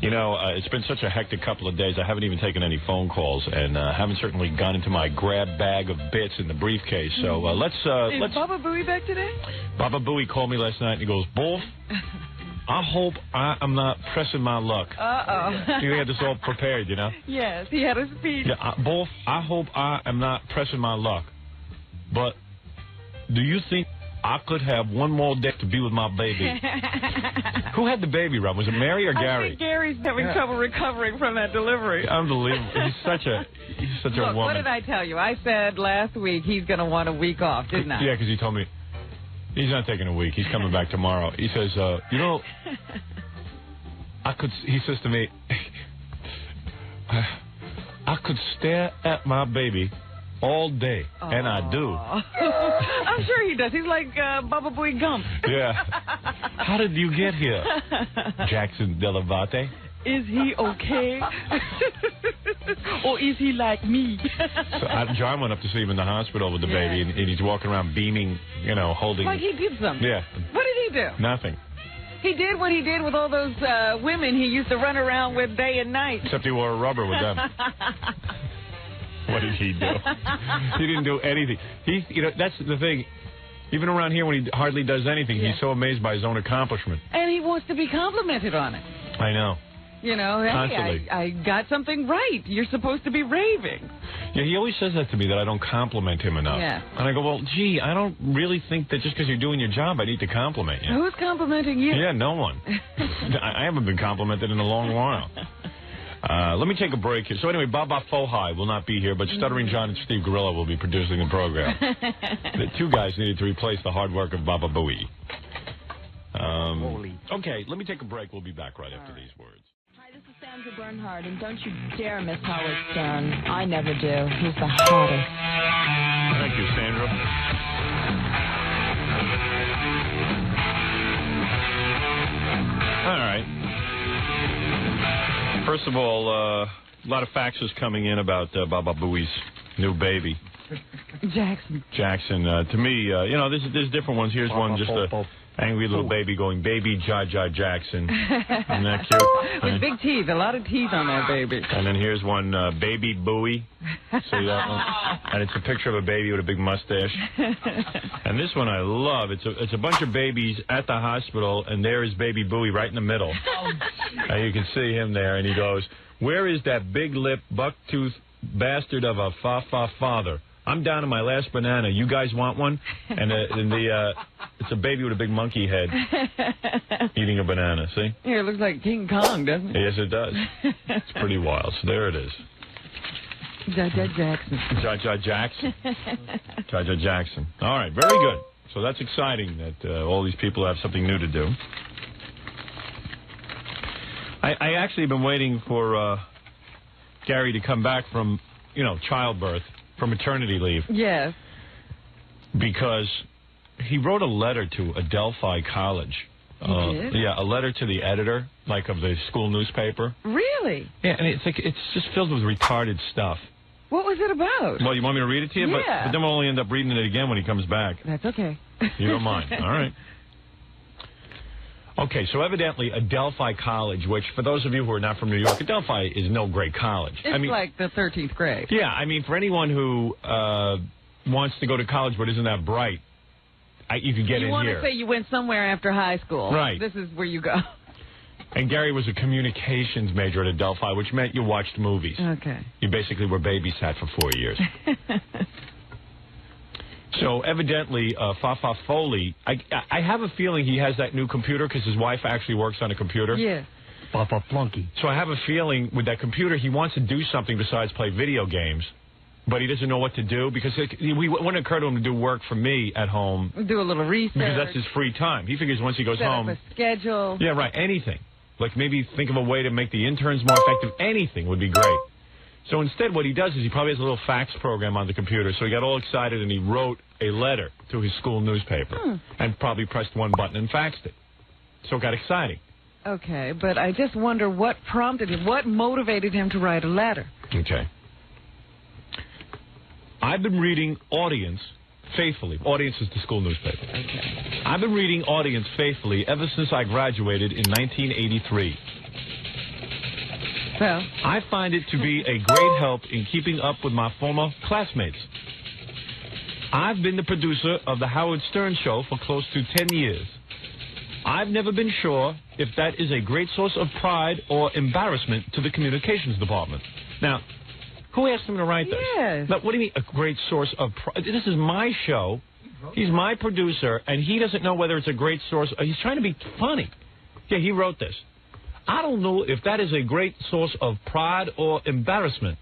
You know, it's been such a hectic couple of days. I haven't even taken any phone calls, and haven't certainly gone into my grab bag of bits in the briefcase. So let's. Is Bababooey back today? Bababooey called me last night, and he goes, "Wolf, I hope I'm not pressing my luck." He had this all prepared, you know. Yes, he had a speech. Yeah, Wolf, I hope I am not pressing my luck, but do you think I could have one more day to be with my baby? Who had the baby, Rob? Was it Mary or Gary? I think Gary's having trouble recovering from that delivery. Unbelievable. He's such a woman. What did I tell you? I said last week he's going to want a week off, didn't I? Yeah, because he told me he's not taking a week. He's coming back tomorrow. He says, you know, he says to me, I could stare at my baby all day, and I do. I'm sure he does. He's like Bababooey Gump. Yeah. How did you get here, Jackson Delavate? Is he okay? Or is he like me? So John went up to see him in the hospital with the baby, and he's walking around beaming, you know, holding. Like he did something. Yeah. What did he do? Nothing. He did what he did with all those women he used to run around with day and night. Except he wore a rubber with them. What did he do? He didn't do anything. You know, that's the thing. Even around here, when he hardly does anything, he's so amazed by his own accomplishment. And he wants to be complimented on it. I know. You know, hey, I got something right. You're supposed to be raving. Yeah, he always says that to me, that I don't compliment him enough. Yeah. And I go, well, gee, I don't really think that just because you're doing your job, I need to compliment you. Who's complimenting you? Yeah, no one. I haven't been complimented in a long while. Let me take a break here. So anyway, Baba Fohai will not be here, but Stuttering John and Steve Gorilla will be producing the program. The two guys needed to replace the hard work of Bababooey. Okay, let me take a break. We'll be back right after these words. Hi, this is Sandra Bernhard, and don't you dare miss Howard Stern. I never do. He's the hottest. Thank you, Sandra. All right. First of all, a lot of faxes coming in about Bababooey's new baby. Jackson. To me, you know, there's different ones. Here's one, just a angry little baby going, "Baby Jackson." Isn't that cute? With big teeth, a lot of teeth on that baby. And then here's one, Baby Booey. See that one? And it's a picture of a baby with a big mustache. And this one I love. It's a bunch of babies at the hospital, and there is Baby Booey right in the middle. And you can see him there, and he goes, "Where is that big lip, buck-toothed bastard of a father? I'm down to my last banana. You guys want one?" And it's a baby with a big monkey head eating a banana. See? Yeah, it looks like King Kong, doesn't it? Yes, it does. It's pretty wild. So there it is. Jackson. Jackson. All right, very good. So that's exciting that all these people have something new to do. I actually have been waiting for Gary to come back from, you know, childbirth, from maternity leave. Yes. Because he wrote a letter to Adelphi College. He did? Yeah, a letter to the editor, like of the school newspaper. Really? Yeah, and it's just filled with retarded stuff. What was it about? Well, you want me to read it to you? Yeah. But then we'll only end up reading it again when he comes back. That's okay. You don't mind. All right. Okay, so evidently Adelphi College, which for those of you who are not from New York, Adelphi is no great college. It's like the 13th grade. Yeah, I mean, for anyone who wants to go to college but isn't that bright, you could get in here. You want to say you went somewhere after high school. Right. This is where you go. And Gary was a communications major at Adelphi, which meant you watched movies. Okay. You basically were babysat for 4 years. So evidently, Fafa Foley, I have a feeling he has that new computer because his wife actually works on a computer. Yeah. Fafa Flunky. So I have a feeling with that computer, he wants to do something besides play video games, but he doesn't know what to do because it wouldn't occur to him to do work for me at home. Do a little research. Because that's his free time. He figures once he goes home. Set up a schedule. Yeah, right. Anything. Like maybe think of a way to make the interns more effective. Anything would be great. So instead what he does is he probably has a little fax program on the computer. So he got all excited and he wrote a letter to his school newspaper and probably pressed one button and faxed it. So it got exciting. Okay, but I just wonder what prompted him, what motivated him to write a letter. Okay. I've been reading Audience faithfully. Audience is the school newspaper. Okay. I've been reading Audience faithfully ever since I graduated in 1983. Well, I find it to be a great help in keeping up with my former classmates. I've been the producer of The Howard Stern Show for close to 10 years. I've never been sure if that is a great source of pride or embarrassment to the communications department. Now, who asked him to write this? Yes. Now, what do you mean, a great source of pride? This is my show. He's my producer, and he doesn't know whether it's a great source. He's trying to be funny. Yeah, he wrote this. I don't know if that is a great source of pride or embarrassment.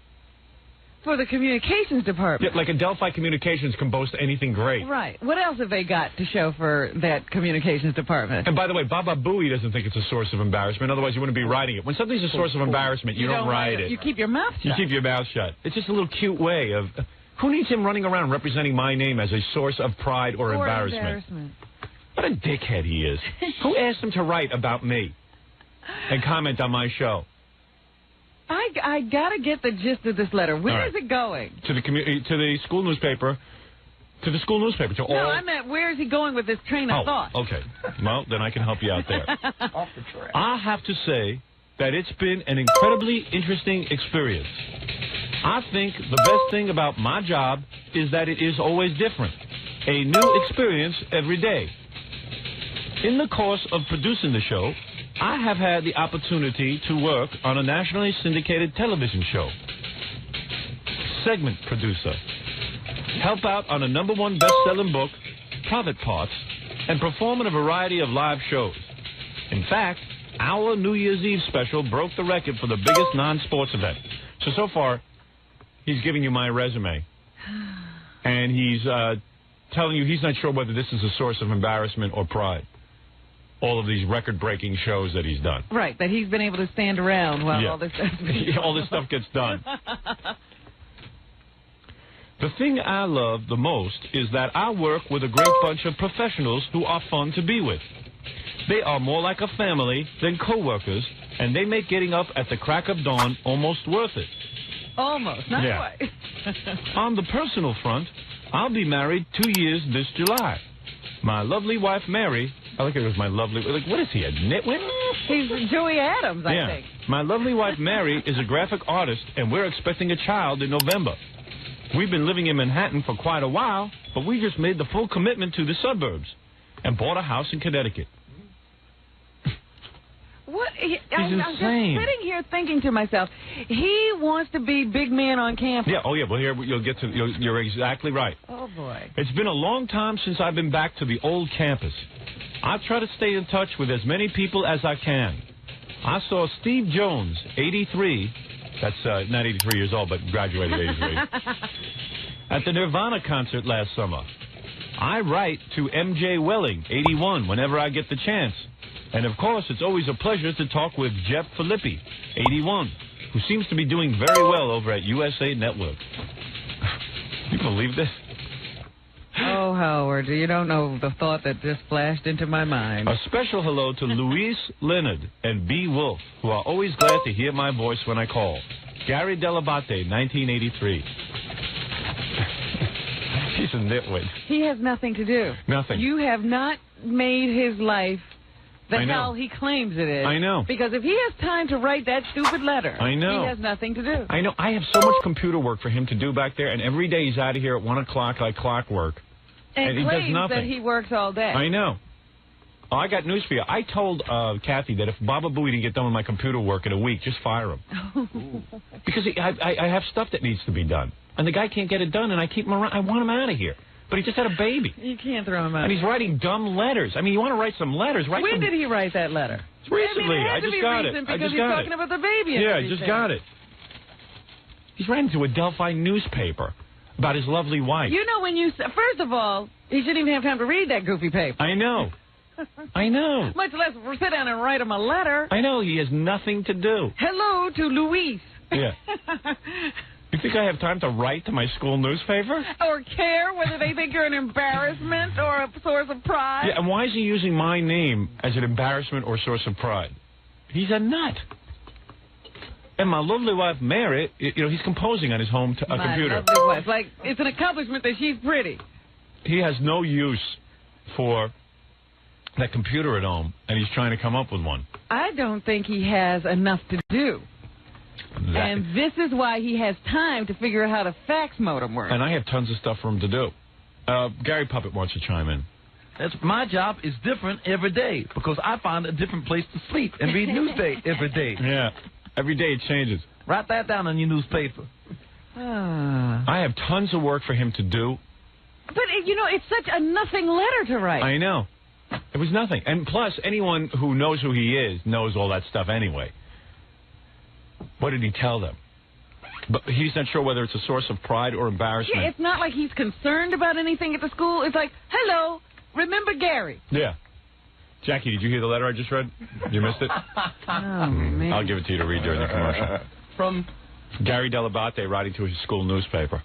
for the communications department. Yeah, like Adelphi Communications can boast anything great. Right. What else have they got to show for that communications department? And by the way, Bababooey doesn't think it's a source of embarrassment. Otherwise, you wouldn't be writing it. When something's a source of embarrassment, you don't write it. You keep your mouth shut. You keep your mouth shut. It's just a little cute way of... Who needs him running around representing my name as a source of pride or embarrassment? What a dickhead he is. Who asked him to write about me and comment on my show? I gotta get the gist of this letter. Where is it going? To the school newspaper. To the school newspaper. To all... No, I meant where is he going with this train of thought? Okay. Well, then I can help you out there. Off the track. I have to say that it's been an incredibly interesting experience. I think the best thing about my job is that it is always different. A new experience every day. In the course of producing the show, I have had the opportunity to work on a nationally syndicated television show. Segment producer. Help out on a #1 best-selling book, Private Parts, and perform in a variety of live shows. In fact, our New Year's Eve special broke the record for the biggest non-sports event. So far, he's giving you my resume. And he's telling you he's not sure whether this is a source of embarrassment or pride. All of these record-breaking shows that he's done. Right, that he's been able to stand around while all this stuff all this stuff gets done. The thing I love the most is that I work with a great bunch of professionals who are fun to be with. They are more like a family than co-workers, and they make getting up at the crack of dawn almost worth it. Almost, not quite. On the personal front, I'll be married 2 years this July. My lovely wife, Mary... I like it was my lovely... Like, what is he, a nitwit? He's Joey Adams, I think. My lovely wife, Mary, is a graphic artist, and we're expecting a child in November. We've been living in Manhattan for quite a while, but we just made the full commitment to the suburbs and bought a house in Connecticut. What? I'm just sitting here thinking to myself, he wants to be big man on campus. Yeah, well, here you'll get to... You're exactly right. Oh, boy. It's been a long time since I've been back to the old campus. I try to stay in touch with as many people as I can. I saw Steve Jones, 83. That's not 83 years old, but graduated 83. At the Nirvana concert last summer. I write to M.J. Welling, 81, whenever I get the chance. And, of course, it's always a pleasure to talk with Jeff Filippi, 81, who seems to be doing very well over at USA Network. You believe this? Oh, Howard, you don't know the thought that just flashed into my mind. A special hello to Louise Leonard and B. Wolf, who are always glad to hear my voice when I call. Gary Delabate, 1983. He's a nitwit. He has nothing to do. Nothing. You have not made his life the hell he claims it is. I know. Because if he has time to write that stupid letter, I know. he has nothing to do. I know. I have so much computer work for him to do back there, and every day he's out of here at 1 o'clock like clockwork. And he claims does nothing. that he works all day. I know. Oh, I got news for you. I told Kathy that if Bababooey didn't get done with my computer work in a week, just fire him. Because I have stuff that needs to be done. And the guy can't get it done, and I keep him around. I want him out of here. But he just had a baby. You can't throw him out. And he's writing dumb letters. I mean, you want to write some letters. When did he write that letter? Recently. I just got it. Because he's talking about the baby. Yeah, I just got it. He's writing to a Adelphi newspaper about his lovely wife. You know, when you... First of all, he shouldn't even have time to read that goofy paper. I know. I know. Much less sit down and write him a letter. I know. He has nothing to do. Hello to Luis. Yeah. You think I have time to write to my school newspaper? Or care whether they think you're an embarrassment or a source of pride? Yeah, and why is he using my name as an embarrassment or source of pride? He's a nut. And my lovely wife, Mary, you know, he's composing on his home computer. My lovely wife. Like, it's an accomplishment that she's pretty. He has no use for that computer at home, and he's trying to come up with one. I don't think he has enough to do. And this is why he has time to figure out how the fax modem works. And I have tons of stuff for him to do. Gary Puppet wants to chime in. My job is different every day because I find a different place to sleep and read newspaper every day. Yeah. Every day it changes. Write that down on your newspaper. I have tons of work for him to do. But, it's such a nothing letter to write. I know. It was nothing. And plus, anyone who knows who he is knows all that stuff anyway. What did he tell them? But he's not sure whether it's a source of pride or embarrassment. Yeah, it's not like he's concerned about anything at the school. It's like, hello, remember Gary? Yeah. Jackie, did you hear the letter I just read? You missed it? Oh, man. I'll give it to you to read during the commercial. From Gary Delabate writing to his school newspaper.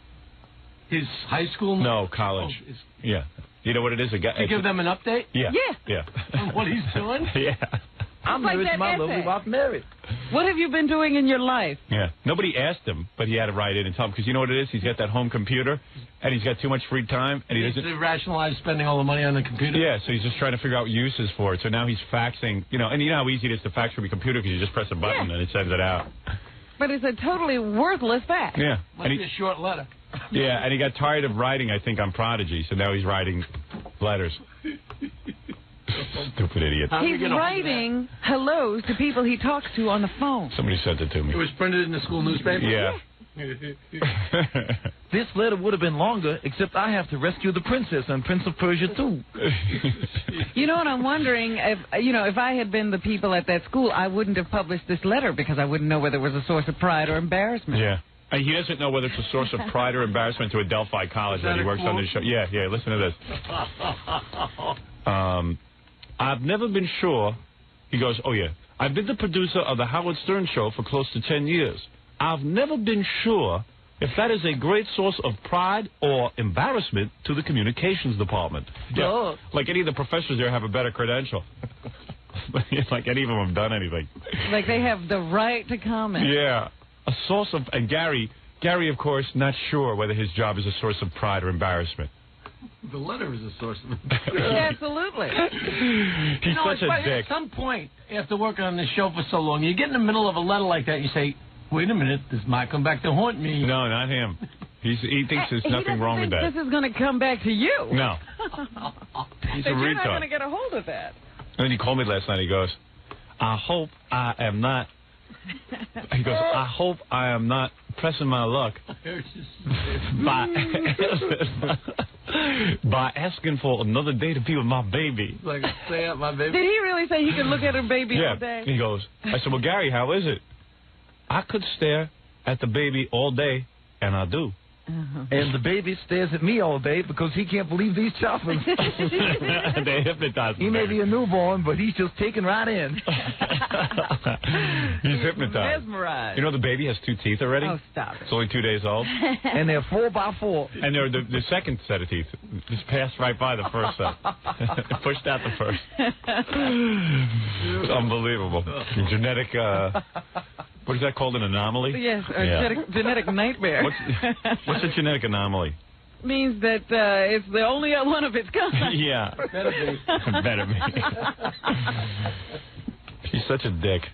his high school? No, college. Oh, yeah. You know what it is? To give them an update? Yeah. Yeah. On what he's doing? Yeah. I'm like married that to my lovely essay. wife, Mary. What have you been doing in your life? Yeah. Nobody asked him, but he had to write in and tell him, because you know what it is? He's got that home computer, and he's got too much free time, and he doesn't... To rationalize spending all the money on the computer? Yeah, so he's just trying to figure out uses for it. So now he's faxing, and you know how easy it is to fax from your computer because you just press a button and it sends it out. But it's a totally worthless fax. Yeah. Must be a short letter. Yeah, and he got tired of writing, I think, on Prodigy, so now he's writing letters. Stupid idiot. He's writing hellos to people he talks to on the phone. Somebody sent it to me. It was printed in the school newspaper? Yeah. This letter would have been longer, except I have to rescue the princess on Prince of Persia, too. You know what I'm wondering? If I had been the people at that school, I wouldn't have published this letter because I wouldn't know whether it was a source of pride or embarrassment. Yeah. And he doesn't know whether it's a source of pride or embarrassment to Adelphi College that he works on this show. Yeah, listen to this. I've never been sure. He goes, oh, yeah. I've been the producer of the Howard Stern Show for close to 10 years. I've never been sure if that is a great source of pride or embarrassment to the communications department. Yeah. Like any of the professors there have a better credential. Like any of them have done anything. Like they have the right to comment. Yeah. A source of... And Gary, of course, not sure whether his job is a source of pride or embarrassment. The letter is a source of... Yeah, absolutely. He's such a dick. At some point, after working on this show for so long, you get in the middle of a letter like that and you say, wait a minute, this might come back to haunt me. No, not him. He thinks there's nothing wrong with that. This is going to come back to you. No. He's a You're not going retard. to get a hold of that. And then he called me last night. He goes, I hope I am not... He goes, I hope I am not pressing my luck by asking for another day to be with my baby. Like, stay out my baby. Did he really say he could look at her baby all day? He goes, I said, well, Gary, how is it? I could stare at the baby all day, and I do. And the baby stares at me all day because he can't believe these choppers. They hypnotize He may be a newborn, but he's just taken right in. He's hypnoptized. Mesmerized. You know the baby has 2 teeth already? Oh, stop it. It's only 2 days old. And they're 4x4. And they're the second set of teeth just passed right by the first set. Pushed out the first. It's unbelievable. Genetic, what is that called, an anomaly? Yes, a genetic nightmare. What's a genetic anomaly? Means that it's the only one of its kind. Yeah. Better be. Better be. He's such a dick.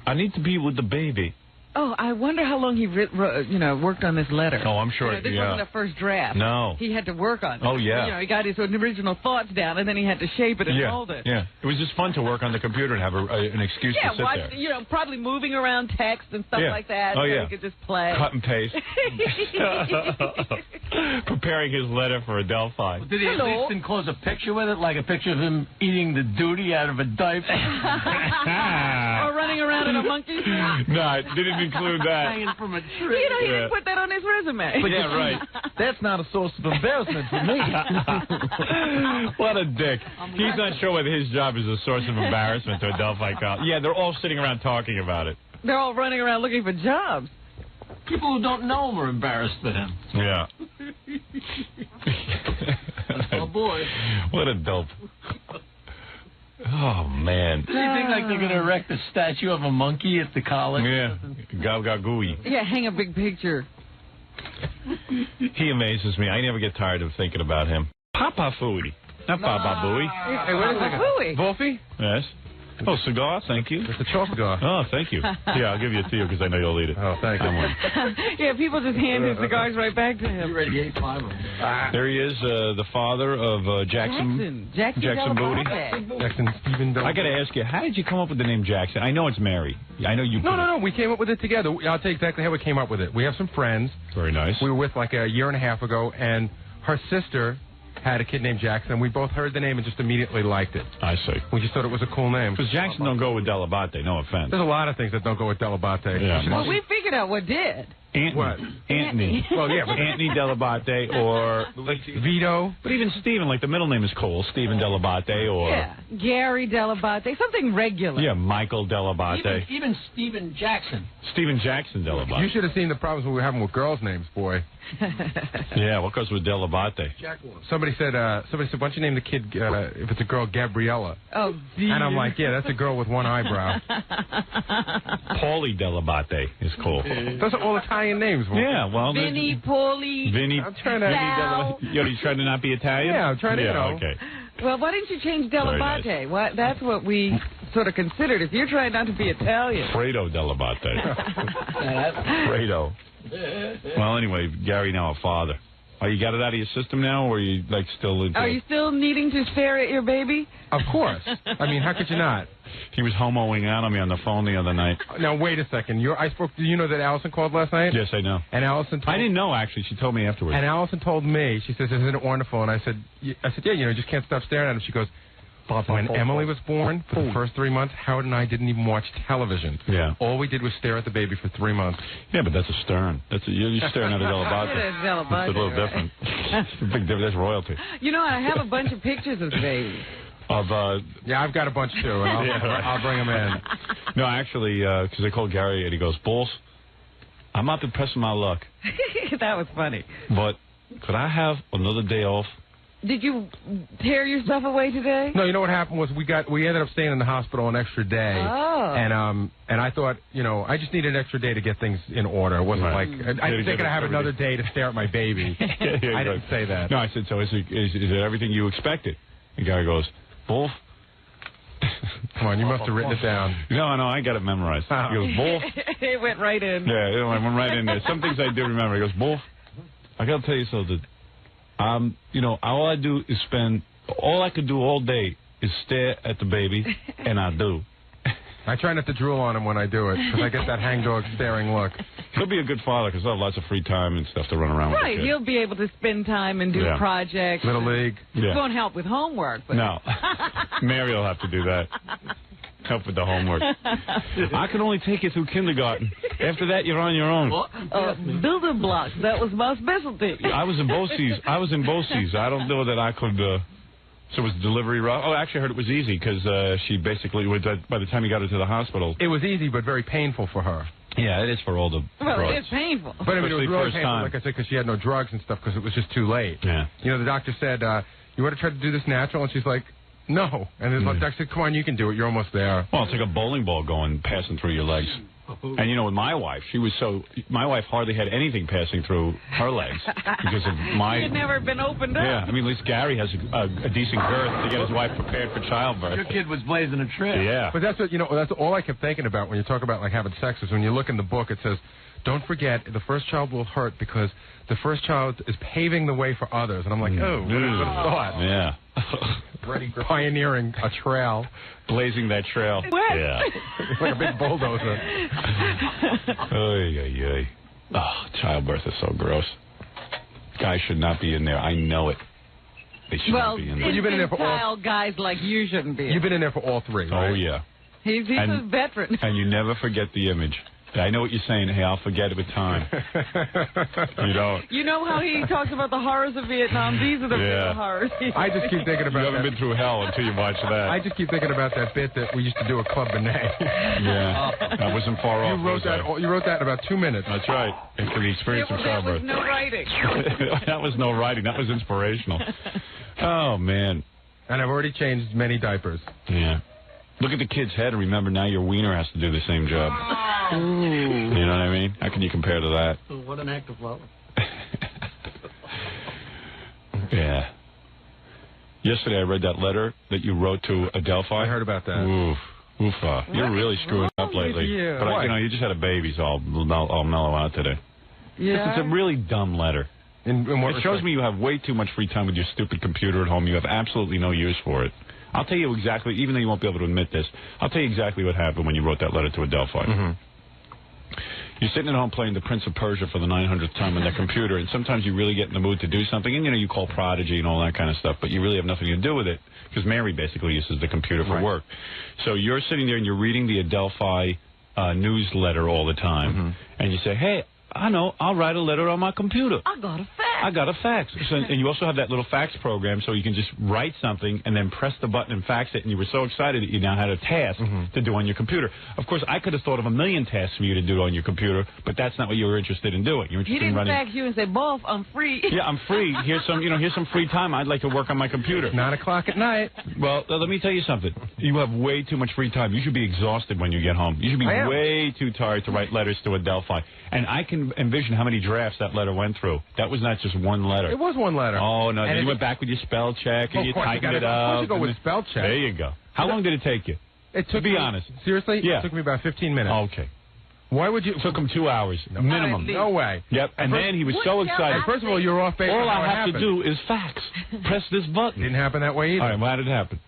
I need to be with the baby. Oh, I wonder how long he worked on this letter. Oh, I'm sure. This wasn't a first draft. No. He had to work on it. Oh, yeah. He got his original thoughts down, and then he had to shape it and mold it. Yeah. It was just fun to work on the computer and have an excuse to sit there. Probably moving around text and stuff like that. Oh, so yeah. he could just play. Cut and paste. Preparing his letter for Adelphi. Did he at least enclose a picture with it, like a picture of him eating the duty out of a diaper? Or running around in a monkey suit? No, I didn't include that. Hanging from a tree. He didn't put that on his resume. Yeah, right. That's not a source of embarrassment for me. What a dick. He's not sure whether his job is a source of embarrassment to Adelphi College. Yeah, they're all sitting around talking about it. They're all running around looking for jobs. People who don't know him are embarrassed at him. Yeah. Oh, boy. What a dope. Oh, man. Do you think like they're going to erect a statue of a monkey at the college? Yeah. Gabgagooey. Yeah, hang a big picture. He amazes me. I never get tired of thinking about him. Bababooey. Not Bababooey. Hey, wait a second. Wolfie? Yes. Oh, cigar, thank you. It's a chalk cigar. Oh, thank you. Yeah, I'll give you a to because I know you'll eat it. Oh, thank you. Yeah, people just hand his cigars right back to him. You already ate 5 of them. There he is, the father of Jackson Booty. Jackson Stephen. I got to ask you, how did you come up with the name Jackson? I know it's Mary. I know you. No. We came up with it together. I'll tell you exactly how we came up with it. We have some friends. Very nice. We were with like a year and a half ago, and her sister had a kid named Jackson. We both heard the name and just immediately liked it. I see. We just thought it was a cool name. Because Jackson don't go with Delabate, no offense. There's a lot of things that don't go with Delabate. Yeah. Well, we figured out what did. Anthony. Well, yeah, but Anthony Delabate or like Vito. But even Stephen, like the middle name is cool. Stephen Delabate or Gary Delabate, something regular. Michael Delabate. Even Stephen Jackson. Stephen Jackson Delabate. You should have seen the problems we were having with girls' names, boy. Yeah, what goes with Delabate? Somebody said, why don't you name the kid, if it's a girl, Gabriella? Oh, dear. And I'm like, yeah, that's a girl with one eyebrow. Paulie Delabate is cool. Those are all Italian names. Yeah, well. Vinny, Paulie. Vinny. I'm trying to... You trying to not be Italian? Yeah, I'm trying to, okay. Well, why didn't you change Delabate? Very nice. That's what we sort of considered. If you're trying not to be Italian. Fredo Delabate. Fredo. Well, anyway, Gary now a father. Oh, you got it out of your system now, or are you like still into Are you still needing to stare at your baby? Of course. I mean, how could you not? He was homoing out on me on the phone the other night. Now, wait a second. Do you know that Allison called last night? Yes, I know. And Allison I didn't know, actually. She told me afterwards. And Allison told me, she says, isn't it wonderful? And I said, yeah, just can't stop staring at him. She goes, when Emily was born, for the first 3 months, Howard and I didn't even watch television. Yeah. All we did was stare at the baby for 3 months. Yeah, but that's a stern. You're staring at a Delabate. It's a little different. It's a big difference. That's royalty. You know, I have a bunch of pictures of the baby. Yeah, I've got a bunch too, and I'll bring them in. No, actually, because I called Gary and he goes, Bulls, I'm not impressing my luck. That was funny. But could I have another day off? Did you tear your stuff away today? No, you know what happened was we ended up staying in the hospital an extra day. Oh. And I thought, I just needed an extra day to get things in order. It wasn't like I didn't think I'd have another day to stare at my baby. I didn't say that. No, I said, so is it everything you expected? The guy goes, Wolf. Come on, you must have written it down. No, I got it memorized. He goes, Wolf. It went right in. Yeah, it went right in there. Some things I do remember. He goes, Wolf, I got to tell you something. All I do is all I could do all day is stare at the baby, and I do. I try not to drool on him when I do it, because I get that hangdog staring look. He'll be a good father, because he'll have lots of free time and stuff to run around with. Right, he'll be able to spend time and do projects. Little league. It won't help with homework. But... No. Mary will have to do that. Help with the homework. I can only take you through kindergarten. After that, you're on your own. Building blocks. That was my specialty. I was in BOCES. I don't know that I could... So was the delivery rough? Oh, actually, I heard it was easy because she basically, by the time you got her to the hospital... It was easy, but very painful for her. Yeah, it is for all the drugs. It is painful. But I mean, it was really painful, like I said, because she had no drugs and stuff because it was just too late. Yeah. The doctor said, you want to try to do this natural? And she's like, no. And the doctor said, come on, you can do it. You're almost there. Well, it's like a bowling ball passing through your legs. And with my wife, my wife hardly had anything passing through her legs because of my... She had never been opened up. Yeah, I mean, at least Gary has a decent girth to get his wife prepared for childbirth. Your kid was blazing a trail. Yeah. But that's what, that's all I kept thinking about when you talk about, like, having sex is when you look in the book, it says, don't forget, the first child will hurt because the first child is paving the way for others. And I'm like, what a thought. Yeah. Pioneering a trail. Blazing that trail. What? Yeah. Like a big bulldozer. Oh, childbirth is so gross. Guys should not be in there. I know it. They should not be in there. You've been in there for all... guys like you shouldn't be. You've been in there for all three, right? Oh, yeah. He's a veteran. And you never forget the image. I know what you're saying. Hey, I'll forget it with time. You don't. You know how he talks about the horrors of Vietnam? These are the real horrors. I just keep thinking about You haven't been through hell until you watch that. I just keep thinking about that bit that we used to do at Club Benet. Yeah. That wasn't far off. You wrote that in about 2 minutes. That's right. After the experience of childbirth. That was no writing. That was no writing. That was inspirational. Oh, man. And I've already changed many diapers. Yeah. Look at the kid's head and remember now your wiener has to do the same job. You know what I mean? How can you compare to that? What an act of love. Yeah. Yesterday I read that letter that you wrote to Adelphi. I heard about that. Oof. Oofa. You're really screwing up lately. you? But, you just had a baby, so I'll mellow out today. Yeah. It's a really dumb letter. In what It shows me you have way too much free time with your stupid computer at home. You have absolutely no use for it. I'll tell you exactly, even though you won't be able to admit this, I'll tell you exactly what happened when you wrote that letter to Adelphi. Mm-hmm. You're sitting at home playing the Prince of Persia for the 900th time on that computer, and sometimes you really get in the mood to do something, and, you call Prodigy and all that kind of stuff, but you really have nothing to do with it, because Mary basically uses the computer for work. So you're sitting there and you're reading the Adelphi newsletter all the time, and you say, hey, I know, I'll write a letter on my computer. I got a fax. I got a fax. So, and you also have that little fax program so you can just write something and then press the button and fax it, and you were so excited that you now had a task to do on your computer. Of course, I could have thought of a million tasks for you to do on your computer, but that's not what you were interested in doing. You were interested in running. He didn't fax you and say, boss, I'm free. Yeah, I'm free. Here's some free time. I'd like to work on my computer. 9 o'clock at night. Well, let me tell you something. You have way too much free time. You should be exhausted when you get home. You should be way too tired to write letters to Adelphi. And I can envision how many drafts that letter went through. That was not just one letter. It was one letter. Oh, no. And then you went back with your spell check and you tightened it up. Of course you go with spell check. There you go. How long did it take you? To be honest. Seriously? Yeah. It took me about 15 minutes. Okay. Why would you? It took him 2 hours. Minimum. No way. Yep. And then he was so excited. First of all, you're off base. All I have to do is fax. Press this button. Didn't happen that way either. All right. Well, how did it happen?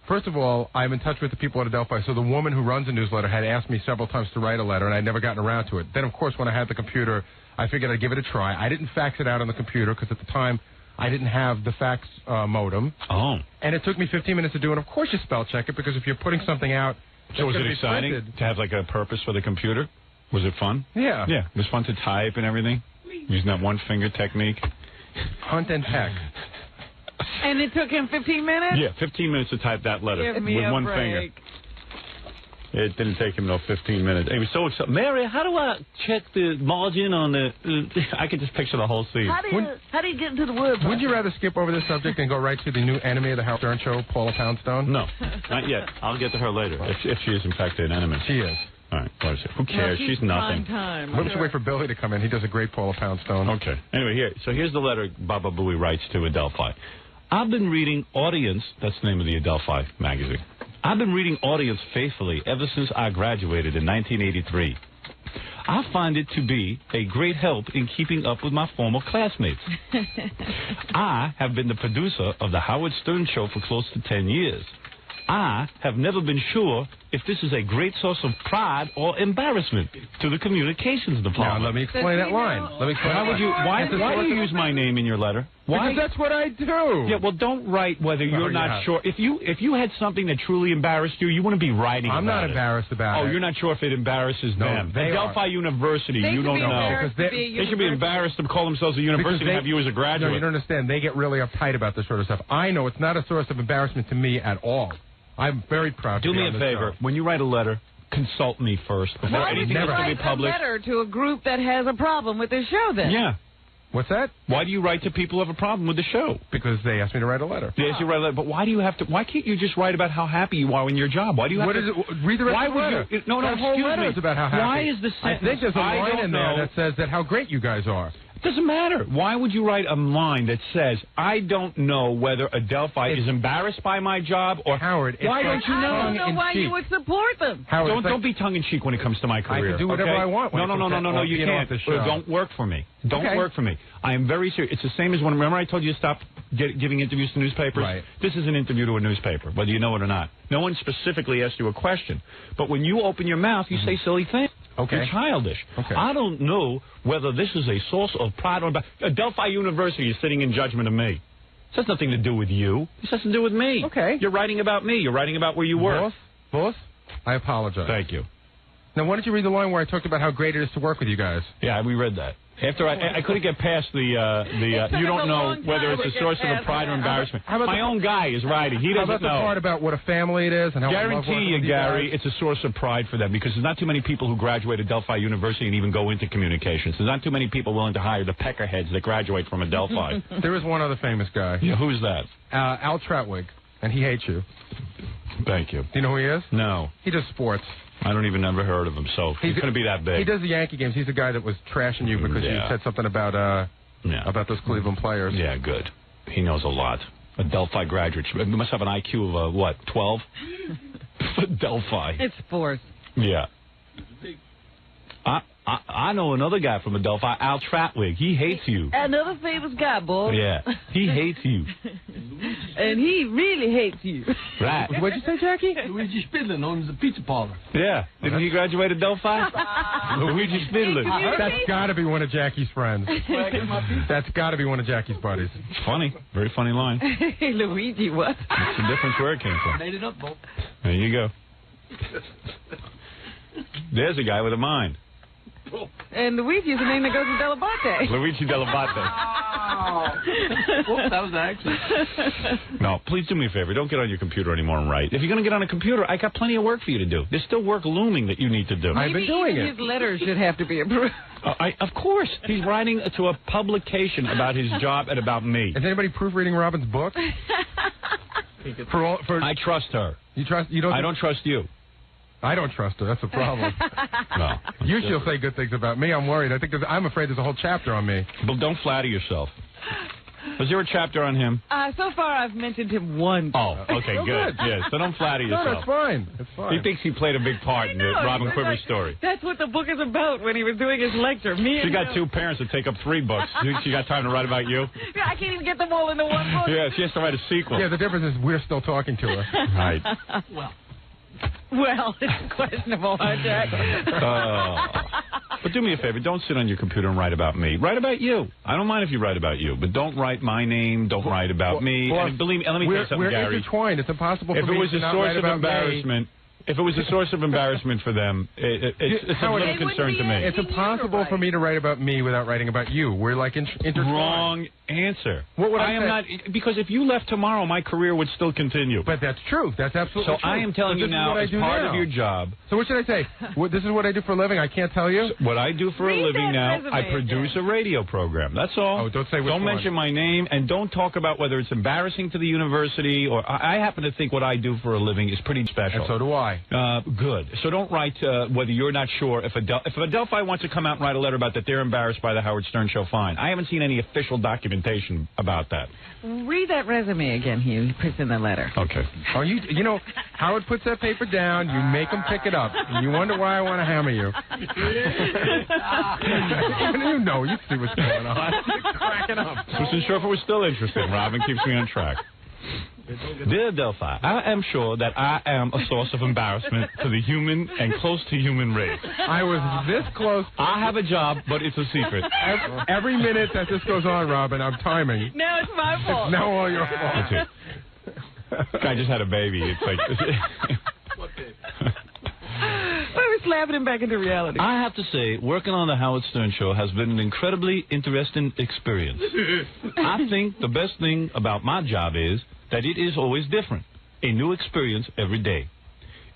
First of all, I'm in touch with the people at Adelphi, so the woman who runs the newsletter had asked me several times to write a letter, and I'd never gotten around to it. Then, of course, when I had the computer, I figured I'd give it a try. I didn't fax it out on the computer because at the time I didn't have the fax modem. Oh. And it took me 15 minutes to do it. Of course you spell check it because if you're putting something out... So was it exciting to have like a purpose for the computer? Was it fun? Yeah. Yeah. It was fun to type and everything? Using that one-finger technique? Hunt and peck. And it took him 15 minutes? Yeah, 15 minutes to type that letter Give me with a one break. finger. It didn't take him no 15 minutes. He was so excited. Mary, how do I check the margin on the... I could just picture the whole scene. How do you get into the word? Would you rather skip over this subject and go right to the new enemy of the Howard Stern show, Paula Poundstone? No, not yet. I'll get to her later, if she is in fact an enemy. She is. All right, who cares? No, she's nothing. Maybe we should wait for Billy to come in. He does a great Paula Poundstone. Okay. Anyway, here's the letter Bababooey writes to Adelphi. I've been reading Audience, that's the name of the Adelphi magazine. I've been reading Audience faithfully ever since I graduated in 1983. I find it to be a great help in keeping up with my former classmates. I have been the producer of the Howard Stern Show for close to 10 years. I have never been sure if this is a great source of pride or embarrassment to the communications department. Now, let me explain that line. Let me explain. Why do you use my name in your letter? Why? Because that's what I do. Yeah, well, don't write whether you're not sure. If you had something that truly embarrassed you, you wouldn't be writing about it. I'm not embarrassed about it. Oh, you're not sure if it embarrasses them. Adelphi University, you don't know. They should be embarrassed to call themselves a university and have you as a graduate. No, you don't understand. They get really uptight about this sort of stuff. I know it's not a source of embarrassment to me at all. I'm very proud to be on this show. Do me a favor. When you write a letter, consult me first before anything is to be published. Why would you write a letter to a group that has a problem with this show, then? Yeah. What's that? Why do you write to people who have a problem with the show? Because they asked me to write a letter. They asked you to write a letter, but why do you have to? Why can't you just write about how happy you are in your job? Why do you have to? What is it? Read the rest of the letter. No, that whole letter is about how happy. Why is the sentence? I think there's a line in there that says that how great you guys are. Doesn't matter. Why would you write a line that says, I don't know whether Adelphi is embarrassed by my job or... Howard, why don't you know? I don't know why you would support them. Howard, don't be tongue-in-cheek when it comes to my career. I can do whatever I want. No, you can't. Don't work for me. Don't work for me. I am very serious. It's the same as when, remember I told you to stop giving interviews to newspapers? Right. This is an interview to a newspaper, whether you know it or not. No one specifically asked you a question. But when you open your mouth, you say silly things. Okay. You're childish. Okay. I don't know whether this is a source of pride or... Adelphi University is sitting in judgment of me. This has nothing to do with you. This has to do with me. Okay. You're writing about me. You're writing about where you work. Boss, I apologize. Thank you. Now, why don't you read the line where I talked about how great it is to work with you guys? Yeah, we read that. After I couldn't get past the you don't know whether it's a source of pride or embarrassment. My own guy is writing. He doesn't know. How about the part about what a family it is and how guarantee you, Gary, it's a source of pride for them because there's not too many people who graduate Adelphi University and even go into communications. There's not too many people willing to hire the peckerheads that graduate from Adelphi. There is one other famous guy. Yeah, who's that? Al Trautwig, and he hates you. Thank you. Do you know who he is? No. He does sports. I don't even ever heard of him, so he's going to be that big. He does the Yankee games. He's the guy that was trashing you because you said something about those Cleveland players. Yeah, good. He knows a lot. Adelphi graduate. He must have an IQ of, 12? Adelphi. It's forced. Yeah. I know another guy from Adelphi, Al Tratwig. He hates you. Another famous guy, boy. Yeah. He hates you. And he really hates you. Right. What'd you say, Jackie? Luigi Spindler owns the pizza parlor. Yeah. Didn't he graduate at Adelphi? Luigi Spindler. That's got to be one of Jackie's friends. That's got to be one of Jackie's buddies. It's funny. Very funny line. Hey, Luigi, what? What's the difference where it came from? Made it up, Bo. There you go. There's a guy with a mind. And Luigi's the name that goes with Delabate. Luigi Delabate. Oops, that was an accident. No, please do me a favor. Don't get on your computer anymore and write. If you're going to get on a computer, I got plenty of work for you to do. There's still work looming that you need to do. I've been doing it. His letters should have to be approved. Of course. He's writing to a publication about his job and about me. Is anybody proofreading Robin's book? I trust her. You trust? You don't? I don't trust you. I don't trust her. That's the problem. No. Usually she'll say good things about me. I'm worried. I'm afraid there's a whole chapter on me. But don't flatter yourself. Was there a chapter on him? So far, I've mentioned him once. Oh, okay, good. Yeah, so don't flatter yourself. No, that's fine. That's fine. He thinks he played a big part in the Robin Quiver's story. That's what the book is about when he was doing his lecture. She got two parents that take up 3 books. You think she got time to write about you? Yeah, I can't even get them all into one book. Yeah, she has to write a sequel. Yeah, the difference is we're still talking to her. Right. Well, it's questionable, huh, Jack? But do me a favor. Don't sit on your computer and write about me. Write about you. I don't mind if you write about you, but don't write my name. Don't write about me. And believe me, let me tell you something, Gary. We're intertwined. It's impossible for me to not write about me. If it was a source of embarrassment for them, it's a little concern to me. It's impossible for me to write about me without writing about you. We're like intertwined. Wrong answer. What would I am not, because if you left tomorrow, my career would still continue. But that's true. That's absolutely true. So I am telling you now, as part of your job. So what should I say? This is what I do for a living. I can't tell you. So what I do for a living now, I produce a radio program. That's all. Oh, don't say which one. Don't mention my name, and don't talk about whether it's embarrassing to the university or. I happen to think what I do for a living is pretty special. And so do I. Good. So don't write whether you're not sure. If Adelphi wants to come out and write a letter about that they're embarrassed by the Howard Stern show, fine. I haven't seen any official documentation about that. Read that resume again, Hugh. He puts in the letter. Okay. Oh, you know, Howard puts that paper down. You make him pick it up. And you wonder why I want to hammer you. You know, you see what's going on. You're cracking up. I wasn't sure if it was still interesting. Robin keeps me on track. Dear Adelphi, I am sure that I am a source of embarrassment to the human and close to human race. I was this close. I have a job, but it's a secret. Every minute that this goes on, Robin, I'm timing. Now it's my fault. It's now all your fault. That's it. Guy just had a baby. It's like... What baby? I was slapping him back into reality. I have to say, working on the Howard Stern show has been an incredibly interesting experience. I think the best thing about my job is that it is always different, a new experience every day.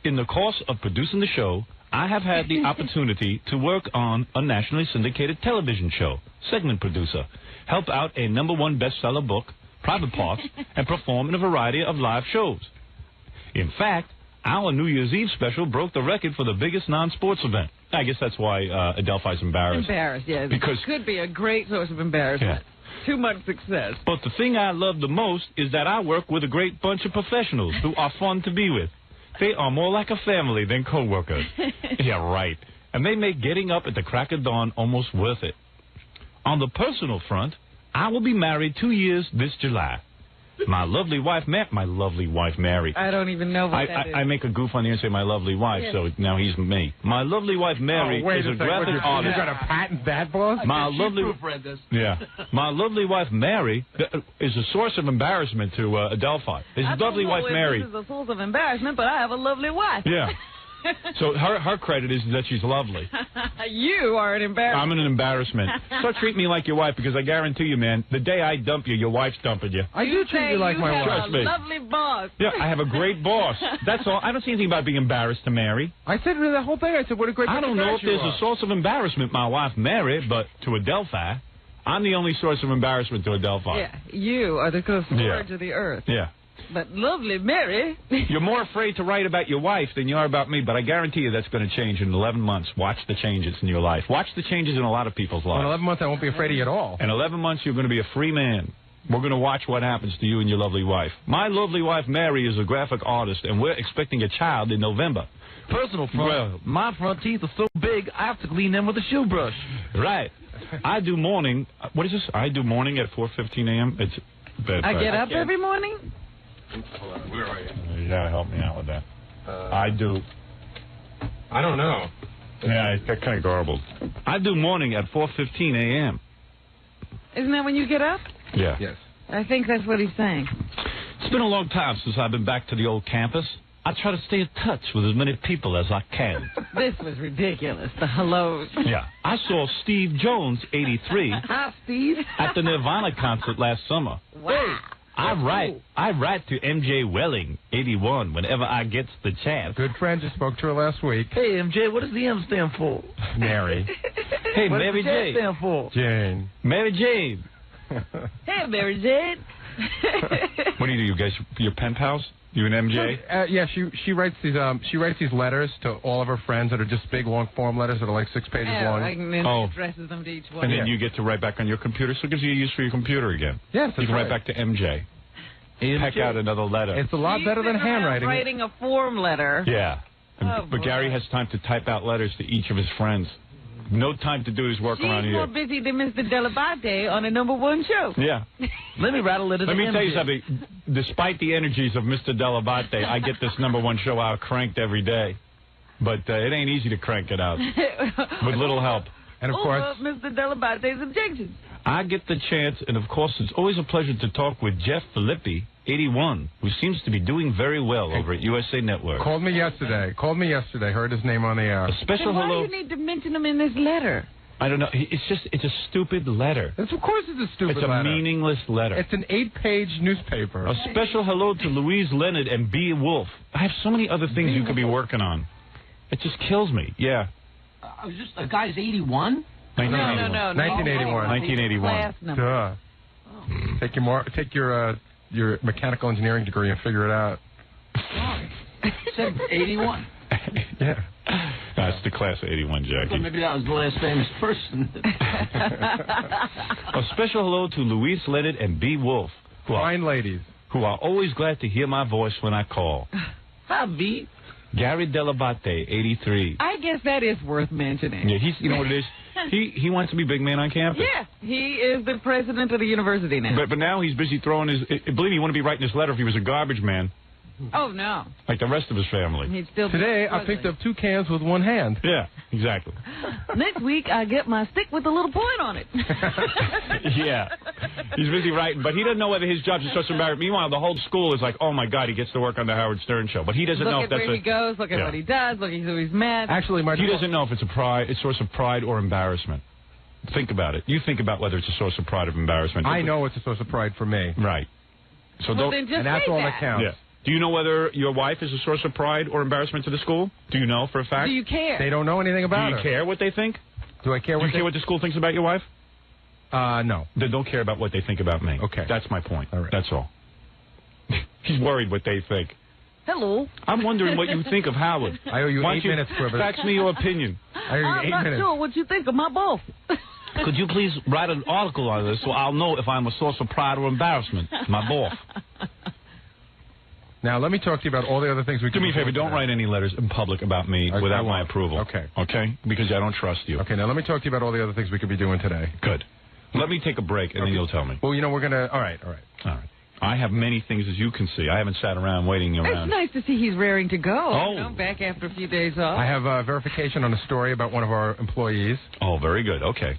In the course of producing the show, I have had the opportunity to work on a nationally syndicated television show, segment producer, help out a #1 bestseller book, private parts, and perform in a variety of live shows. In fact, our New Year's Eve special broke the record for the biggest non-sports event. I guess that's why Adelphi's embarrassed. Embarrassed, yes. Because it could be a great source of embarrassment. Yeah. Too much success. But the thing I love the most is that I work with a great bunch of professionals who are fun to be with. They are more like a family than co-workers. Yeah, right. And they make getting up at the crack of dawn almost worth it. On the personal front, I will be married 2 years this July. My lovely wife, Mary. I don't even know what that is. I make a goof on the air and say my lovely wife, so now he's me. My lovely wife, Mary, is a graphic artist. You're going to patent that, boss? My lovely wife, Mary, is a source of embarrassment to Adelphi. His lovely wife, Mary. This is a source of embarrassment, but I have a lovely wife. Yeah. So her credit is that she's lovely. You are an embarrassment. I'm an embarrassment. So treat me like your wife, because I guarantee you, man, the day I dump you, your wife's dumping you. I do treat you like my wife. Trust me. Lovely boss. Yeah, I have a great boss. That's all. I don't see anything about being embarrassed to marry. I said the whole thing. I said, what a great. I don't know if there's a source of embarrassment, my wife, Mary, but to Adelphi, I'm the only source of embarrassment to Adelphi. Yeah, you are the scourge of the earth. Yeah. But lovely Mary. You're more afraid to write about your wife than you are about me, but I guarantee you that's going to change in 11 months. Watch the changes in your life. Watch the changes in a lot of people's lives. In 11 months, I won't be afraid of you at all. In 11 months, you're going to be a free man. We're going to watch what happens to you and your lovely wife. My lovely wife, Mary, is a graphic artist, and we're expecting a child in November. Personal front. Well, my front teeth are so big, I have to clean them with a shoe brush. Right. I do morning. What is this? I do morning at 4:15 a.m. It's bad. I get up every morning? Where are you? You got to help me out with that. I do. I don't know. Yeah, it got kind of garbled. I do morning at 4:15 a.m. Isn't that when you get up? Yeah. Yes. I think that's what he's saying. It's been a long time since I've been back to the old campus. I try to stay in touch with as many people as I can. This was ridiculous. The hellos. Yeah. I saw Steve Jones, 83, Hi, Steve. at the Nirvana concert last summer. Wow. I write to MJ Welling, 81, whenever I gets the chance. Good friend, just spoke to her last week. Hey, MJ, what does the M stand for? Mary. Hey, What Mary does the J Jane. stand for? Jane. Mary Jane. Hey, Mary Jane. What do? You guys, your pen pals? You and MJ? Yeah, she writes these letters to all of her friends that are just big long form letters that are like 6 pages long. And then Oh. addresses them to each one. And then Yeah. you get to write back on your computer, so it gives you a use for your computer again. Yes, You can write back to MJ. Peck out another letter. It's a lot He's better than sitting around handwriting. writing a form letter. Yeah. Oh, But boy. Gary has time to type out letters to each of his friends. No time to do his work She's around more here. busy than Mr. Delabate on a #1 show. Yeah. Let me write a letter to Let me MJ. tell you something. Despite the energies of Mr. Delabate, I get this #1 show out cranked every day. But it ain't easy to crank it out with little help. And of course, Mr. Delabate's objections. I get the chance, and of course, it's always a pleasure to talk with Jeff Filippi, 81, who seems to be doing very well over at USA Network. called me yesterday. Heard his name on the air. A special Then why hello. do you need to mention him in this letter? I don't know. It's a stupid letter. Of course it's a stupid It's a letter. meaningless letter. It's an 8-page newspaper. A special hello to Louise Leonard and B. Wolf. I have so many other things you could be working on. It just kills me. Yeah. Just a guy's 81. 1981. No. 1981. 1981. Class number. Duh. Take your mechanical engineering degree and figure it out. Said 81. Yeah. That's the class of 81, Well, Jackie. maybe that was the last famous person. A special hello to Louise Leonard and B. Wolf, Fine ladies. who are always glad to hear my voice when I call. Hi, B. Gary Delabate, 83. I guess that is worth mentioning. Yeah, you know what it is? He wants to be big man on campus. Yeah, he is the president of the university now. But now he's busy throwing his... Believe me, he wouldn't be writing this letter if he was a garbage man, Oh, no. like the rest of his family. He'd still be Today, I struggling. picked up 2 cans with one hand. Yeah, exactly. Next week, I get my stick with a little point on it. Yeah. He's busy writing, but he doesn't know whether his job's a source of embarrassment. Meanwhile, the whole school is like, oh, my God, he gets to work on the Howard Stern show. But he doesn't know Look if at that's where he goes, look at Yeah. what he does, look at who he's met. Actually, my He doesn't know if it's a source of pride or embarrassment. Think about it. You think about whether it's a source of pride or embarrassment. I know it's a source of pride for me. Right. So Well, don't... then just And that's say all that. that counts. Yeah. Do you know whether your wife is a source of pride or embarrassment to the school? Do you know for a fact? Do you care? They don't know anything Do about you her. care what they think? Do I care Do what you care what the school thinks about your wife? No. Then don't care about what they think about me. Okay. That's my point. All right. That's all. He's worried what they think. Hello. I'm wondering what you think of Howard. I owe you Why 8 don't you minutes, Quiver. fax me your opinion. I owe you I'm 8 not minutes. sure what you think of my boss. Could you please write an article on this so I'll know if I'm a source of pride or embarrassment? My boss. Now, let me talk to you about all the other things we Do can me a favor, don't write any letters in public about me Okay, without I my won't. approval. Okay. Okay? Because I don't trust you. Okay, now let me talk to you about all the other things we could be doing today. Good. Let me take a break, and then you'll tell me. Well, we're going to... All right. All right. I have many things, as you can see. I haven't sat around waiting It's around. nice to see he's raring to go. Oh. You know, back after a few days off. I have verification on a story about one of our employees. Oh, very good. Okay.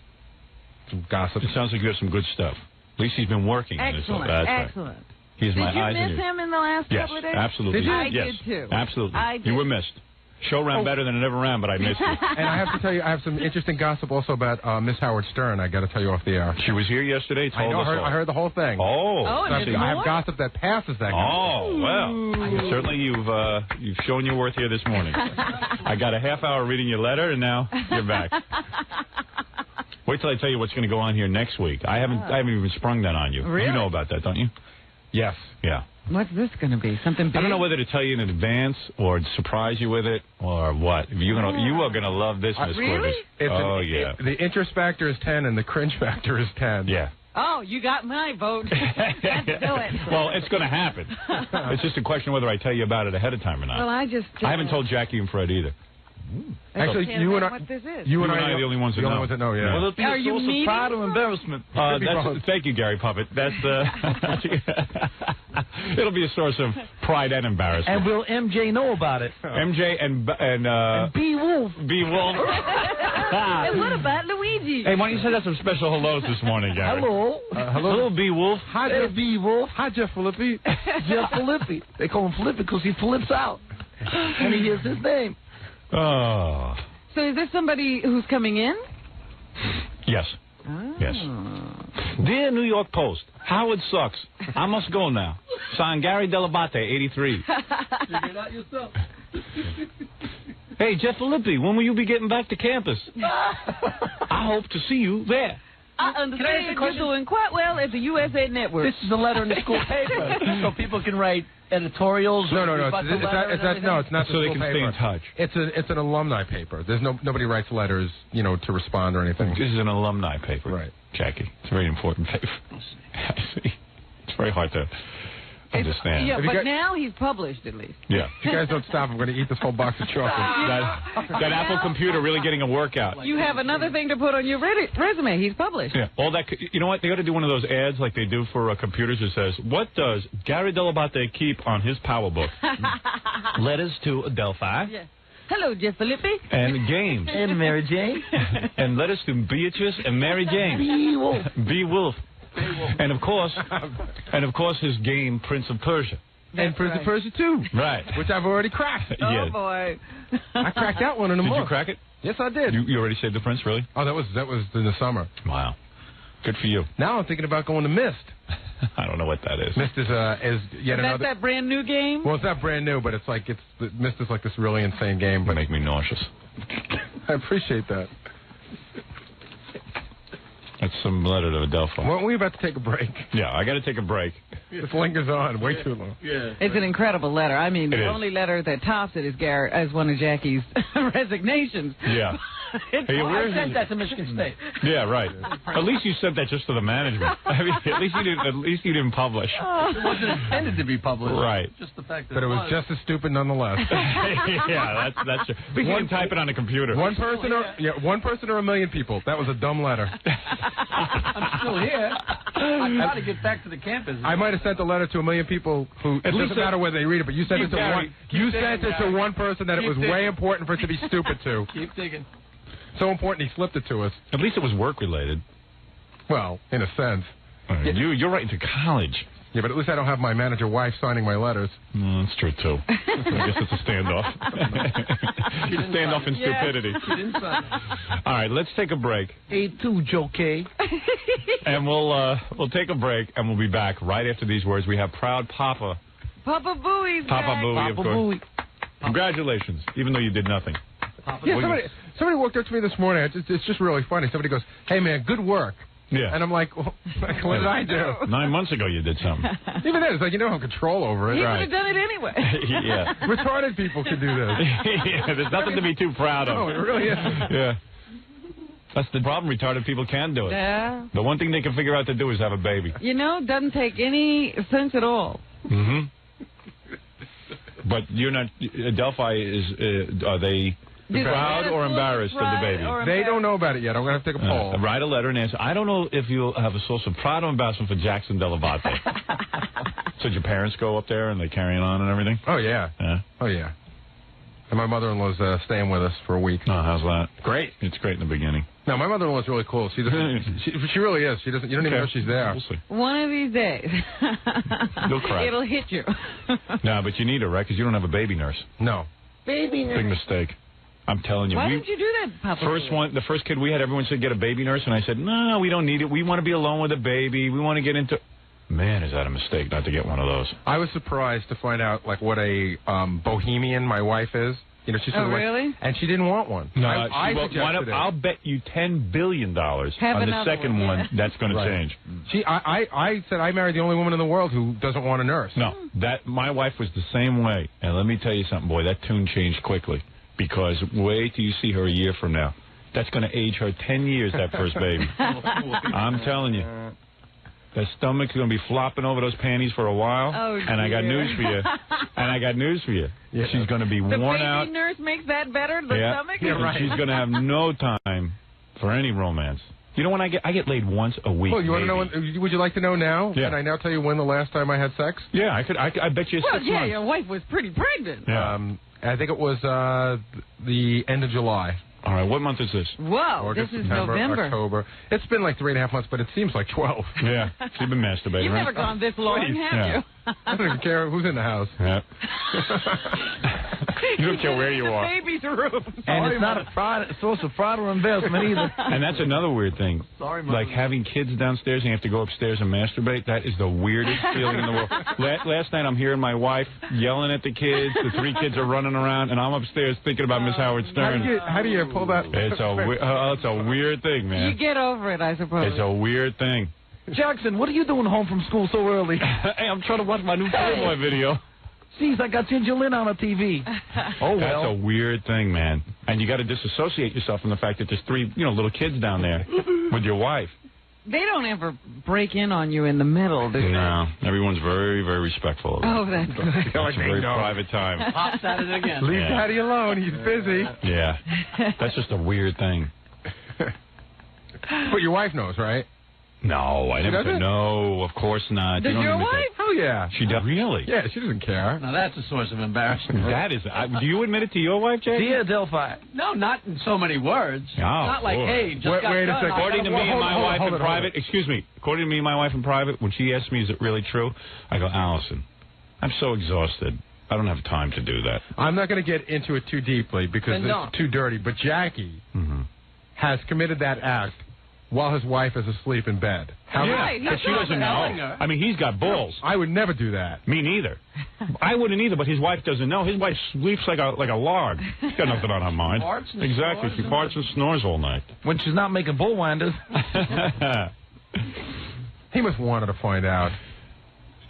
Some gossip. It sounds like you have some good stuff. At least he's been working on this. Excellent. That's right. Excellent. He's my Did you eyes and miss ears. him in the last Yes, couple of days? absolutely. Did you? I Yes, did too. absolutely. I did. You were missed. Show ran better than it ever ran, but I missed you. And I have to tell you, I have some interesting gossip also about Miss Howard Stern. I got to tell you off the air. She was here yesterday. I Told know. us all. I heard the whole thing. Oh, Oh, and I see. there's I more? have gossip that passes that. Oh, well. Certainly you've shown your worth here this morning. I got a half hour reading your letter, and now you're back. Wait till I tell you what's going to go on here next week. I haven't even sprung that on you. Really? You know about that, don't you? Yes. Yeah. What's this going to be? Something big? I don't know whether to tell you in advance or surprise you with it or what. You are gonna love this, Miss Really? Quivers. Oh, yeah. The interest factor is 10 and the cringe factor is 10. Yeah. Oh, you got my vote. Let's do it. Well, it's going to happen. It's just a question of whether I tell you about it ahead of time or not. Well, I haven't told Jackie and Fred either. Actually, you and I, what this is. you and I are the only ones that know. Yeah. Will it be a source of pride or embarrassment? Thank you, Gary Puppet. That's it'll be a source of pride and embarrassment. And will MJ know about it? MJ and B. Wolf. B. Wolf. And what about Luigi? Hey, why don't you send us some special hellos this morning, Gary? Hello. Hello, B. Wolf. Hi, Hey, B. Wolf. Hi, Jeff Filippi. Jeff Filippi. They call him Filippi because he flips out. And he hears his name. Oh. So is this somebody who's coming in? Yes. Oh. Yes. Dear New York Post, Howard sucks. I must go now. Signed, Gary Delabate, 83. Figure it out yourself. Hey, Jeff Filippi, when will you be getting back to campus? I hope to see you there. I understand you're doing quite well at the USA Network. This is a letter in the school paper, so people can write editorials. No. It's not. So they the can paper. stay in touch. It's an alumni paper. There's nobody writes letters, to respond or anything. This is an alumni paper, right, Jackie? It's a very important paper. I see. It's very hard to understand. Yeah, but now he's published at least. Yeah. If you guys don't stop, I'm going to eat this whole box of chocolate. That Apple computer really getting a workout. You have another thing to put on your resume. He's published. Yeah. All that. You know what? They got to do one of those ads like they do for computers that says, "What does Gary Delabate keep on his power book?" Letters to Adelphi. Yeah. Hello, Jeff Filippi. And games. And Mary Jane. And letters to Beatrice and Mary Jane. B. Wolf. B. Wolf. And of course, his game Prince of Persia. And Prince of Persia 2. Right. Which I've already cracked. Oh, boy. I cracked that one in a month. Did you crack it? Yes, I did. You already saved the Prince, really? Oh, that was in the summer. Wow. Good for you. Now I'm thinking about going to Myst. I don't know what that is. Myst is yet another. That's that brand new game? Well, it's not brand new, but Myst is like this really insane game. But make me nauseous. I appreciate that. That's some letter to Adelphi. Weren't we about to take a break? Yeah, I got to take a break. This lingers on way too long. Yeah. It's an incredible letter. I mean, It the is. only letter that tops it is one of Jackie's resignations. Yeah. Hey, I sent that to Michigan State. Yeah, right. At least you sent that just to the management. I mean, at least you didn't publish. It wasn't intended to be published. Right. Just the fact that But it was just as stupid nonetheless. Yeah, that's true. But you can type it on a computer. One person or a million people. That was a dumb letter. I'm still here. I got to get back to the campus. I might have sent a letter to a million people who it doesn't matter whether they read it, but you sent it to one. You sent it to one person that it was way important for it to be stupid to. Keep digging. So important he slipped it to us. At least it was work related. Well, in a sense. You're right into college. Yeah, but at least I don't have my manager wife signing my letters. That's true too. I guess it's a standoff. Standoff and stupidity. She didn't sign it. All right, let's take a break. A2, Joe K. And we'll take a break, and we'll be back right after these words. We have proud Papa. Bababooey's back. Bababooey, of course. Congratulations, even though you did nothing. Yeah, somebody walked up to me this morning. It's just really funny. Somebody goes, "Hey man, good work." Yeah. And I'm like, well, what did I do? 9 months ago you did something. Even then, it's like you don't have control over it. He would Right. have done it anyway. Yeah. Retarded people can do this. Yeah, there's nothing to be too proud of. No, it really isn't. Yeah. That's the problem. Retarded people can do it. Yeah. The one thing they can figure out to do is have a baby. Doesn't take any sense at all. Mm-hmm. But you're not. Adelphi is. Are they proud or embarrassed of the baby? They don't know about it yet. I'm going to have to take a poll. Write a letter and answer. I don't know if you'll have a source of pride or embarrassment for Jackson Delabate. So did your parents go up there and they carrying on and everything? Oh, yeah. Yeah. Oh, yeah. And my mother-in-law's staying with us for a week. Oh, how's that? Great. It's great in the beginning. No, my mother-in-law's really cool. She doesn't. She really is. She doesn't. You don't even know she's there. We'll see. One of these days. You'll cry. It'll hit you. No, but you need her, right? Because you don't have a baby nurse. No. Baby nurse. Big mistake. I'm telling you. Why did you do that, Papa? The first kid we had, everyone said get a baby nurse, and I said, no, we don't need it. We want to be alone with a baby. We want to get into... Man, is that a mistake not to get one of those. I was surprised to find out, like, what a bohemian my wife is. She's sort of really? And she didn't want one. No, I suggested it. I'll bet you $10 billion on the second one that's going to change. I said I married the only woman in the world who doesn't want a nurse. No, my wife was the same way. And let me tell you something, boy, that tune changed quickly. Because wait till you see her a year from now. That's going to age her 10 years, that first baby. I'm telling you. The stomach's going to be flopping over those panties for a while. Oh, and I got news for you. Yeah. She's going to be The worn baby out. nurse makes that better, the stomach? Yeah, right. She's going to have no time for any romance. You know when I get laid once a week. Well, you want to know when, would you like to know now? Yeah. Can I now tell you when the last time I had sex? Yeah, I bet you 6 months. Your wife was pretty pregnant. Yeah. I think it was the end of July. All right, what month is this? Whoa, August, this is September, November. October. It's been like 3.5 months, but it seems like 12. Yeah, she's been masturbating, You've right? never gone this long, have you? I don't even care who's in the house. Yeah. You don't care where you are. The baby's room. And it's not a source of fraud or embarrassment either. And that's another weird thing. Sorry, like Mom. having kids downstairs and you have to go upstairs and masturbate. That is the weirdest feeling in the world. Last night I'm hearing my wife yelling at the kids. The 3 kids are running around, and I'm upstairs thinking about Miss Howard Stern. How do you pull that? It's a weird thing, man. You get over it, I suppose. It's a weird thing. Jackson, what are you doing home from school so early? Hey, I'm trying to watch my new Playboy video. Jeez, I got Ginger Lynn on the TV. Oh, well. That's a weird thing, man. And you got to disassociate yourself from the fact that there's 3, little kids down there with your wife. They don't ever break in on you in the middle, do they? No, everyone's very, very respectful of it. Oh, that's good. It's a very private time. Pops at it again. Leave Daddy alone. He's busy. Yeah, that's just a weird thing. But your wife knows, right? No, I never. doesn't? No, of course not. Does You don't your even wife? Oh, yeah. She does. Really? Yeah, she doesn't care. Now that's a source of embarrassment. That is. Do you admit it to your wife, Jay? Dear Adelphi. No, not in so many words. Oh, Not like, boy. hey, just Wait- got wait a done. second. According to me and my wife in hold private, excuse me, according to me and my wife in private, when she asks me, is it really true? I go, Allison, I'm so exhausted. I don't have time to do that. I'm not going to get into it too deeply because Then don't. it's too dirty, but Jackie Mm-hmm. has committed that act while his wife is asleep in bed. Right, but she doesn't know. I mean, he's got balls. I would never do that. Me neither. I wouldn't either, but his wife doesn't know. His wife sleeps like a log. She's got nothing on her mind. Farts and Exactly. snores She and- farts and snores all night. When she's not making bull winders. He must want her to find out.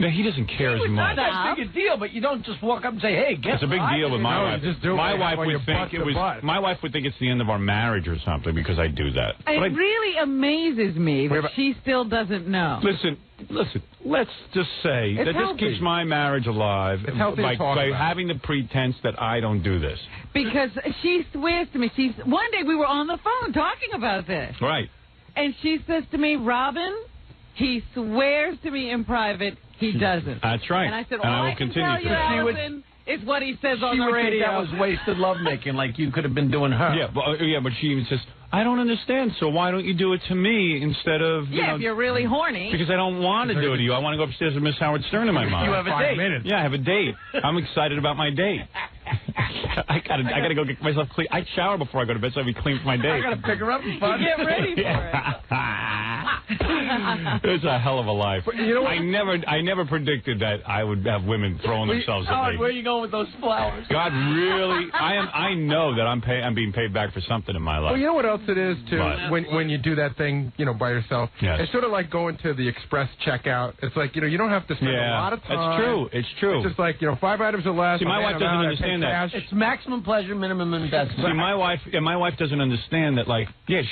No, he doesn't care as It's much. not that big a deal, but you don't just walk up and say, hey, guess It's a big what? deal with my No, wife. just do it My when wife you would butt think it to was. butt. My wife would think it's the end of our marriage or something because I do that. But It really amazes me that she still doesn't know. Listen. Let's just say It's that healthy. this keeps my marriage alive It's healthy to by talk about. having the pretense that I don't do this. Because she swears to me, one day we were on the phone talking about this, Right. and she says to me, Robin, he swears to me in private, he doesn't. That's right. And I said, and I all will I can continue tell you, to. Allison, is what he says on She the would think radio. that was wasted lovemaking, like you could have been doing her. Yeah, but she even says, I don't understand, so why don't you do it to me instead of, if you're really horny. because I don't want to do it to you. I want to go upstairs with Miss Howard Stern in my mind. You have a 5 date. minutes. Yeah, I have a date. I'm excited about my date. I gotta go get myself clean. I shower before I go to bed, so I'll be clean for my date. I got to pick her up and fun. Get ready for it. It's a hell of a life. You know what? I never predicted that I would have women throwing themselves at Howard, me. where are you going with those flowers? God really, I know that I'm being paid back for something in my life. Well, you know what else it is, too? What? When you do that thing, by yourself? Yes. It's sort of like going to the express checkout. It's like, you don't have to spend a lot of time. That's true. It's true. It's just like, 5 items or less. See, my I'll wife hand them doesn't out, I understand pay that. cash. It's maximum pleasure, minimum investment. See, my wife doesn't understand that,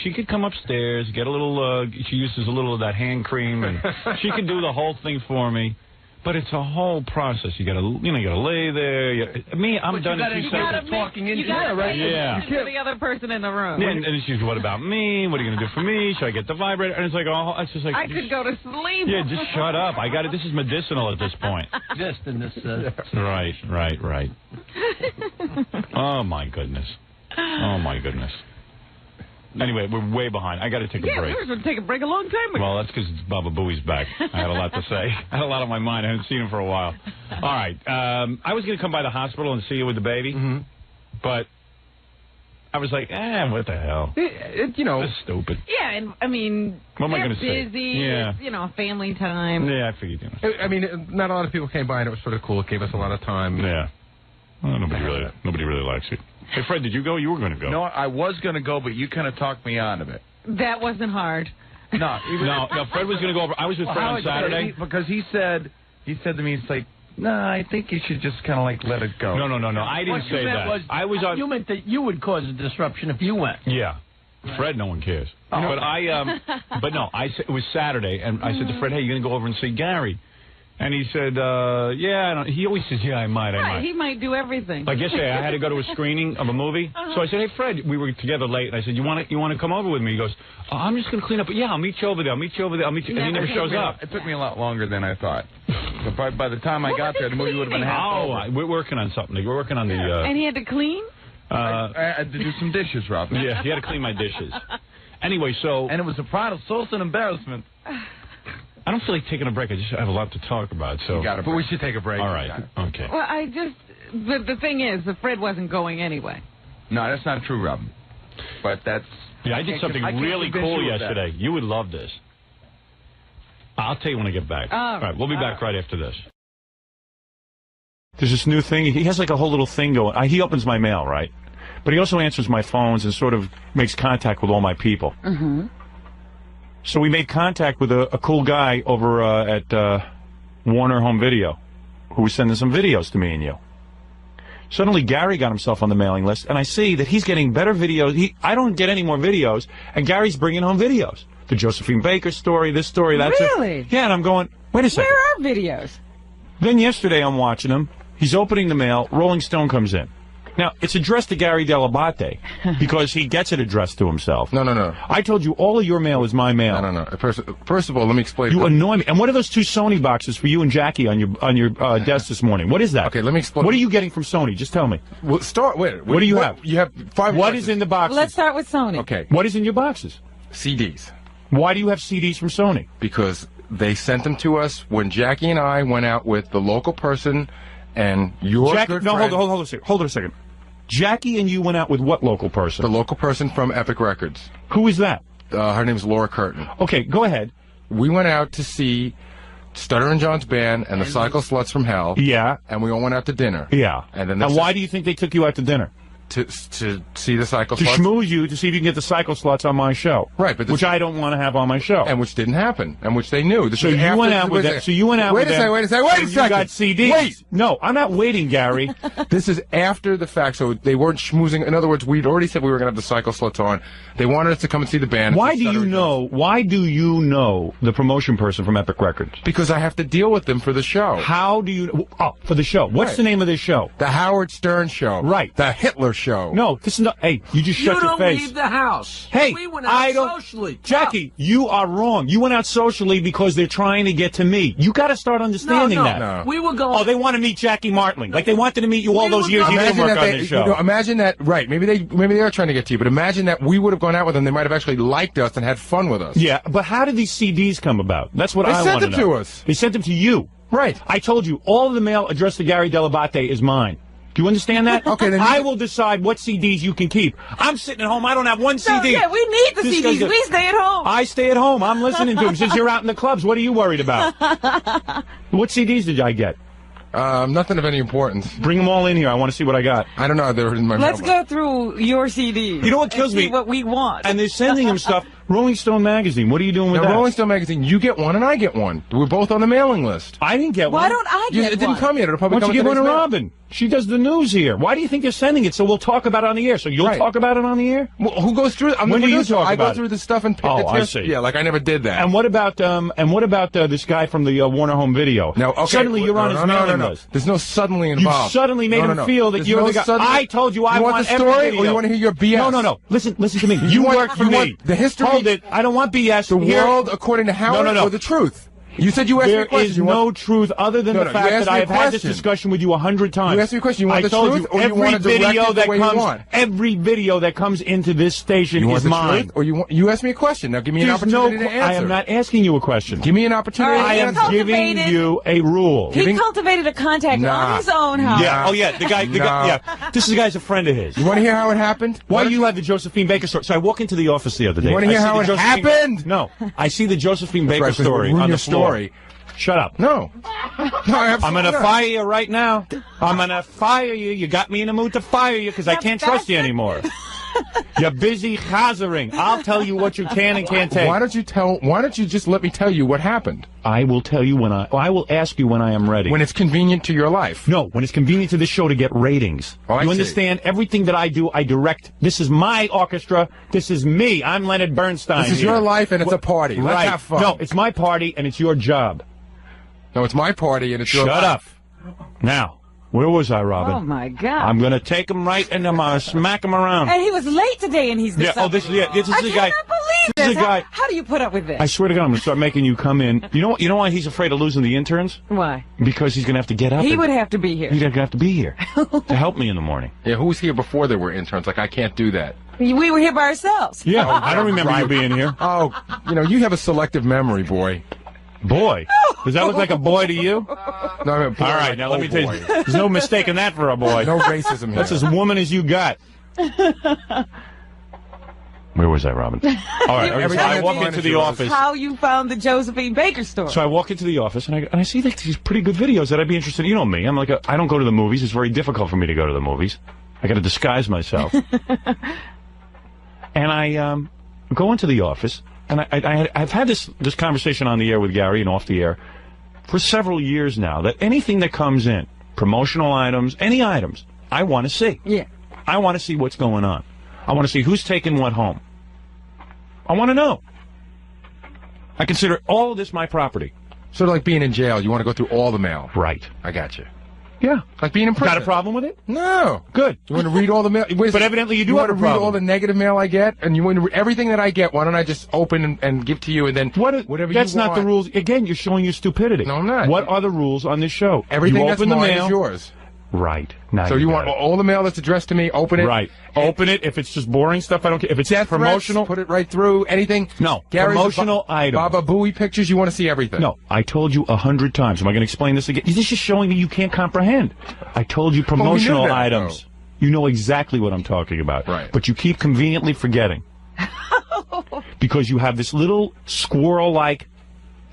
she could come upstairs, get a little, she uses a little of that hand cream, and she could do the whole thing for me. But it's a whole process. You gotta lay there. I'm done in 2 seconds. You gotta make Yeah. to the other person in the room. Yeah, and she's, what about me? What are you gonna do for me? Should I get the vibrator? And it's like, it's just like, I could go to sleep. yeah, just shut up. I got it. This is medicinal at this point. Just in this. Right. Oh my goodness. Anyway, we're way behind. I got to take a Yeah, break. we were supposed to take a break a long time ago. Well, that's because Bababooey's back. I had a lot to say. I had a lot on my mind. I hadn't seen him for a while. All right. I was going to come by the hospital and see you with the baby, but I was like, what the hell? That's stupid. Yeah, and I mean, What am I they're gonna say? busy. Yeah. It's, family time. Yeah, I figured. I mean, not a lot of people came by, and it was sort of cool. It gave us a lot of time. Yeah. Well, nobody really likes you. Hey, Fred, did you go? You were going to go. No, I was going to go, but you kind of talked me out of it. That wasn't hard. No, Fred was going to go over. I was with Fred on Saturday. Because he said to me, it's like, no, I think you should just kind of let it go. No. I didn't What you say meant that. was, I was on. You meant that you would cause a disruption if you went. Yeah. Fred, no one cares. But but no, it was Saturday, and I said to Fred, hey, you going to go over and see Gary? And he said, yeah. He always says, yeah, I might. He might do everything. Like yesterday, I had to go to a screening of a movie. So I said, hey, Fred, we were together late. And I said, you want to come over with me? He goes, I'm just going to clean up. Yeah, I'll meet you over there. And he never shows up. It took me a lot longer than I thought. But by the time I got there, the movie would have been half over. We're working on something. We're working on the... and he had to clean? I had to do some dishes, Robin. Yeah, he had to clean my dishes. Anyway, so... And it was a pride of source and embarrassment. I don't feel like taking a break. I just have a lot to talk about. So, but we should take a break. All right. Okay. Well, the thing is, the Fred wasn't going anyway. No, that's not true, Robin. But that's... Yeah, I did something really cool yesterday. You would love this. I'll tell you when I get back. All right. We'll be back right after this. There's this new thing. He has like a whole little thing going. He opens my mail, right? But he also answers my phones and sort of makes contact with all my people. Mm-hmm. So we made contact with a cool guy over at Warner Home Video who was sending some videos to me and you. Suddenly, Gary got himself on the mailing list, and I see that he's getting better videos. I don't get any more videos, and Gary's bringing home videos. The Josephine Baker story, this story, that. Really? Yeah, and I'm going, wait a second. Where are videos? Then yesterday I'm watching him. He's opening the mail. Rolling Stone comes in. Now, it's addressed to Gary Delabate because he gets it addressed to himself. No. I told you all of your mail is my mail. No. First of all, let me explain. You annoy me. And what are those two Sony boxes for you and Jackie on your desk this morning? What is that? Okay, let me explain. What are you getting from Sony? Just tell me. Well, what do you have? You have 5 What boxes. is in the boxes? Let's start with Sony. Okay. What is in your boxes? CDs. Why do you have CDs from Sony? Because they sent them to us when Jackie and I went out with the local person and your good friend. Hold on a second. Jackie and you went out with what local person? The local person from Epic Records. Who is that? Her name's Laura Curtin. Okay, go ahead. We went out to see Stutter and John's band and the Cycle Sluts from Hell. Yeah. And we all went out to dinner. Yeah. And why do you think they took you out to dinner? To see the Cycle Sluts? To schmooze you, to see if you can get the Cycle Sluts on my show. Right, but which I don't want to have on my show. And which didn't happen, and which they knew. So you went out with them. So you went out with them. Wait a second. You got CDs. Wait. No, I'm not waiting, Gary. This is after the fact, so they weren't schmoozing. In other words, we'd already said we were going to have the Cycle Sluts on. They wanted us to come and see the band. Why do you know the promotion person from Epic Records? Because I have to deal with them for the show. How do you... Oh, for the show. What's the name of this show? The Howard Stern Show. Right. The Hitler Show. No, this is not... Hey, you just shut your face. You don't leave the house. Hey, we went out socially. Jackie, you are wrong. You went out socially because they're trying to get to me. You got to start understanding that. No. We were going... Oh, they want to meet Jackie Martling. Like they wanted to meet you all those years you didn't work on this show. Imagine that, right, maybe they are trying to get to you, but imagine that we would have gone out with them. They might have actually liked us and had fun with us. Yeah, but how did these CDs come about? That's what I want to know. They sent them to us. They sent them to you. Right. I told you, all of the mail addressed to Gary Delabate is mine. Do you understand that? Okay, then I will decide what CDs you can keep. I'm sitting at home. I don't have one CD. Yeah, we need the CDs. We stay at home. I stay at home. I'm listening to them. Since you're out in the clubs, what are you worried about? What CDs did I get? Nothing of any importance. Bring them all in here. I want to see what I got. I don't know. They're in my Let's go through your CDs. You know what kills me? What we want. And they're sending them stuff. Rolling Stone magazine. What are you doing with that? Rolling Stone magazine. You get one and I get one. We're both on the mailing list. I didn't get one. Why don't I get one? It didn't come yet. It'll probably come. Why don't you give one to Robin? She does the news here. Why do you think they're sending it? So we'll talk about it on the air. So you'll talk about it on the air? Well, who goes through it? When do you talk about it? I go through the stuff and... Oh, I see. Yeah, like I never did that. And what about this guy from the Warner Home Video? No, okay. Suddenly you're on his mailing list. There's no suddenly involved. You suddenly made him feel that you're the guy. I told you I want the story, or you want to hear your BS? No. Listen to me. You work for me. The history... Hold it. I don't want BS. The world according to Howard or the truth? You said you asked me a question. There is no truth other than the fact that I have had this discussion with you 100 times. You asked me a question. You want the truth, or you want to direct it the way you want? Every video that comes into this station is mine. Or you asked me a question. Now give me an opportunity to answer. I am not asking you a question. Give me an opportunity. I am giving you a rule. He cultivated a contact on his own, Howard. Yeah. Oh yeah. The guy. Yeah. This guy's a friend of his. You want to hear how it happened? Why do you have the Josephine Baker story? So I walk into the office the other day. You want to hear how it happened? No. I see the Josephine Baker story on the floor. Shut up. No. I'm going to fire you right now. I'm going to fire you. You got me in the mood to fire you because I can't trust you anymore. You're busy chazering. I'll tell you what you can and can't take. Why don't you just let me tell you what happened? I will tell you I will ask you when I am ready. When it's convenient to your life. No, when it's convenient to this show to get ratings. Oh, you understand? Everything that I do, I direct. This is my orchestra. This is me. I'm Leonard Bernstein. This is your life, and it's a party. Let's have fun. No, it's my party, and it's your job. No, it's my party, and it's your life. Shut up. Now, where was I, Robin? Oh, my God. I'm going to take him right, and I'm going to smack him around. And he was late today, and he's the this is the guy. I cannot believe this. Is the guy. How do you put up with this? I swear to God, I'm going to start making you come in. You know why he's afraid of losing the interns? Why? Because he's going to have to get up. He would have to be here. He'd have to be here to help me in the morning. Yeah, who was here before there were interns? Like, I can't do that. We were here by ourselves. Yeah, I don't remember you being here. Oh, you have a selective memory, boy. Boy? Does that look like a boy to you? No, I mean, boy, all right, now let me tell you. There's no mistaking that for a boy. No racism here. That's as woman as you got. Where was I, Robin? All right, so I walk into the office. How you found the Josephine Baker store. So I walk into the office, and I see like these pretty good videos that I'd be interested in. You know me. I'm like, I don't go to the movies. It's very difficult for me to go to the movies. I got to disguise myself. And I go into the office, and I've had this conversation on the air with Gary and off the air for several years now, that anything that comes in, promotional items, any items, I want to see. Yeah. I want to see what's going on. I want to see who's taking what home. I want to know. I consider all of this my property. Sort of like being in jail. You want to go through all the mail. Right. I got you. Yeah. Like being in prison. Got a problem with it? No. Good. You want to read all the mail? But evidently you do have a problem. You want to read all the negative mail I get? And you want to read everything that I get, why don't I just open and give to you and then whatever you want? That's not the rules. Again, you're showing your stupidity. No, I'm not. What are the rules on this show? Everything you that's open the mine mail. is yours. Right. Now so you want all the mail that's addressed to me, open it? Right. Open it. If it's just boring stuff, I don't care. If it's death promotional. Threats, put it right through. Anything. No. Gary's promotional items. Bababooey pictures, you want to see everything. No. I told you 100 times. Am I going to explain this again? This is showing me you can't comprehend. I told you promotional items. Though. You know exactly what I'm talking about. Right. But you keep conveniently forgetting. Because you have this little squirrel-like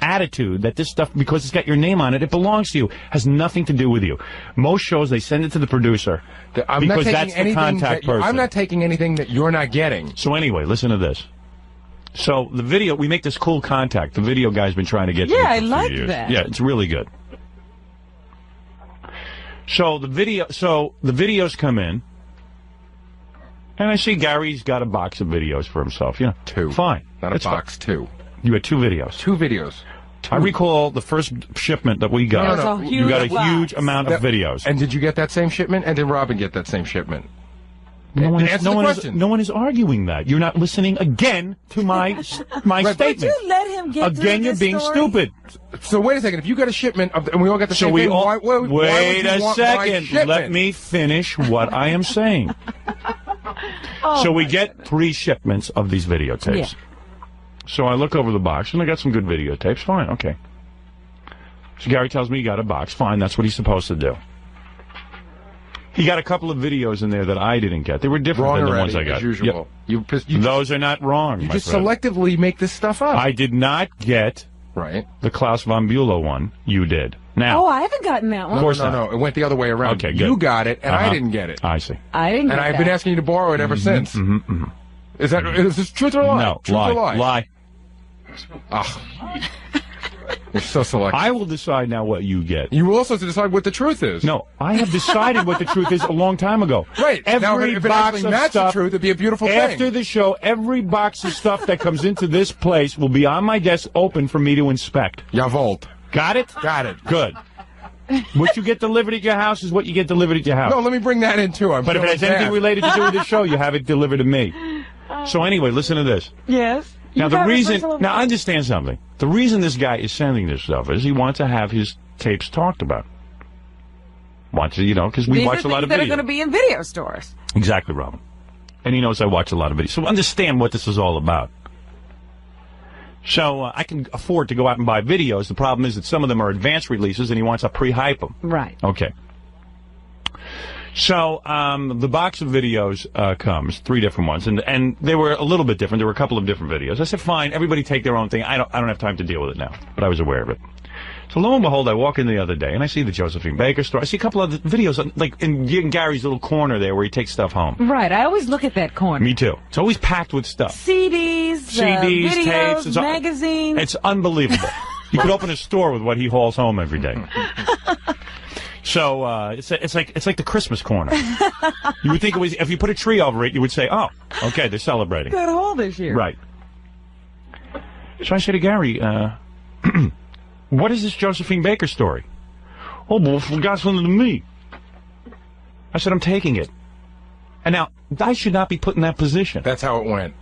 attitude that this stuff, because it's got your name on it, it belongs to you. Has nothing to do with you. Most shows, they send it to the producer because that's the contact person. I'm not taking anything that you're not getting. So anyway, listen to this. So the video, we make this cool contact. The video guy's been trying to get to me for I like years. that. Yeah, it's really good. So the videos come in, and I see Gary's got a box of videos for himself. You know, 2. Fine. Not a box, fine. 2. You had 2 videos. 2 videos. I recall the first shipment that we got. No. You got a huge amount of videos. And did you get that same shipment? And did Robin get that same shipment? No one is arguing that. You're not listening again to my statement. Did you let him get again? You're being stupid. So wait a second. If you got a shipment and we all got the same thing, why wait a second. Let me finish what I am saying. So we get 3 shipments of these videotapes. Yeah. So I look over the box, and I got some good videotapes. Fine, okay. So Gary tells me he got a box. Fine, that's what he's supposed to do. He got a couple of videos in there that I didn't get. They were different than the ones I got. As usual. Yep. Those are not wrong, You my just friend. selectively make this stuff up. I did not get the Klaus von Bülow one. You did. Now. Oh, I haven't gotten that one. Of course No. It went the other way around. Okay, good. You got it, and I didn't get it. I see. I didn't get And I've been asking you to borrow it ever since. Is this truth or lie? No, truth or lie? Lie. Oh. You're so selective. I will decide now what you get. You will also decide what the truth is. No, I have decided what the truth is a long time ago. Right. Now, if it actually matched the truth, it'd be a beautiful thing. After the show, every box of stuff that comes into this place will be on my desk open for me to inspect. Jawohl. Got it? Got it. Good. What you get delivered at your house is what you get delivered at your house. No, let me bring that in, too. But if it has anything related to do with the show, you have it delivered to me. So anyway, listen to this. Yes. Now, now understand something. The reason this guy is sending this stuff is he wants to have his tapes talked about. Wants to, because we watch a lot of videos. That are going to be in video stores. Exactly, Robin. And he knows I watch a lot of videos. So understand what this is all about. So I can afford to go out and buy videos. The problem is that some of them are advanced releases, and he wants to pre-hype them. Right. Okay. So the box of videos comes, 3 different ones, and they were a little bit different. There were a couple of different videos. I said, fine, everybody take their own thing. I don't have time to deal with it now, but I was aware of it. So lo and behold, I walk in the other day, and I see the Josephine Baker store. I see a couple other videos, like in Gary's little corner there where he takes stuff home. Right. I always look at that corner. Me too. It's always packed with stuff. CDs, videos, tapes. magazines. It's unbelievable. You could open a store with what he hauls home every day. So it's like the Christmas corner. You would think it was, if you put a tree over it, you would say, oh, okay, they're celebrating. Good haul this year. Right. So I say to Gary, what is this Josephine Baker story? Oh, well, forgot something to me. I said, I'm taking it. And now, I should not be put in that position. That's how it went.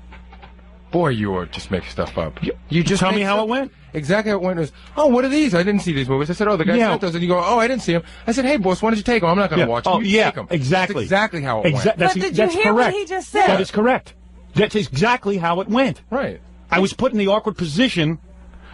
Boy, you are just make stuff up. You just tell me how it went? Exactly how it went was, oh, what are these? I didn't see these movies. I said, oh, the guy sent those. And you go, oh, I didn't see them. I said, hey, boss, why don't you take them? I'm not going to watch them. Oh, you take them. Exactly. That's exactly how it went. But did you hear what he just said? That is correct. That's exactly how it went. Right. I was put in the awkward position.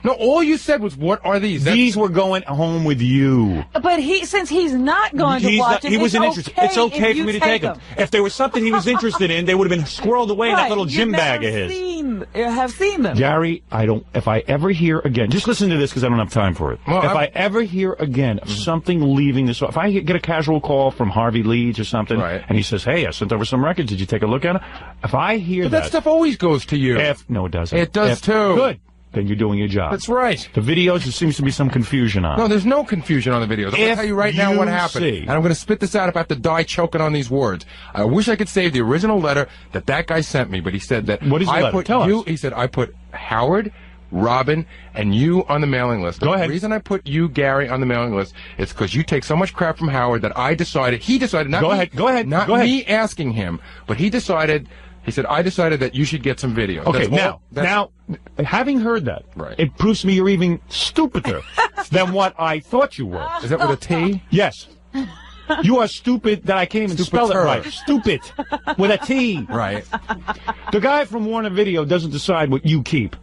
No, all you said was, what are these? These were going home with you. But since he's not going to watch it, he wasn't interested. It's okay for me to take them. If there was something he was interested in, they would have been squirreled away in that little gym bag of his. Have seen them. Gary, if I ever hear again, just listen to this because I don't have time for it. Well, if I ever hear again of something leaving this, if I get a casual call from Harvey Leeds or something, and he says, hey, I sent over some records, did you take a look at them? If I hear that stuff always goes to you. No, it doesn't. It does too. Good. Then you're doing your job. That's right. The videos, there seems to be some confusion on. No, there's no confusion on the videos. I'm going to tell you right now what happened. And I'm going to spit this out if I have to die choking on these words. I wish I could save the original letter that guy sent me, but he said that what is the letter? Tell us. He said, I put Howard, Robin, and you on the mailing list. Go ahead. The reason I put you, Gary, on the mailing list is because you take so much crap from Howard that he decided, not me. Go ahead. Not me asking him, but he decided... He said, I decided that you should get some videos. Okay, now, having heard that, it proves to me you're even stupider than what I thought you were. Is that with a T? Yes. You are stupid that I can't even spell it right. Stupid. With a T. Right. The guy from Warner Video doesn't decide what you keep.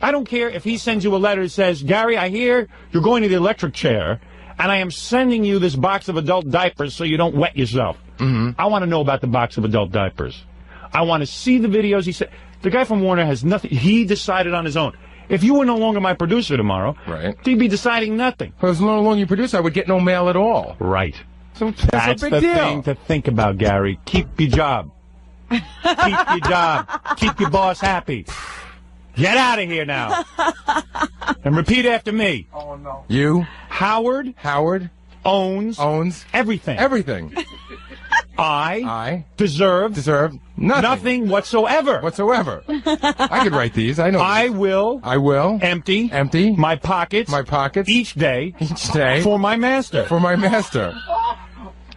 I don't care if he sends you a letter that says, Gary, I hear you're going to the electric chair, and I am sending you this box of adult diapers so you don't wet yourself. I want to know about the box of adult diapers. I want to see the videos. He said, the guy from Warner has nothing. He decided on his own. If you were no longer my producer tomorrow, he'd be deciding nothing. Well, as no longer your producer, I would get no mail at all. Right. So that's a big deal. Thing to think about, Gary. Keep your job. Keep your job. Keep your boss happy. Get out of here now. And repeat after me. Oh, no. You. Howard owns everything. Everything. I deserve nothing whatsoever. I could write these. I know. I will empty my pockets each day for my master.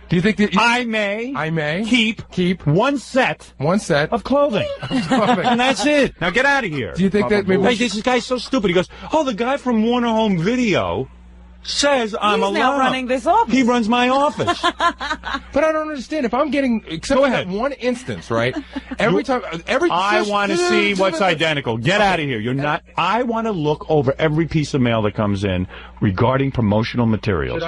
Do you think that I may keep one set of clothing? And that's it. Now get out of here. Do you think that maybe this guy's so stupid? He goes, oh, the guy from Warner Home Video says I'm allowed. He's now running this office. He runs my office. But I don't understand. If I'm getting, except for that one instance, right? I want to see what's identical. Get out of here. You're not. I want to look over every piece of mail that comes in regarding promotional materials.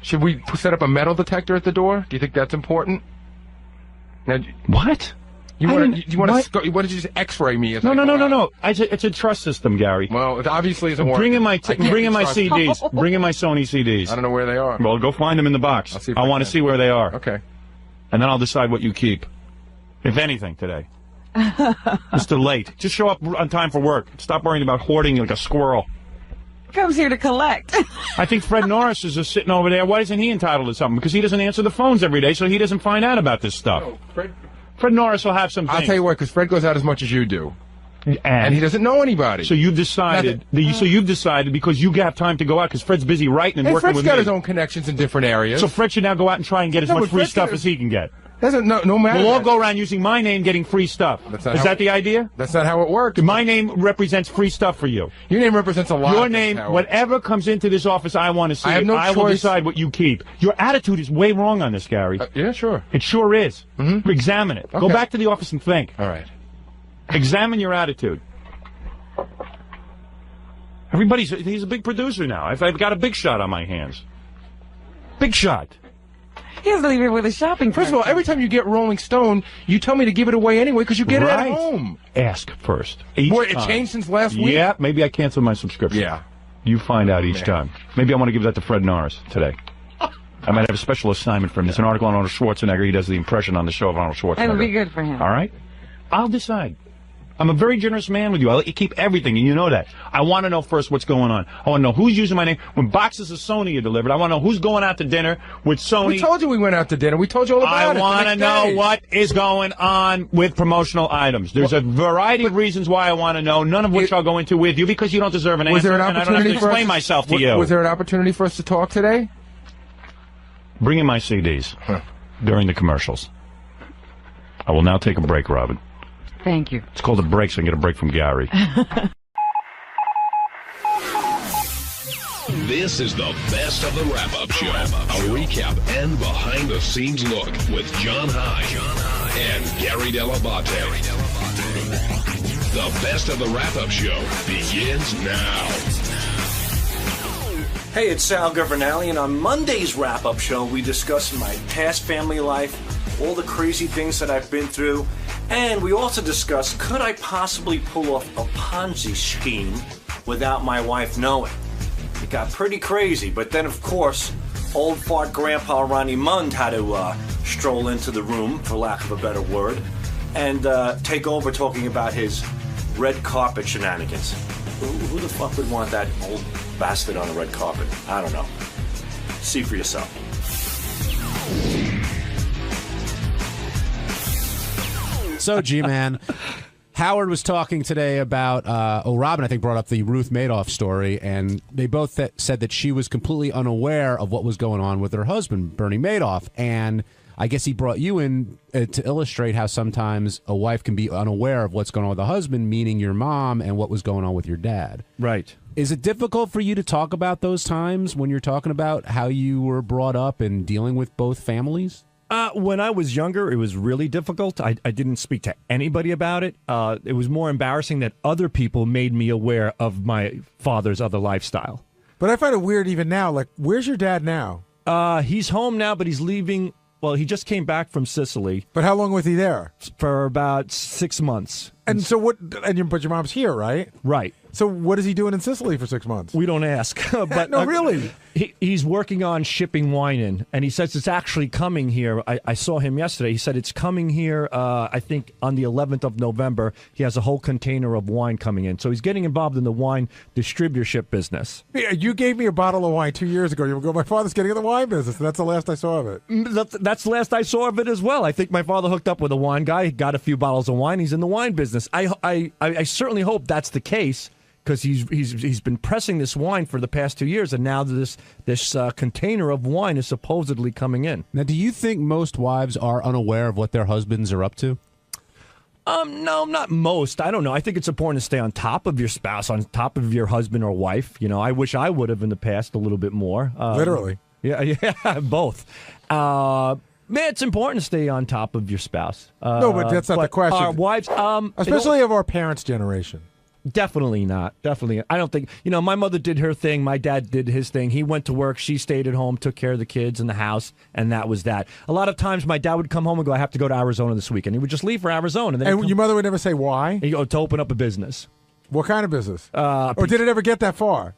Should we set up a metal detector at the door? Do you think that's important? Now, what? You want to just X-ray me? No. It's a trust system, Gary. Well, it obviously isn't working. Bring in my CDs. Bring in my Sony CDs. I don't know where they are. Well, go find them in the box. I want to see where they are. Okay. And then I'll decide what you keep, if anything, today. Mr. Late. Just show up on time for work. Stop worrying about hoarding like a squirrel. Comes here to collect. I think Fred Norris is just sitting over there. Why isn't he entitled to something? Because he doesn't answer the phones every day, so he doesn't find out about this stuff. No, Fred Norris will have some things. I'll tell you what, because Fred goes out as much as you do. And he doesn't know anybody. So you've decided, because you have time to go out, because Fred's busy writing and working with me. Fred's got his own connections in different areas. So Fred should now go out and try and get as much free stuff as he can get. No matter. We'll all go around using my name getting free stuff. Is that the idea? That's not how it works. My name represents free stuff for you. Your name represents a lot. Your name, whatever comes into this office, I want to see. I will decide what you keep. Your attitude is way wrong on this, Gary. Yeah, sure. It sure is. Examine it. Okay. Go back to the office and think. All right. Examine your attitude. He's a big producer now. I've got a big shot on my hands. Big shot. He has to leave it with a shopping cart. First of all, every time you get Rolling Stone, you tell me to give it away anyway because you get it at home. Ask first. Boy, it changed since last week? Yeah, maybe I canceled my subscription. Yeah. You find out each time. Maybe I want to give that to Fred Norris today. I might have a special assignment for him. There's an article on Arnold Schwarzenegger. He does the impression on the show of Arnold Schwarzenegger. That would be good for him. All right? I'll decide. I'm a very generous man with you. I'll let you keep everything, and you know that. I want to know first what's going on. I want to know who's using my name. When boxes of Sony are delivered, I want to know who's going out to dinner with Sony. We told you we went out to dinner. We told you all about it. I want to know what is going on with promotional items. There's a variety of reasons why I want to know, none of which I'll go into with you because you don't deserve an answer, and I don't have to explain myself to you. Was there an opportunity for us to talk today? Bring in my CDs during the commercials. I will now take a break, Robin. Thank you. It's called a break, so I can get a break from Gary. This is the best of the wrap-up show. A recap and behind-the-scenes look with John High and Gary Dell'Abate. The best of the wrap-up show begins now. Hey, it's Sal Governale, and on Monday's wrap-up show, we discuss my past family life, all the crazy things that I've been through, and we also discuss, could I possibly pull off a Ponzi scheme without my wife knowing? It got pretty crazy, but then, of course, old fart grandpa Ronnie Mund had to stroll into the room, for lack of a better word, and take over talking about his red carpet shenanigans. Who the fuck would want that old bastard on a red carpet? I don't know. See for yourself. So, G-Man, Howard was talking today about, Robin, I think, brought up the Ruth Madoff story, and they both said that she was completely unaware of what was going on with her husband, Bernie Madoff, and I guess he brought you in to illustrate how sometimes a wife can be unaware of what's going on with the husband, meaning your mom, and what was going on with your dad. Right. Is it difficult for you to talk about those times when you're talking about how you were brought up and dealing with both families? When I was younger, it was really difficult. I didn't speak to anybody about it. It was more embarrassing that other people made me aware of my father's other lifestyle. But I find it weird even now. Like, where's your dad now? He's home now, but he's leaving. Well, he just came back from Sicily. But how long was he there? For about 6 months. And so what? But your mom's here, right? Right. So what is he doing in Sicily for 6 months? We don't ask. But no, really. He's working on shipping wine in, and he says it's actually coming here. I saw him yesterday. He said it's coming here, I think, on the 11th of November. He has a whole container of wine coming in. So he's getting involved in the wine distributorship business. Yeah, you gave me a bottle of wine 2 years ago. You go, my father's getting in the wine business. And that's the last I saw of it. That's the last I saw of it as well. I think my father hooked up with a wine guy. He got a few bottles of wine. He's in the wine business. I certainly hope that's the case, because he's been pressing this wine for the past 2 years, and now this container of wine is supposedly coming in. Now, do you think most wives are unaware of what their husbands are up to? No, not most. I don't know. I think it's important to stay on top of your spouse, on top of your husband or wife. You know, I wish I would have in the past a little bit more. Literally. Yeah, both. Man, it's important to stay on top of your spouse. No, but that's not the question. Our wives, especially of our parents' generation. Definitely not. Definitely. I don't think, my mother did her thing. My dad did his thing. He went to work. She stayed at home, took care of the kids and the house, and that was that. A lot of times my dad would come home and go, I have to go to Arizona this weekend. He would just leave for Arizona. And your mother would never say why? He'd go to open up a business. What kind of business? Or did it ever get that far?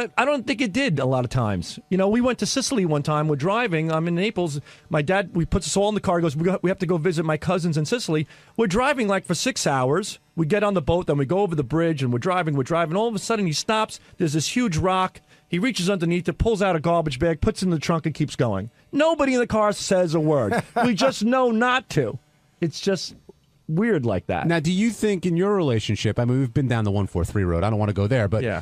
I don't think it did a lot of times. We went to Sicily one time. We're driving. I'm in Naples. My dad, we put us all in the car. He goes, we have to go visit my cousins in Sicily. We're driving like for 6 hours. We get on the boat, then we go over the bridge, and we're driving. All of a sudden, he stops. There's this huge rock. He reaches underneath it, pulls out a garbage bag, puts it in the trunk, and keeps going. Nobody in the car says a word. We just know not to. It's just weird like that. Now, do you think in your relationship, I mean, we've been down the 143 road. I don't want to go there, but yeah.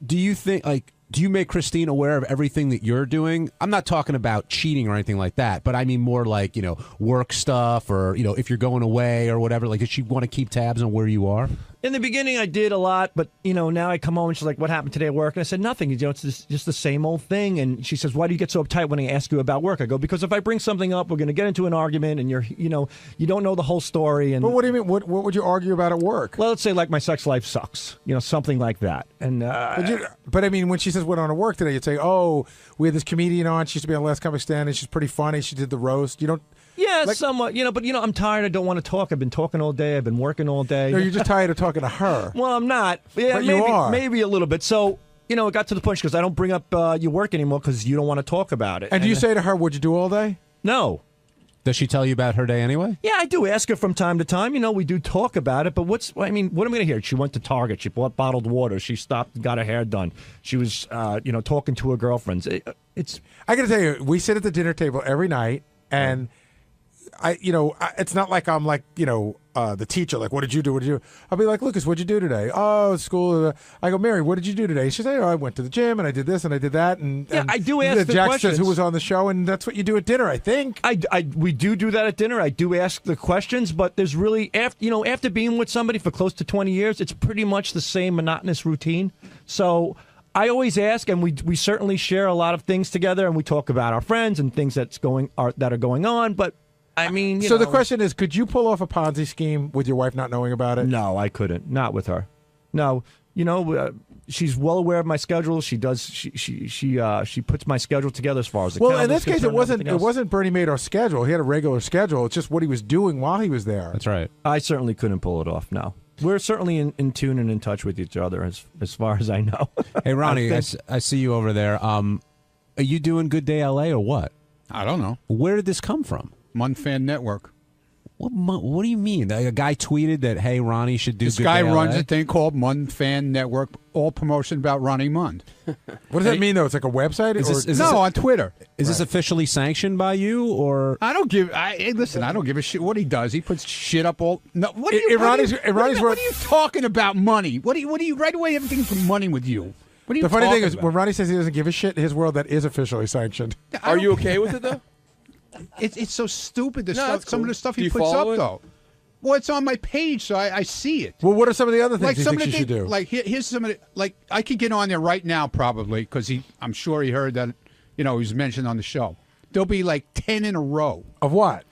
Do you think, do you make Christine aware of everything that you're doing? I'm not talking about cheating or anything like that, but I mean more like, work stuff or, if you're going away or whatever. Like, does she want to keep tabs on where you are? In the beginning, I did a lot, but, now I come home and she's like, what happened today at work? And I said, nothing. It's just the same old thing. And she says, why do you get so uptight when I ask you about work? I go, because if I bring something up, we're going to get into an argument and you don't know the whole story. And But what do you mean? What would you argue about at work? Well, let's say like my sex life sucks, something like that. And but I mean, when she says went on to work today, you'd say, oh, we had this comedian on. She used to be on Last Comic Stand, and she's pretty funny. She did the roast. You don't... Yeah, somewhat, but I'm tired. I don't want to talk. I've been talking all day. I've been working all day. No, you're just tired of talking to her. Well, I'm not. Yeah, but maybe, you are. Maybe a little bit. So it got to the point because I don't bring up your work anymore because you don't want to talk about it. And do you say to her, "What'd you do all day?" No. Does she tell you about her day anyway? Yeah, I do ask her from time to time. We do talk about it, but what am I going to hear? She went to Target. She bought bottled water. She stopped and got her hair done. She was, talking to her girlfriends. I got to tell you, we sit at the dinner table every night, and it's not like I'm like, the teacher, like, what did you do? What did you do? I'll be like, Lucas, what'd you do today? Oh, school. I go, Mary, what did you do today? She says, I went to the gym and I did this and I did that. And I do ask the Jack questions. says who was on the show, and that's what you do at dinner, I think. We do that at dinner. I do ask the questions, but there's really, after being with somebody for close to 20 years, it's pretty much the same monotonous routine. So I always ask, and we certainly share a lot of things together, and we talk about our friends and things that are going on, but I mean, so the question is, could you pull off a Ponzi scheme with your wife not knowing about it? No, I couldn't. Not with her. No, she's well aware of my schedule. She does. She puts my schedule together as far as the well. In calendar's this case, it concerned, wasn't Bernie Madoff's schedule. He had a regular schedule. It's just what he was doing while he was there. That's right. I certainly couldn't pull it off. No, we're certainly in tune and in touch with each other as far as I know. Hey, Ronnie, I see you over there. Are you doing Good Day LA or what? I don't know. Where did this come from? Munfan Network. What do you mean? A guy tweeted that, hey, Ronnie should do this Good guy Day runs LA? a thing called Munfan Network, all promotion about Ronnie Mund. What does that mean, though? It's like a website? On Twitter. Is this officially sanctioned by you, or? I don't give. Listen, I don't give a shit what he does. He puts shit up all. No, what are you talking about? Money? What are you? Right away, everything's for money with you. What are you? The funny thing is, about? when Ronnie says he doesn't give a shit, his world, that is officially sanctioned. Are you okay with it though? It's so stupid. Some Some of the stuff he puts up though. Well, it's on my page, so I see it. Well, what are some of the other things like you think you should do? Like here's some of the, like I could get on there right now probably because I'm sure he heard that he was mentioned on the show. There'll be like 10 in a row of what?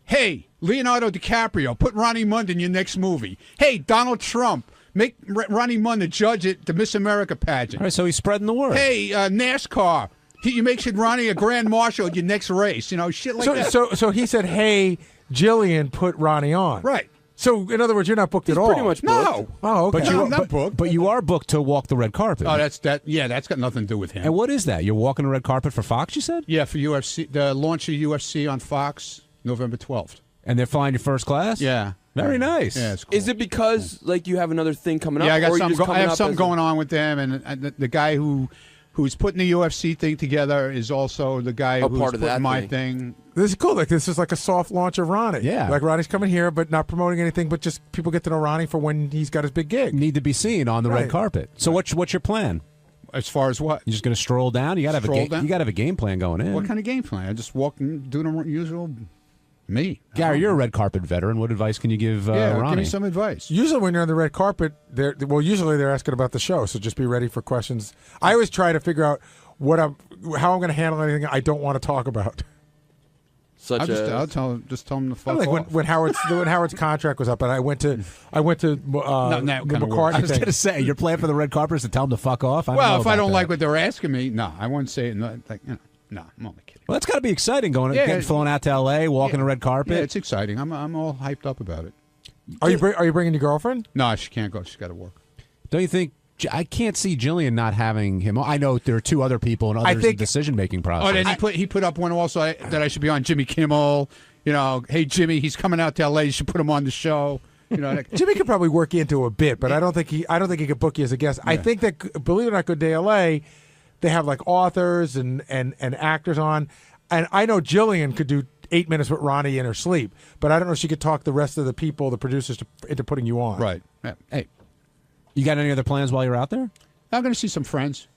Hey, Leonardo DiCaprio, put Ronnie Mund in your next movie. Hey, Donald Trump, make Ronnie Mund the judge at the Miss America pageant. All right, so he's spreading the word. Hey, NASCAR, you make Ronnie a grand marshal at your next race. Shit like that. So he said, hey, Jillian put Ronnie on. Right. So, in other words, you're not booked at all. Pretty much booked. No. Oh, okay. I'm not booked. But you are booked to walk the red carpet. Oh, that's got nothing to do with him. And what is that? You're walking the red carpet for Fox, you said? Yeah, for UFC, the launch of UFC on Fox, November 12th. And they're flying you first class? Yeah. Very nice. Yeah, it's cool. Is it because you have another thing coming up? Yeah, I got or something. I have something going going on with them, and the guy who's putting the UFC thing together is also the guy who's part of putting that my thing. thing. This is cool. Like, this is like a soft launch of Ronnie. Yeah. Like, Ronnie's coming here, but not promoting anything, but just people get to know Ronnie for when he's got his big gig. Need to be seen on the red carpet. So what's your plan? As far as what? You're just going to stroll down? You got to have a game plan going in. What kind of game plan? I just walk and do the usual me. Gary, you're a red carpet veteran. What advice can you give Ronnie? Give me some advice. Usually when you're on the red carpet, usually they're asking about the show, so just be ready for questions. I always try to figure out how I'm going to handle anything I don't want to talk about. I'll tell him to fuck off. When Howard's contract was up, and I went to McCartney. I was going to say, your plan for the red carpet is to tell him to fuck off? Well, if I don't like what they're asking me, no, I won't say it. No, I'm only kidding. Well, that's got to be exciting getting flown out to L.A., walking the red carpet. Yeah, it's exciting. I'm all hyped up about it. Are you bringing your girlfriend? No, she can't go. She's got to work. Don't you think? I can't see Jillian not having him. I know there are two other people and others in the decision-making process. Oh, then he put up one also that I should be on Jimmy Kimmel. Hey, Jimmy, he's coming out to L.A. You should put him on the show. Jimmy could probably work you into a bit, but I don't think he could book you as a guest. Yeah. I think that, believe it or not, Good Day L.A., they have like authors and actors on. And I know Jillian could do 8 minutes with Ronnie in her sleep, but I don't know if she could talk the rest of the people, the producers, into putting you on. Right. Yeah. Hey. You got any other plans while you're out there? I'm going to see some friends.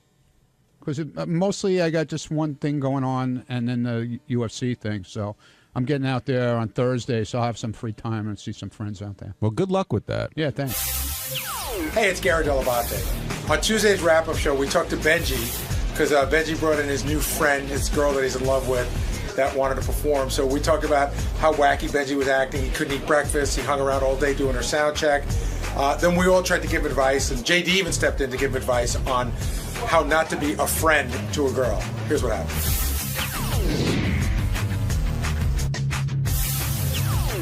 Because mostly I got just one thing going on and then the UFC thing. So I'm getting out there on Thursday, so I'll have some free time and see some friends out there. Well, good luck with that. Yeah, thanks. Hey, it's Gary Dell'Abate. On Tuesday's wrap-up show, we talked to Benji because Benji brought in his new friend, his girl that he's in love with, that wanted to perform. So we talked about how wacky Benji was acting. He couldn't eat breakfast. He hung around all day doing her sound check. Then we all tried to give advice, and JD even stepped in to give advice on how not to be a friend to a girl. Here's what happened.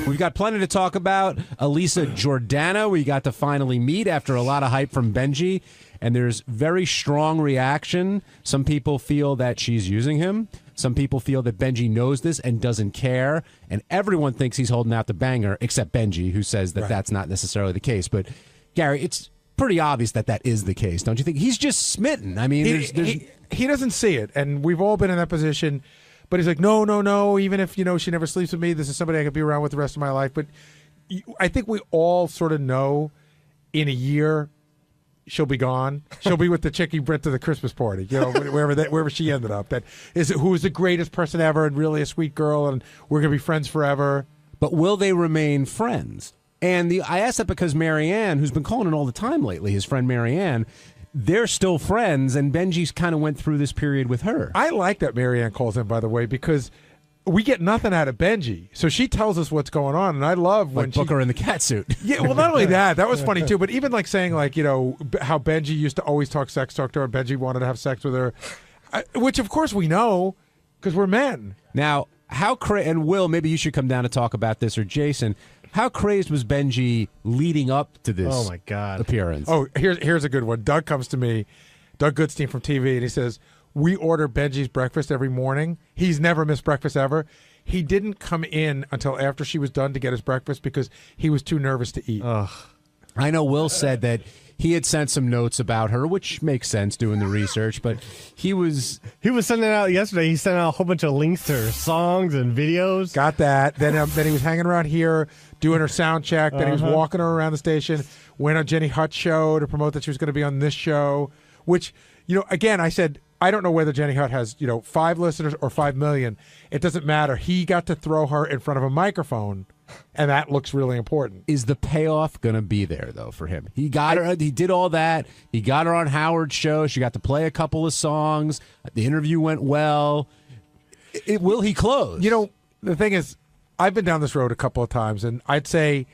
We've got plenty to talk about. Elisa Jordana, we got to finally meet after a lot of hype from Benji, and there's very strong reaction. Some people feel that she's using him. Some people feel that Benji knows this and doesn't care, and everyone thinks he's holding out the banger, except Benji, who says that that's not necessarily the case. But, Gary, it's pretty obvious that that is the case, don't you think? He's just smitten. I mean, he doesn't see it, and we've all been in that position. But he's like, no. Even if she never sleeps with me, this is somebody I could be around with the rest of my life. But I think we all sort of know, in a year, she'll be gone. She'll be with the chick he brought to the Christmas party, wherever she ended up. Who was the greatest person ever and really a sweet girl, and we're gonna be friends forever. But will they remain friends? And I asked that because Marianne, who's been calling in all the time lately, his friend Marianne, they're still friends, and Benji's kind of went through this period with her. I like that Marianne calls in, by the way, because we get nothing out of Benji. So she tells us what's going on, and I love when book her in the cat suit. Yeah, well, not only that was funny too, but even like saying how Benji used to always talk to her, and Benji wanted to have sex with her, which of course we know because we're men. Now, and Will, maybe you should come down to talk about this, or Jason. How crazed was Benji leading up to this appearance? Oh, here's a good one. Doug comes to me, Doug Goodstein from TV, and he says, we order Benji's breakfast every morning. He's never missed breakfast ever. He didn't come in until after she was done to get his breakfast because he was too nervous to eat. I know Will said that he had sent some notes about her, which makes sense doing the research, but he was sending out yesterday. He sent out a whole bunch of links to her songs and videos. Got that. Then he was hanging around here doing her sound check. Then he was walking her around the station. Went on Jenny Hutt's show to promote that she was going to be on this show. Which, again, I said, I don't know whether Jenny Hutt has 5 listeners or 5 million. It doesn't matter. He got to throw her in front of a microphone. And that looks really important. Is the payoff going to be there, though, for him? He got her. He did all that. He got her on Howard's show. She got to play a couple of songs. The interview went well. Will he close? The thing is, I've been down this road a couple of times, and I'd say,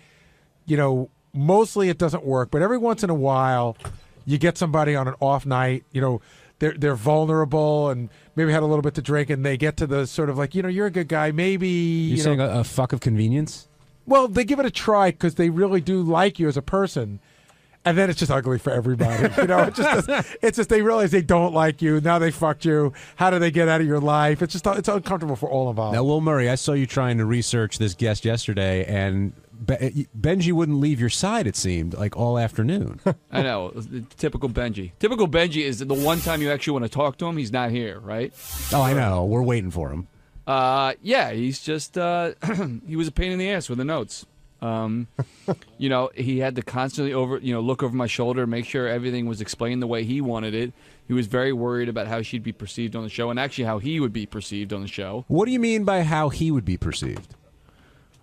mostly it doesn't work. But every once in a while, you get somebody on an off night, they're vulnerable and maybe had a little bit to drink, and they get to the sort of like, you're a good guy, maybe. You're saying a fuck of convenience? Well, they give it a try because they really do like you as a person, and then it's just ugly for everybody. It's just they realize they don't like you. Now they fucked you. How do they get out of your life? It's uncomfortable for all involved. Now, Will Murray, I saw you trying to research this guest yesterday, and Benji wouldn't leave your side, it seemed, like all afternoon. I know. Typical Benji. Typical Benji is the one time you actually want to talk to him, he's not here, right? Oh, I know. We're waiting for him. Yeah, he's just, he was a pain in the ass with the notes. He had to constantly look over my shoulder, make sure everything was explained the way he wanted it. He was very worried about how she'd be perceived on the show and actually how he would be perceived on the show. What do you mean by how he would be perceived?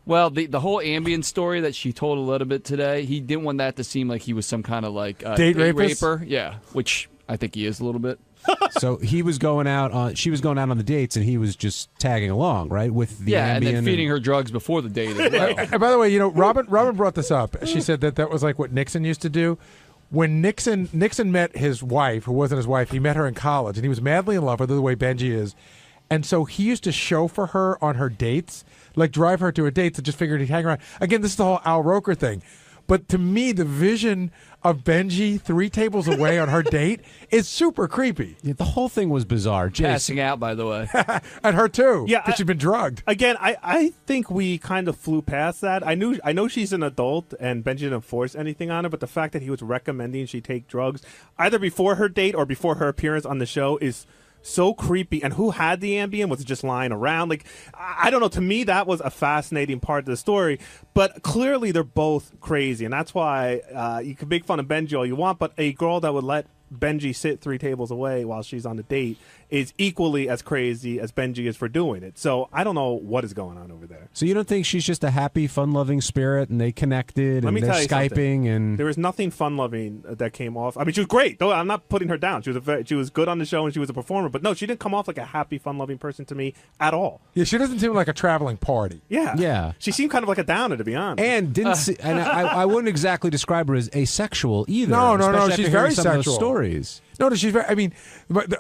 Well, the whole ambient story that she told a little bit today, he didn't want that to seem like he was some kind of like date raper. Yeah, which I think he is a little bit. So she was going out on the dates, and he was just tagging along, right, with the Ambien and then feeding her drugs before the date as well. And by the way, Robin brought this up. She said that was like what Nixon used to do. When Nixon met his wife, who wasn't his wife, he met her in college, and he was madly in love with her the way Benji is. And so he used to chauffeur her on her dates, like drive her to her dates, and just figured he'd hang around. Again, this is the whole Al Roker thing. But to me, the vision of Benji 3 tables away on her date is super creepy. Yeah, the whole thing was bizarre. Passing out, by the way. And her too. Yeah, because she'd been drugged. Again, I think we kind of flew past that. I know she's an adult and Benji didn't force anything on her, but the fact that he was recommending she take drugs either before her date or before her appearance on the show is so creepy. And who had the Ambien? Was it just lying around? Like, I don't know. To me, that was a fascinating part of the story. But clearly, they're both crazy, and that's why you can make fun of Benji all you want. But a girl that would let Benji sit 3 tables away while she's on the date is equally as crazy as Benji is for doing it. So I don't know what is going on over there. So you don't think she's just a happy, fun-loving spirit, and they connected, and they're Skyping, and there was nothing fun-loving that came off. I mean, she was great. Though I'm not putting her down. She was good on the show, and she was a performer. But no, she didn't come off like a happy, fun-loving person to me at all. Yeah, she doesn't seem like a traveling party. Yeah. She seemed kind of like a downer, to be honest. And I wouldn't exactly describe her as asexual either. No. She's very sexual. Stories. No, she's very. I mean,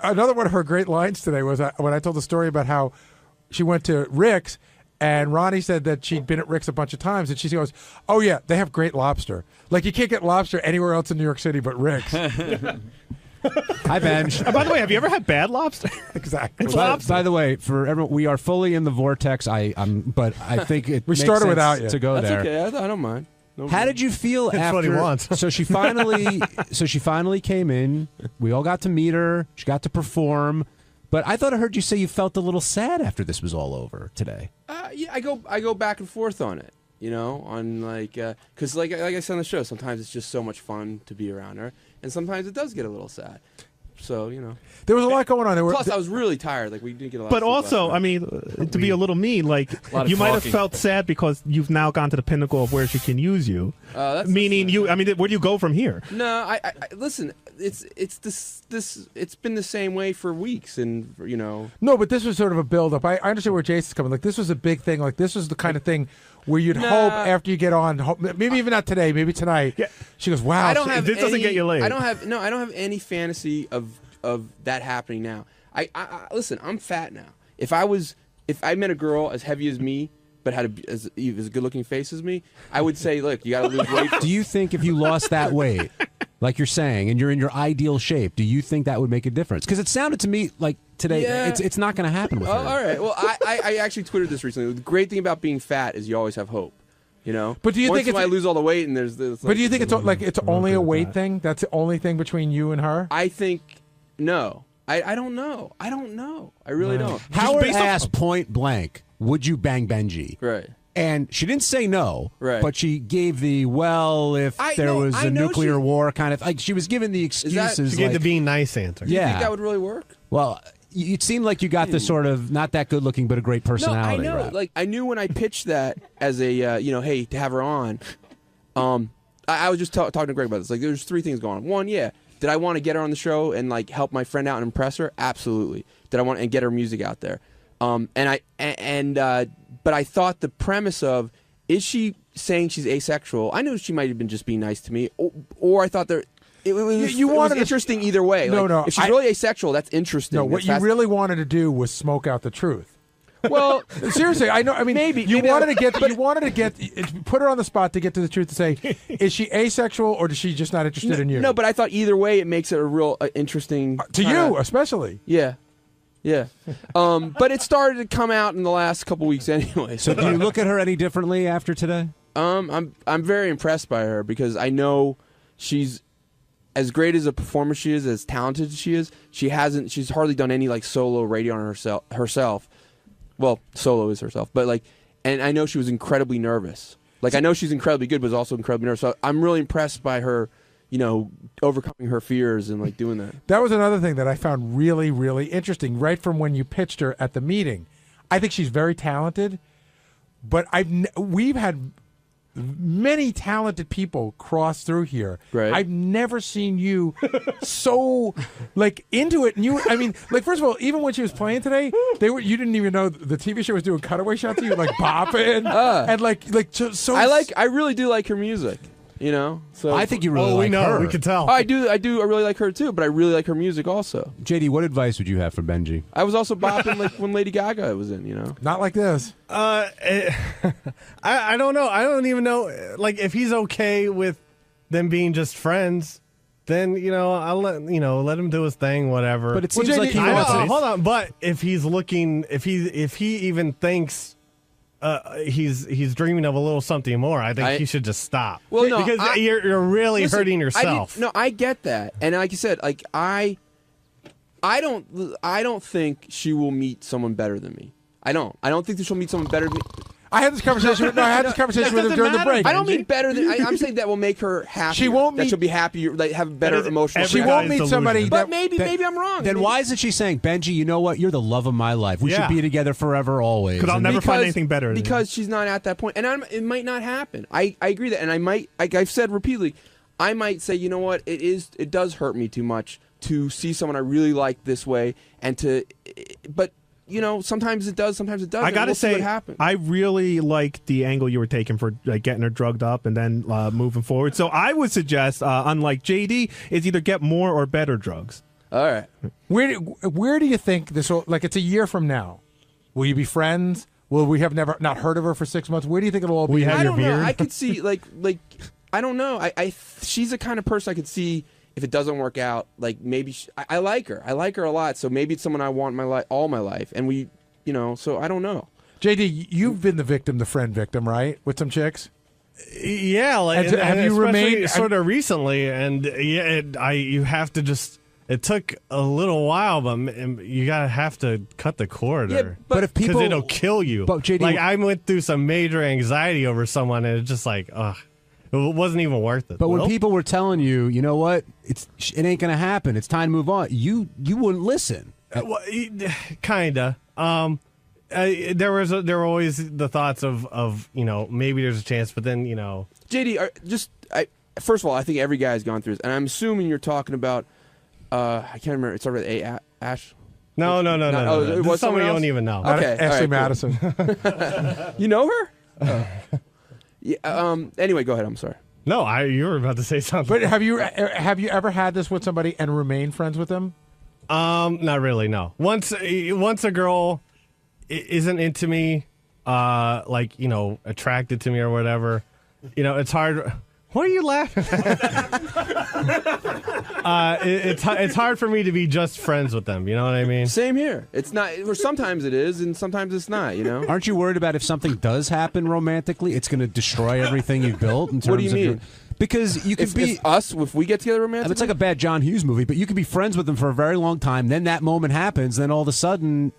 another one of her great lines today was when I told the story about how she went to Rick's And Ronnie said that she'd been at Rick's a bunch of times, and she goes, "Oh yeah, they have great lobster. Like you can't get lobster anywhere else in New York City but Rick's." Hi, Benj. By the way, have you ever had bad lobster? Exactly. It's lobster. By the way, for everyone, we are fully in the vortex. But I think it we makes started sense without you. to go That's there. okay. I don't mind. No How did you feel That's after? what he wants. So she finally came in. We all got to meet her. She got to perform. But I thought I heard you say you felt a little sad after this was all over today. Yeah, I go back and forth on it. You know, on like, because like I said on the show, sometimes it's just so much fun to be around her, and sometimes it does get a little sad. So you know, there was a lot going on. Plus, I was really tired. Like we didn't get a lot. But of sleep also, last night. I mean, to be a little mean, like you might have felt sad because you've now gone to the pinnacle of where she can use you. Meaning you. I mean, where do you go from here? No, I listen. It's been the same way for weeks, and you know. No, but this was sort of a build-up. I understand where Jason's coming. Like this was a big thing. Like this was the kind of thing where you'd hope after you get on, maybe even not today, maybe tonight. Yeah. She goes, "Wow, I don't have this doesn't get you laid." I don't have any fantasy of that happening now. I listen. I'm fat now. If I met a girl as heavy as me, but had as good-looking face as me, I would say, look, you got to lose weight. Do you think if you lost that weight, like you're saying, and you're in your ideal shape, do you think that would make a difference? Because it sounded to me like today, it's not going to happen with her. All right. Well, I actually tweeted this recently. The great thing about being fat is you always have hope. You know. But do you think I lose all the weight and there's this? But do you think it's only a weight thing? That's the only thing between you and her? I think no. I don't know. I don't know. I really don't. Howard asked point blank, "Would you bang Benji?" Right. And she didn't say no, right. But she gave the if there was a nuclear war kind of like she was giving the excuses. She gave the being nice answer. Do you think that would really work? Well, it seemed like you got the sort of not that good looking but a great personality. No, I know. Right? Like I knew when I pitched that as a hey, to have her on. I was just talking to Greg about this. Like there's three things going on. One, did I want to get her on the show and like help my friend out and impress her? Absolutely. Did I want to get her music out there? But I thought the premise of is she saying she's asexual? I knew she might have been just being nice to me, or I thought it was interesting either way. No. If she's really asexual, that's interesting. No, what you really wanted to do was smoke out the truth. Well, seriously, I know. I mean, maybe you wanted to put her on the spot to get to the truth to say, is she asexual or is she just not interested in you? No, but I thought either way it makes it a real interesting to you, especially. Yeah. But it started to come out in the last couple weeks anyway. So do you look at her any differently after today? I'm very impressed by her because I know she's as great as a performer she is, as talented as she is. She's hardly done any like solo radio on herself. Well, solo is herself, but like, and I know she was incredibly nervous. Like I know she's incredibly good, but was also incredibly nervous. So I'm really impressed by her, overcoming her fears and like doing that. That was another thing that I found really, really interesting. Right from when you pitched her at the meeting, I think she's very talented. But we've had many talented people cross through here. Right. I've never seen you so like into it. And I mean, like first of all, even when she was playing today, you didn't even know the TV show was doing cutaway shots of you like bopping and like so. I really do like her music. So I think you really like her. We can tell. I do. I really like her too, but I really like her music also. JD, what advice would you have for Benji? I was also bopping like when Lady Gaga was in. Not like this. I don't know. I don't even know. Like if he's okay with them being just friends, then I'll let him do his thing, whatever. But it seems like he wants. Hold on. But if he's looking, if he even thinks. He's dreaming of a little something more. I think he should just stop. Well, no, because you're really hurting yourself. I get that, and like you said, like I don't think she will meet someone better than me. I don't think that she'll meet someone better than me. I had this conversation. with her during the break. I don't mean better than. I'm saying that will make her happy. She won't meet. She'll be happy. Like have better emotional. She won't meet somebody. But maybe I'm wrong. Then why isn't she saying, Benji? You know what? You're the love of my life. We should be together forever, always. Because I'll never find anything better. Because she's not at that point, and it might not happen. I agree that, and I might. Like I've said repeatedly, I might say, you know what? It does hurt me too much to see someone I really like this way, but. Sometimes it does, sometimes it doesn't. I gotta say, what happens. I really like the angle you were taking for like getting her drugged up and then moving forward. So I would suggest, unlike JD, is either get more or better drugs. All right. Where do you think this will? Like, it's a year from now. Will you be friends? Well, we have never not heard of her for 6 months. Where do you think it'll all be? I don't know. I could see like I don't know. She's the kind of person I could see if it doesn't work out. Like maybe I like her. I like her a lot. So maybe it's someone I want in my life all my life. And we, so I don't know. JD, you've been the friend victim, right? With some chicks. Yeah, like have you remained sort of recently? And you have to just. It took a little while, but you gotta have to cut the cord, but if people, because it'll kill you. But JD, like I went through some major anxiety over someone, and it's just like, ugh, it wasn't even worth it. But when people were telling you, you know what, it ain't gonna happen. It's time to move on. You wouldn't listen. Kinda. There were always the thoughts of maybe there's a chance, but then JD, first of all, I think every guy has gone through this, and I'm assuming you're talking about. I can't remember. It's over with Ash. No. It was somebody you else? don't even know. Okay, Ashley Madison. You know her? Yeah. Anyway, go ahead. I'm sorry. No, you were about to say something. But have you ever had this with somebody and remained friends with them? Not really. No. Once a girl isn't into me, attracted to me or whatever, it's hard. What are you laughing at? It's hard for me to be just friends with them. You know what I mean? Same here. It's not. Sometimes it is, and sometimes it's not. Aren't you worried about if something does happen romantically, it's going to destroy everything you've built? In terms What do you mean? Because you could be if we get together romantically. It's like a bad John Hughes movie, but you could be friends with them for a very long time. Then that moment happens. Then all of a sudden,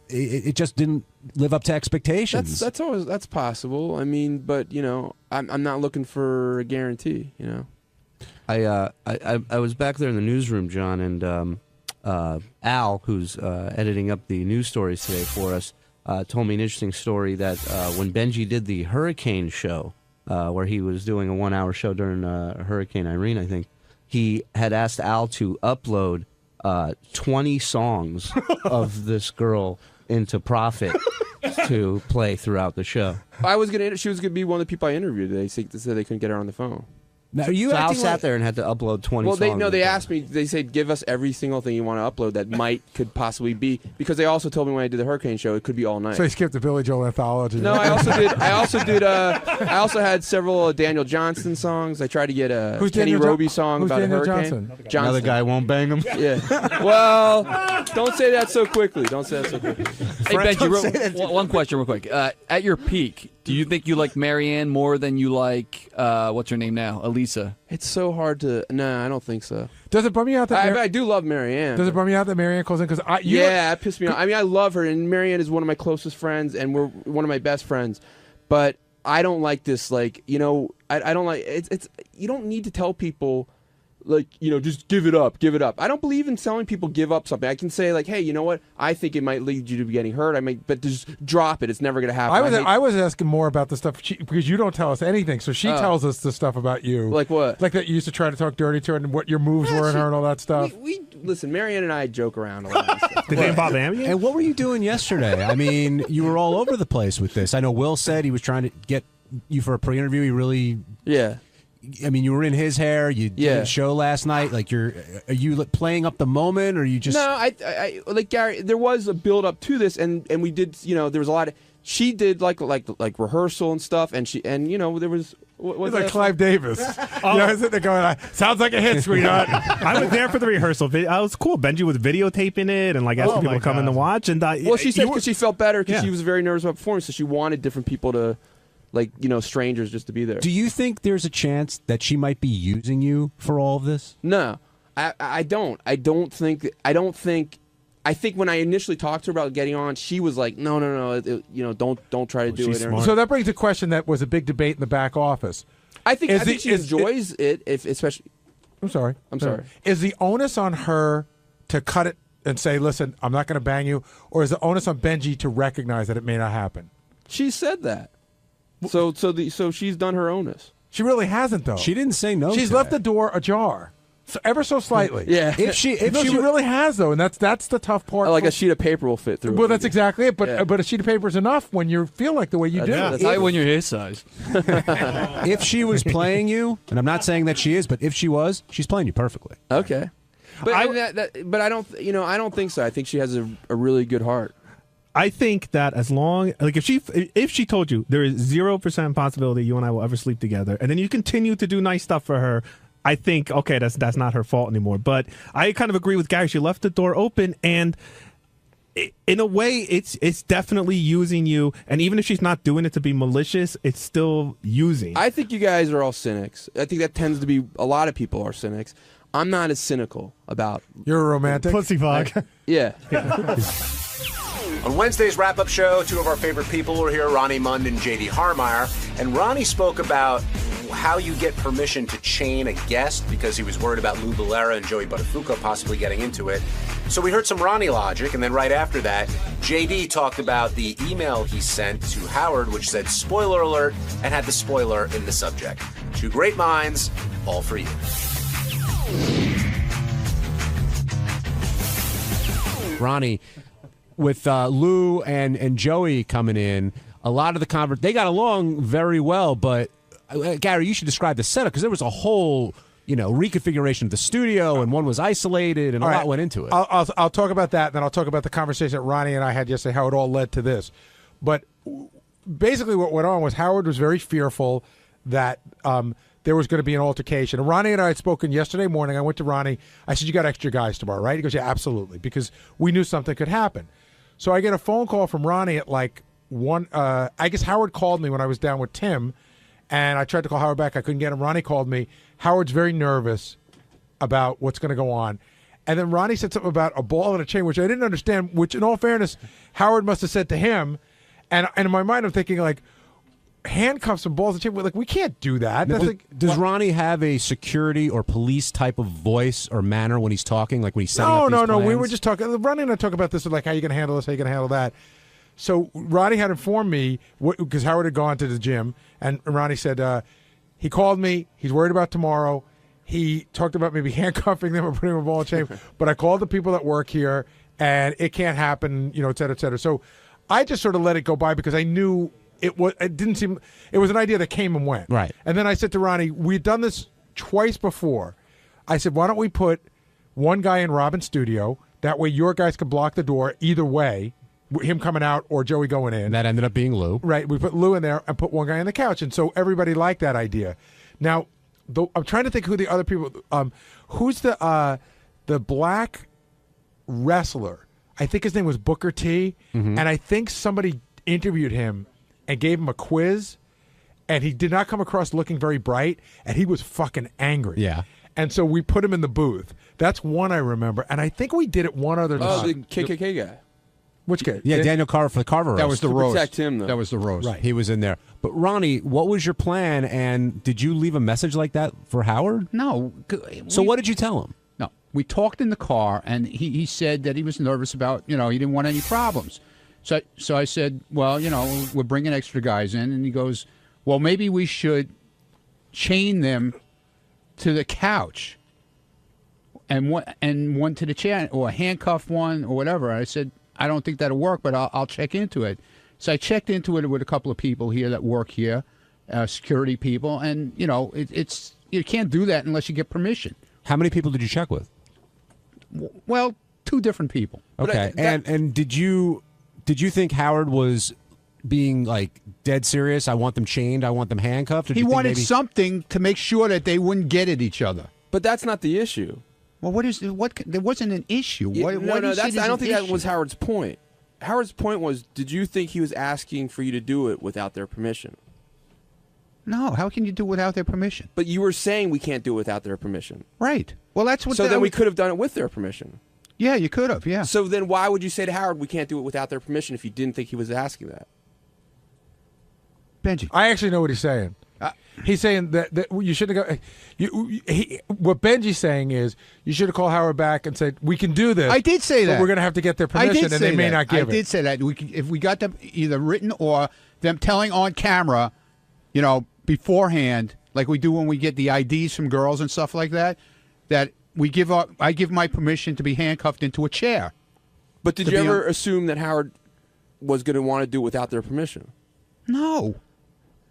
it just didn't live up to expectations. That's possible. I mean, but I'm not looking for a guarantee. I was back there in the newsroom, John, and Al, who's editing up the news stories today for us, told me an interesting story that when Benji did the Hurricane show, where he was doing a 1 hour show during Hurricane Irene, I think, he had asked Al to upload 20 songs of this girl into Profit to play throughout the show. She was gonna be one of the people I interviewed. They said they couldn't get her on the phone. Now, so Al sat there and had to upload 20 songs. Well, they asked me. They said, give us every single thing you want to upload that could possibly be, because they also told me when I did the Hurricane show it could be all night. So you skipped the Billy Joel anthology. No, I also had several Daniel Johnston songs. I tried to get a Kenny Roby song about Daniel a hurricane. Johnson? Another guy won't bang him. Yeah. Well, don't say that so quickly. Hey, Benji, one question real quick. At your peak, do you think you like Marianne more than you like, what's her name now, Elisa? It's so hard to... No, I don't think so. Does it bum you out that... I do love Marianne. Does it bum you out that Marianne calls in? Yeah, it pissed me off. I mean, I love her, and Marianne is one of my closest friends, and we're one of my best friends. But I don't like this, I don't like... It's you don't need to tell people... just give it up. I don't believe in telling people give up something. I can say, hey, you know what? I think it might lead you to getting hurt. But just drop it. It's never going to happen. I was asking more about the stuff because you don't tell us anything. So she tells us the stuff about you. Like what? Like that you used to try to talk dirty to her and what your moves were in her and all that stuff. Listen, Marianne and I joke around a lot. Did they involve Amy? And what were you doing yesterday? I mean, you were all over the place with this. I know Will said he was trying to get you for a pre-interview. He really... Yeah. I mean, you were in his hair. You did a show last night. Are you playing up the moment, or are you just? No, I like Gary. There was a build up to this, and we did. There was a lot of. She did like rehearsal and stuff, and there was. It's like Clive Davis. Isn't there going? Sounds like a hit, sweetheart. I was there for the rehearsal. I was cool. Benji was videotaping it and asking people to come in to watch. And she said because she felt better because she was very nervous about performing, so she wanted different people to. Strangers just to be there. Do you think there's a chance that she might be using you for all of this? No, I don't. I think when I initially talked to her about getting on, she was like, no, don't try to do it. Smart. So that brings a question that was a big debate in the back office. I think she enjoys it, especially. I'm sorry. sorry. Is the onus on her to cut it and say, listen, I'm not going to bang you, or is the onus on Benji to recognize that it may not happen? She said that. So she's done her onus. She really hasn't, though. She didn't say no. She's left the door ajar, ever so slightly. Yeah. If she really has, though, and that's the tough part. Like a sheet of paper will fit through. Well, that's exactly it. But a sheet of paper is enough when you feel like the way you do. That's not when you're his size. If she was playing you, and I'm not saying that she is, but if she was, she's playing you perfectly. Okay. But I don't think so. I think she has a really good heart. I think that as long, like if she told you there is 0% possibility you and I will ever sleep together, and then you continue to do nice stuff for her, I think, okay, that's not her fault anymore. But I kind of agree with Gary. She left the door open, and in a way, it's definitely using you. And even if she's not doing it to be malicious, it's still using. I think you guys are all cynics. I think that tends to be, a lot of people are cynics. I'm not as cynical about. You're a romantic? Pussy fog. Yeah. On Wednesday's wrap-up show, two of our favorite people were here, Ronnie Mund and J.D. Harmeyer. And Ronnie spoke about how you get permission to chain a guest because he was worried about Lou Bellera and Joey Buttafuoco possibly getting into it. So we heard some Ronnie logic, and then right after that, J.D. talked about the email he sent to Howard, which said spoiler alert, and had the spoiler in the subject. Two great minds, all for you. Ronnie, with Lou and Joey coming in, a lot of the they got along very well, but Gary, you should describe the setup because there was a whole, reconfiguration of the studio, and one was isolated, and a lot went into it. I'll talk about that, and then I'll talk about the conversation that Ronnie and I had yesterday, how it all led to this. But basically what went on was Howard was very fearful that there was going to be an altercation. And Ronnie and I had spoken yesterday morning. I went to Ronnie. I said, you got extra guys tomorrow, right? He goes, yeah, absolutely, because we knew something could happen. So I get a phone call from Ronnie at like 1. I guess Howard called me when I was down with Tim, and I tried to call Howard back. I couldn't get him. Ronnie called me. Howard's very nervous about what's going to go on. And then Ronnie said something about a ball and a chain, which I didn't understand, which in all fairness, Howard must have said to him. And in my mind, I'm thinking like, handcuffs and balls and chain. Like, we can't do that. Does Ronnie have a security or police type of voice or manner when he's talking, like when he's setting up these No. plans? We were just talking. Ronnie and I talk about this, like how you going to handle this, how you going to handle that. So Ronnie had informed me, because Howard had gone to the gym, and Ronnie said he called me. He's worried about tomorrow. He talked about maybe handcuffing them or putting them in a ball and chain. But I called the people that work here, and it can't happen, et cetera, et cetera. So I just sort of let it go by because I knew it was an idea that came and went. Right. And then I said to Ronnie, we'd done this twice before. I said, why don't we put one guy in Robin's studio? That way your guys could block the door either way, him coming out or Joey going in. And that ended up being Lou. Right. We put Lou in there and put one guy on the couch. And so everybody liked that idea. Now, I'm trying to think who the other people, who's the black wrestler? I think his name was Booker T. Mm-hmm. And I think somebody interviewed him and gave him a quiz, and he did not come across looking very bright, and he was fucking angry. Yeah. And so we put him in the booth. That's one I remember, and I think we did it one other time. Oh, the KKK guy. Which guy? Yeah, Daniel Carver for the Carver roast. That was the roast. Protect him, though. That was the roast. Right, he was in there. But Ronnie, what was your plan, and did you leave a message like that for Howard? No. So what did you tell him? No. We talked in the car, and he said that he was nervous about, he didn't want any problems. So I said, well, we're bringing extra guys in. And he goes, well, maybe we should chain them to the couch and one to the chair, or handcuff one or whatever. I said, I don't think that'll work, but I'll check into it. So I checked into it with a couple of people here that work here, security people. And, it's you can't do that unless you get permission. How many people did you check with? Well, 2 different people. Okay. And did you think Howard was being like dead serious? I want them chained. I want them handcuffed. Or He wanted something to make sure that they wouldn't get at each other. But that's not the issue. Well, there wasn't an issue. Yeah, I don't think that was Howard's point. Howard's point was, did you think he was asking for you to do it without their permission? No, how can you do it without their permission? But you were saying we can't do it without their permission. Right. Well, that's what. So then we could have done it with their permission. Yeah, you could have, yeah. So then why would you say to Howard, we can't do it without their permission if you didn't think he was asking that? Benji. I actually know what he's saying. He's saying that you should have what Benji's saying is you should have called Howard back and said, we can do this. I did say that. But we're going to have to get their permission, and they may not give it. I did say that. If we got them either written or them telling on camera, beforehand, like we do when we get the IDs from girls and stuff like that, that I give my permission to be handcuffed into a chair. But did you ever assume that Howard was going to want to do it without their permission? No.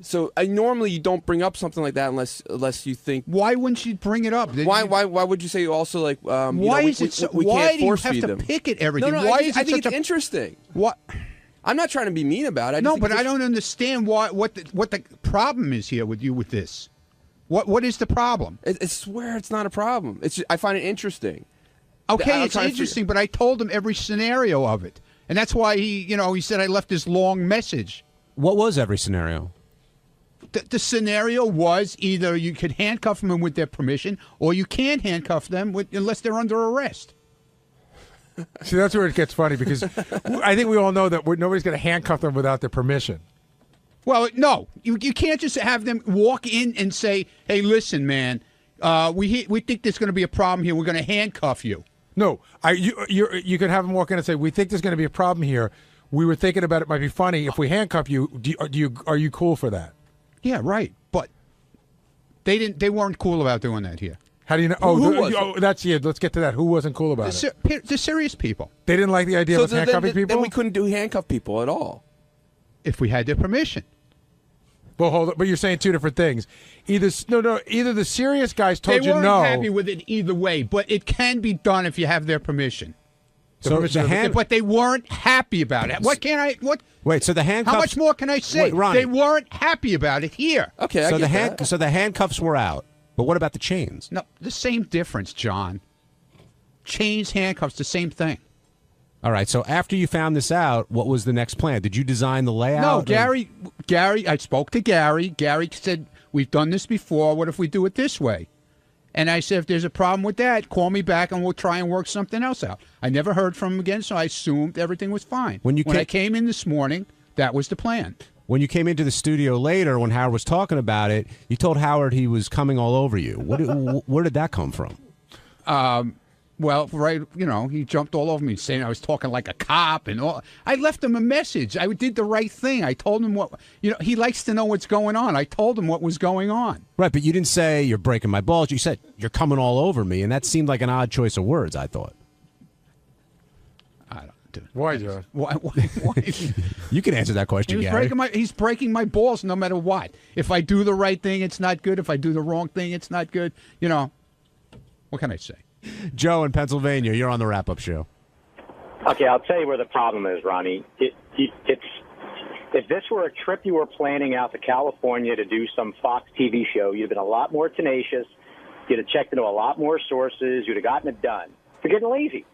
So normally you don't bring up something like that unless you think. Why wouldn't you bring it up? Why would you say also like? Why we is it so? We why can't do you force have feed to them. pick at everything? No, why I think it's interesting. What? I'm not trying to be mean about it. No, but I don't understand what the problem is here with you with this. What is the problem? I swear it's not a problem. I find it interesting. Okay, it's interesting, but I told him every scenario of it, and that's why he said I left this long message. What was every scenario? The scenario was either you could handcuff them with their permission, or you can't handcuff them unless they're under arrest. See, that's where it gets funny because I think we all know that nobody's going to handcuff them without their permission. Well, no, you can't just have them walk in and say, "Hey, listen, man, we think there's going to be a problem here. We're going to handcuff you." No, you could have them walk in and say, "We think there's going to be a problem here. We were thinking about it might be funny if we handcuff you. Are you cool for that?" Yeah, right. But they weren't cool about doing that here. How do you know? Let's get to that. Who wasn't cool about it? The serious people. They didn't like the idea of handcuffing people? Then we couldn't handcuff people at all. If we had their permission. Well, hold on. But you're saying two different things. Either the serious guys told you no. They weren't happy with it either way, but it can be done if you have their permission. But they weren't happy about it. Wait, so the handcuffs... How much more can I say? Wait, Ronnie. They weren't happy about it here. Okay, so the handcuffs were out. But what about the chains? No, the same difference, John. Chains, handcuffs, the same thing. All right, so after you found this out, what was the next plan? Did you design the layout? No, Gary, I spoke to Gary. Gary said, we've done this before. What if we do it this way? And I said, if there's a problem with that, call me back and we'll try and work something else out. I never heard from him again, so I assumed everything was fine. When I came in this morning, that was the plan. When you came into the studio later, when Howard was talking about it, you told Howard he was coming all over you. Where did that come from? Well, right, he jumped all over me saying I was talking like a cop and all. I left him a message. I did the right thing. I told him he likes to know what's going on. I told him what was going on. Right, but you didn't say you're breaking my balls. You said you're coming all over me, and that seemed like an odd choice of words, I thought. Why, John? Why? You can answer that question, Gary. He's breaking my balls no matter what. If I do the right thing, it's not good. If I do the wrong thing, it's not good. What can I say? Joe in Pennsylvania, you're on the wrap-up show. Okay, I'll tell you where the problem is, Ronnie. If this were a trip you were planning out to California to do some Fox TV show, you'd have been a lot more tenacious. You'd have checked into a lot more sources. You'd have gotten it done. You're getting lazy.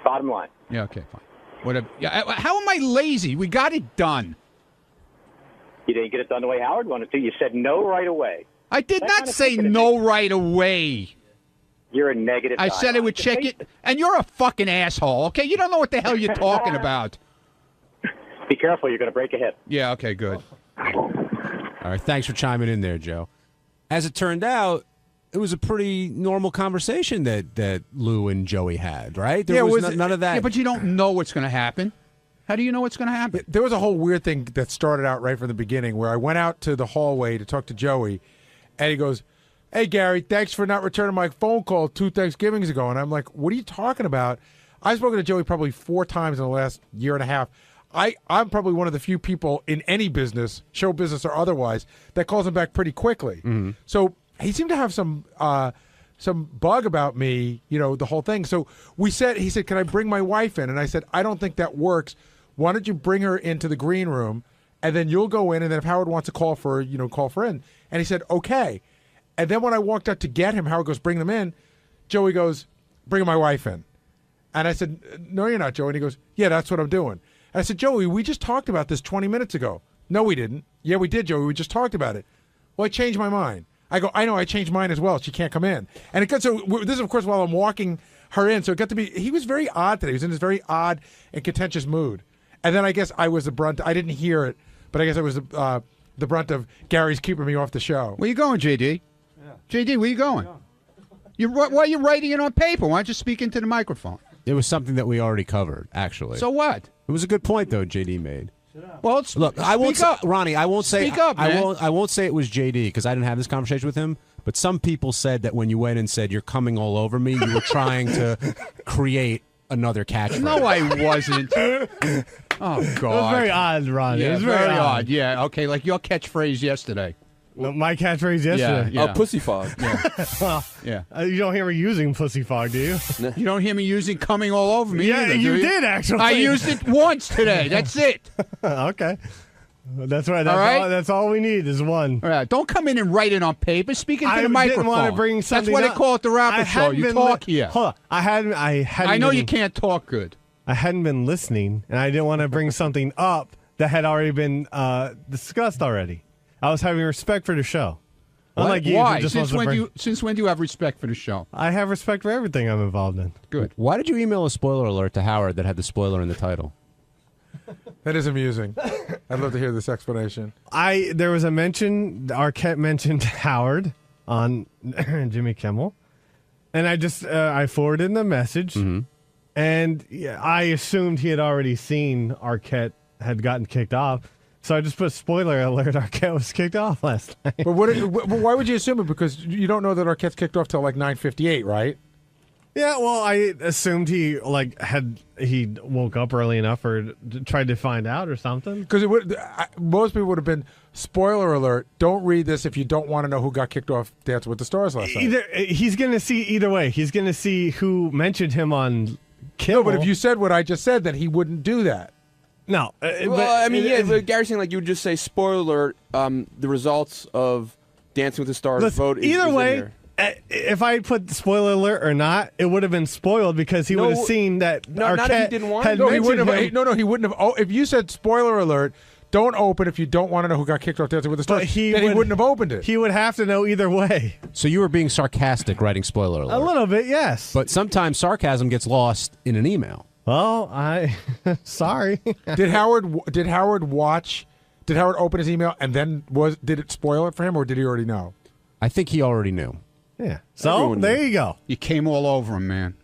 Bottom line. Yeah, okay, fine. How am I lazy? We got it done. You didn't get it done the way Howard wanted to. You said no right away. I did not say no right away. You're a negative guy. I said I would check it, and you're a fucking asshole, okay? You don't know what the hell you're talking about. Be careful, you're going to break a hip. Yeah, okay, good. All right, thanks for chiming in there, Joe. As it turned out, it was a pretty normal conversation that Lou and Joey had, right? There was none of that. Yeah, but you don't know what's going to happen. How do you know what's going to happen? There was a whole weird thing that started out right from the beginning where I went out to the hallway to talk to Joey, and he goes, "Hey, Gary, thanks for not returning my phone call 2 Thanksgivings ago." And I'm like, what are you talking about? I've spoken to Joey probably 4 times in the last year and a half. I'm probably one of the few people in any business, show business or otherwise, that calls him back pretty quickly. Mm-hmm. So he seemed to have some bug about me, the whole thing. So he said, "Can I bring my wife in?" And I said, "I don't think that works. Why don't you bring her into the green room, and then you'll go in, and then if Howard wants to call for her, call for in." And he said, "Okay." And then when I walked out to get him, Howard goes, "Bring them in." Joey goes, "Bring my wife in." And I said, "No, you're not, Joey." And he goes, "Yeah, that's what I'm doing." And I said, "Joey, we just talked about this 20 minutes ago." "No, we didn't." "Yeah, we did, Joey. We just talked about it." "Well, I changed my mind." I go, "I know, I changed mine as well. She can't come in." And it got so this is, of course, while I'm walking her in. So it got to be, he was very odd today. He was in this very odd and contentious mood. And then I guess I was the brunt. I didn't hear it, but I guess I was the brunt of Gary's keeping me off the show. Where you going, JD? JD, where you going? Why are you writing it on paper? Why don't you speak into the microphone? It was something that we already covered, actually. So what? It was a good point, though, JD made. Well, look, I won't say, Ronnie. I won't say. Speak up, man. I won't say it was JD because I didn't have this conversation with him. But some people said that when you went and said you're coming all over me, you were trying to create another catchphrase. No, I wasn't. Oh God, it was very odd, Ronnie. Yeah, it was very odd. Yeah, okay, like your catchphrase yesterday. My catchphrase yesterday. Oh, pussy fog. Well, you don't hear me using pussy fog, do you? You don't hear me using coming all over me. Yeah, either, you do did actually. I used it once today. That's it. Okay. That's right. All right. That's all we need is one. All right. Don't come in and write it on paper. Speak into I the microphone. didn't want to bring something That's why up. they call it the I wrap-up show. hadn't You been talk here. Hold on. I hadn't I know you can't talk good. I hadn't been listening, and I didn't want to bring something up that had already been discussed already. I was having respect for the show. What? Unlike you, Why? who just Since wants to when bring- do you? Since when do you have respect for the show? I have respect for everything I'm involved in. Good. Why did you email a spoiler alert to Howard that had the spoiler in the title? That is amusing. I'd love to hear this explanation. There was a mention. Arquette mentioned Howard on Jimmy Kimmel, and I just I forwarded the message, and I assumed he had already seen Arquette had gotten kicked off. So I just put spoiler alert: Arquette was kicked off last night. But why would you assume it? Because you don't know that Arquette's kicked off till like 9:58, right? Yeah, well, I assumed he woke up early enough or tried to find out or something. Because most people would have been spoiler alert. Don't read this if you don't want to know who got kicked off Dancing with the Stars last night. He's going to see either way. He's going to see who mentioned him on Kimmel. No, but if you said what I just said, then he wouldn't do that. No, well, I mean, but Gary's saying you would just say spoiler alert. The results of Dancing with the Stars vote. Either is way. in here. If I put spoiler alert or not, it would have been spoiled because he would have seen that Arquette had mentioned him. No, he wouldn't have. Oh, if you said spoiler alert, don't open if you don't want to know who got kicked off Dancing with the Stars. Then he wouldn't have opened it. He would have to know either way. So you were being sarcastic writing spoiler alert. A little bit, yes. But sometimes sarcasm gets lost in an email. Well, sorry. Did Howard watch? Did Howard open his email and then did it spoil it for him, or did he already know? I think he already knew. Yeah. So there you go. You came all over him, man.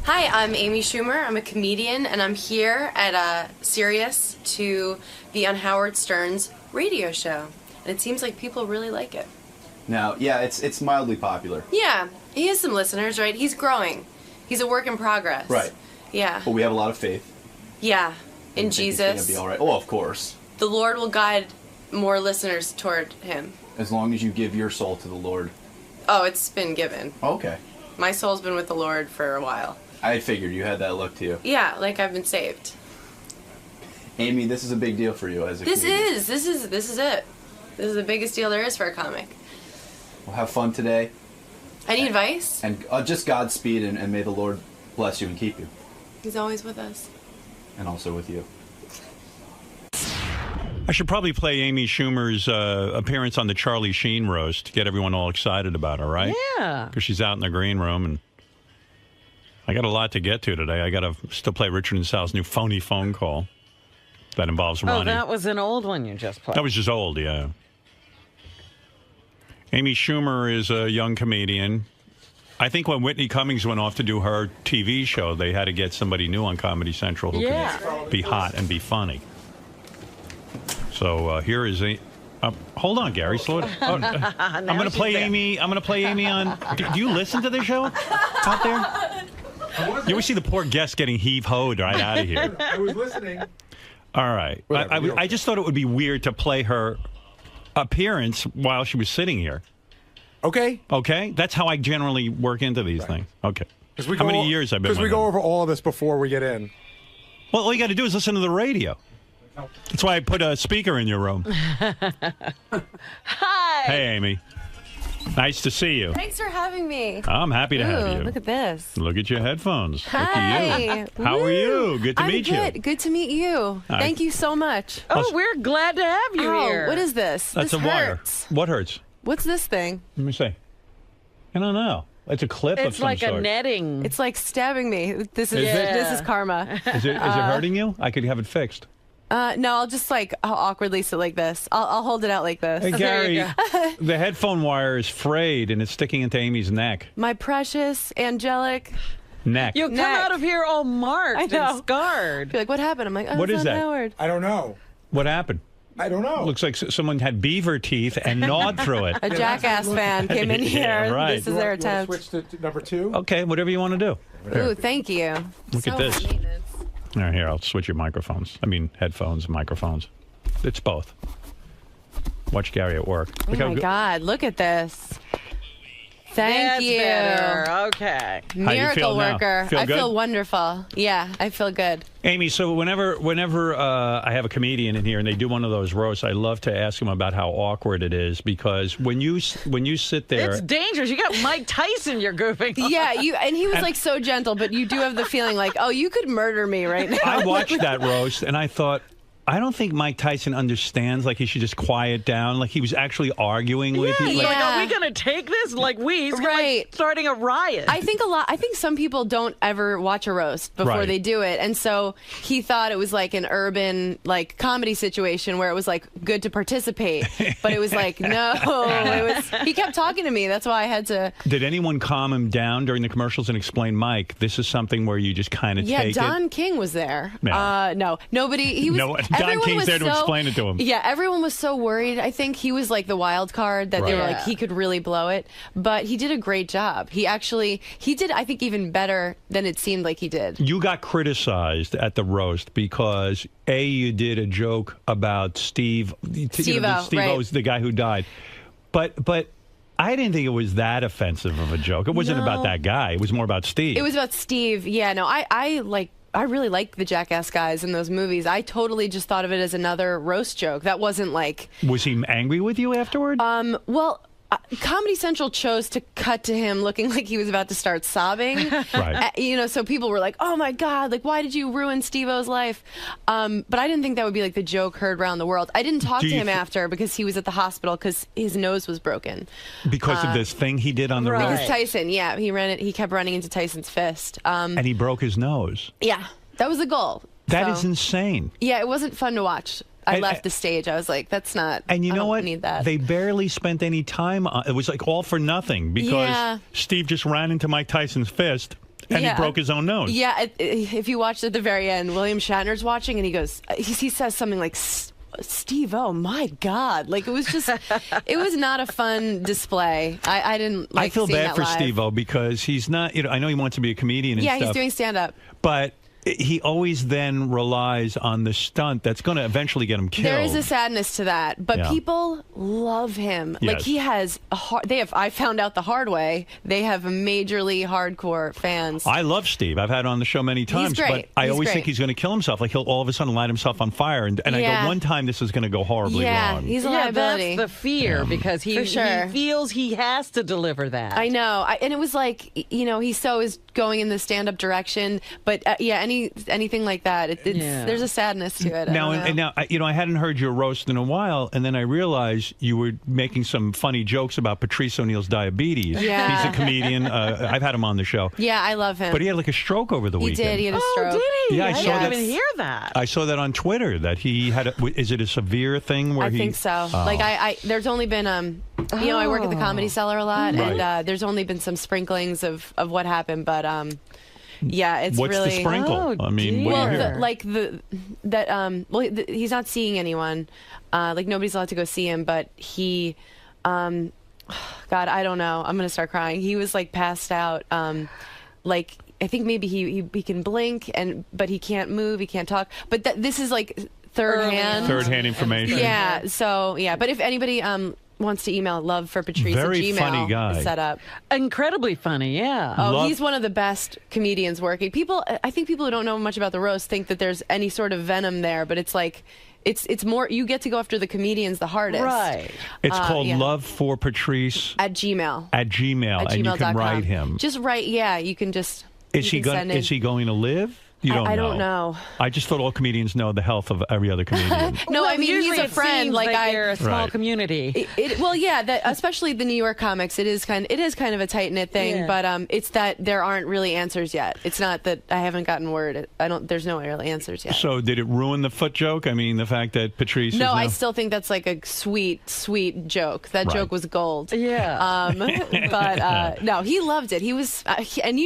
Hi, I'm Amy Schumer. I'm a comedian, and I'm here at Sirius to be on Howard Stern's radio show. And it seems like people really like it. Now, yeah, it's mildly popular. Yeah, he has some listeners, right? He's growing. He's a work in progress. Right. Yeah. But we have a lot of faith. Yeah. In It's Jesus. going to be all right. Oh, of course. The Lord will guide more listeners toward him. As long as you give your soul to the Lord. Oh, it's been given. Okay. My soul's been with the Lord for a while. I figured you had that look to you. Yeah, like I've been saved. Amy, this is a big deal for you as a This comedian. is it. This is the biggest deal there is for a comic. Well, have fun today. Any advice? And just Godspeed, and may the Lord bless you and keep you. He's always with us. And also with you. I should probably play Amy Schumer's appearance on the Charlie Sheen roast to get everyone all excited about her, right? Yeah. Because she's out in the green room, and I got a lot to get to today. I got to still play Richard and Sal's new phony phone call that involves Ronnie. Oh, that was an old one you just played. That was just old, yeah. Amy Schumer is a young comedian. I think when Whitney Cummings went off to do her TV show, they had to get somebody new on Comedy Central who could be hot and be funny. So here is a... hold on, Gary. Slow down. Oh, I'm going to play Amy. I'm going to play Amy on... Do you listen to the show out there? You ever see the poor guest getting heave-hoed right out of here? I was listening. All right. I just thought it would be weird to play her appearance while she was sitting here. Okay. Okay? That's how I generally work into these things. Okay. How many years I've been with Because we go over all of this before we get in. Well, all you got to do is listen to the radio. That's why I put a speaker in your room. Hi. Hey, Amy. Nice to see you. Thanks for having me. I'm happy to have you. Look at this. Look at your headphones. Hi. Look at you. How are you? Good to meet good. you. Good to meet you. Hi. Thank you so much. Oh, we're glad to have you here. What is this? That's this a wire. hurts. What hurts? What's this thing? Let me see. I don't know. It's a clip of some sort. netting. It's like stabbing me. This is it? this is karma. Is it hurting you? I could have it fixed. No, I'll just I'll awkwardly sit like this. I'll hold it out like this. Hey, Gary, the headphone wire is frayed and it's sticking into Amy's neck. My precious angelic neck. You'll come out of here all marked and scarred. Be like, what happened? I'm like, oh, What it's is not that? Howard. I don't know. What happened? I don't know. Looks like someone had beaver teeth and gnawed through it. A Jackass fan came in here. Yeah, right. This is their attempt. Switch to number 2? Okay, whatever you want to do. Ooh, thank you. Look at this. All right, here, I'll switch your microphones. I mean, headphones, microphones. It's both. Watch Gary at work. Oh my God, look at this. Thank That's you. better. Okay. How you Miracle feel now? worker. Feel I good? feel wonderful. Yeah, I feel good. Amy, so whenever I have a comedian in here and they do one of those roasts, I love to ask them about how awkward it is because when you sit there, It's dangerous. You got Mike Tyson you're goofing on. Yeah, and he was like so gentle, but you do have the feeling like, oh, you could murder me right now. I watched that roast and I thought, I don't think Mike Tyson understands. Like he should just quiet down. Like he was actually arguing with you. Like, are we going to take this? Like he's like starting a riot. I think some people don't ever watch a roast before Right. they do it, and so he thought it was like an urban like comedy situation where it was like good to participate, but it was like no, it was. He kept talking to me. That's why I had to. Did anyone calm him down during the commercials and explain, Mike, this is something where you just kind of Yeah, take Don it? King was there. Yeah. No, nobody. He was. No, Don everyone King's was there to explain it to him. Yeah, everyone was so worried. I think he was like the wild card that they were Right. like he could really blow it, but he did a great job. He did I think even better than it seemed like he did. You got criticized at the roast because you did a joke about Steve. Steve-O, Steve-O right. was the guy who died, but I didn't think it was that offensive of a joke. It wasn't No. about that guy. It was more about Steve. It was about Steve. Yeah, no, I really like the Jackass guys in those movies. I totally just thought of it as another roast joke. That wasn't like. Was he angry with you afterward? Well, Comedy Central chose to cut to him looking like he was about to start sobbing. Right. So people were like, "Oh my God! Like, why did you ruin Steve-O's life?" But I didn't think that would be like the joke heard around the world. I didn't talk Do to you him after because he was at the hospital because his nose was broken. Because of this thing he did on the Because roast? Tyson, yeah, he kept running into Tyson's fist. And he broke his nose. Yeah, that was the goal. That So- is insane. Yeah, it wasn't fun to watch. I And- left the stage. I was like, that's not. And you I know don't what? Need that. They barely spent any time on it. Was like all for nothing because Yeah. Steve just ran into Mike Tyson's fist and Yeah. he broke his own nose. Yeah, if you watched at the very end, William Shatner's watching and he goes, he says something like, Steve, oh my God. Like it was just, it was not a fun display. I didn't like I feel seeing bad that for live. Steve-O because he's not, I know he wants to be a comedian and Yeah, stuff. he's doing stand up. But he always then relies on the stunt that's going to eventually get him killed. There is a sadness to that, but Yeah. people love him. Like Yes. he has I found out the hard way. They have majorly hardcore fans. I love Steve. I've had him on the show many times, great. but I He's always great. think he's going to kill himself. Like he'll all of a sudden light himself on fire, and I Yeah. go, one time this is going to go horribly wrong. He's a Yeah, liability. that's the fear because For sure. he feels he has to deliver that. I know, and it was like he so is going in the stand-up direction, but anything like that, there's a sadness to it. Now, I don't know. I hadn't heard your roast in a while, and then I realized you were making some funny jokes about Patrice O'Neal's diabetes. Yeah. He's a comedian. I've had him on the show. Yeah, I love him. But he had like a stroke over the He weekend. did. He had a stroke. did he? Yeah, I saw that. didn't even hear that. I saw that on Twitter that he had. Is it a severe thing where I he? think so. Oh. Like there's only been I work at the Comedy Cellar a lot, Right. and there's only been some sprinklings of what happened, but yeah, it's What's really. the sprinkle? I mean, what do you hear? He's not seeing anyone. Like nobody's allowed to go see him, but he, God, I don't know. I'm gonna start crying. He was like passed out. Like I think maybe he can blink but he can't move. He can't talk. But this is like third hand. Third hand information. Yeah. So yeah. But if anybody wants to email love for Patrice Very at Gmail funny guy. is set up. Incredibly funny, yeah. Oh, he's one of the best comedians working. I think people who don't know much about the roast think that there's any sort of venom there, but it's like, it's more, you get to go after the comedians the hardest. Right. It's called Love for Patrice at Gmail. At Gmail, and you can write him. Just write, yeah, you can just. Is he going to live? You don't know. I don't know. I just thought all comedians know the health of every other comedian. No, I mean, usually he's a it friend. seems Like they're a small Right. community. Well, yeah, especially the New York comics, it is kind of a tight knit thing. Yeah. But it's that there aren't really answers yet. It's not that I haven't gotten word. There's no real answers yet. So did it ruin the foot joke? I mean, the fact that Patrice. No, is now... I still think that's like a sweet joke. That Right. joke was gold. Yeah. But no, he loved it. He was, and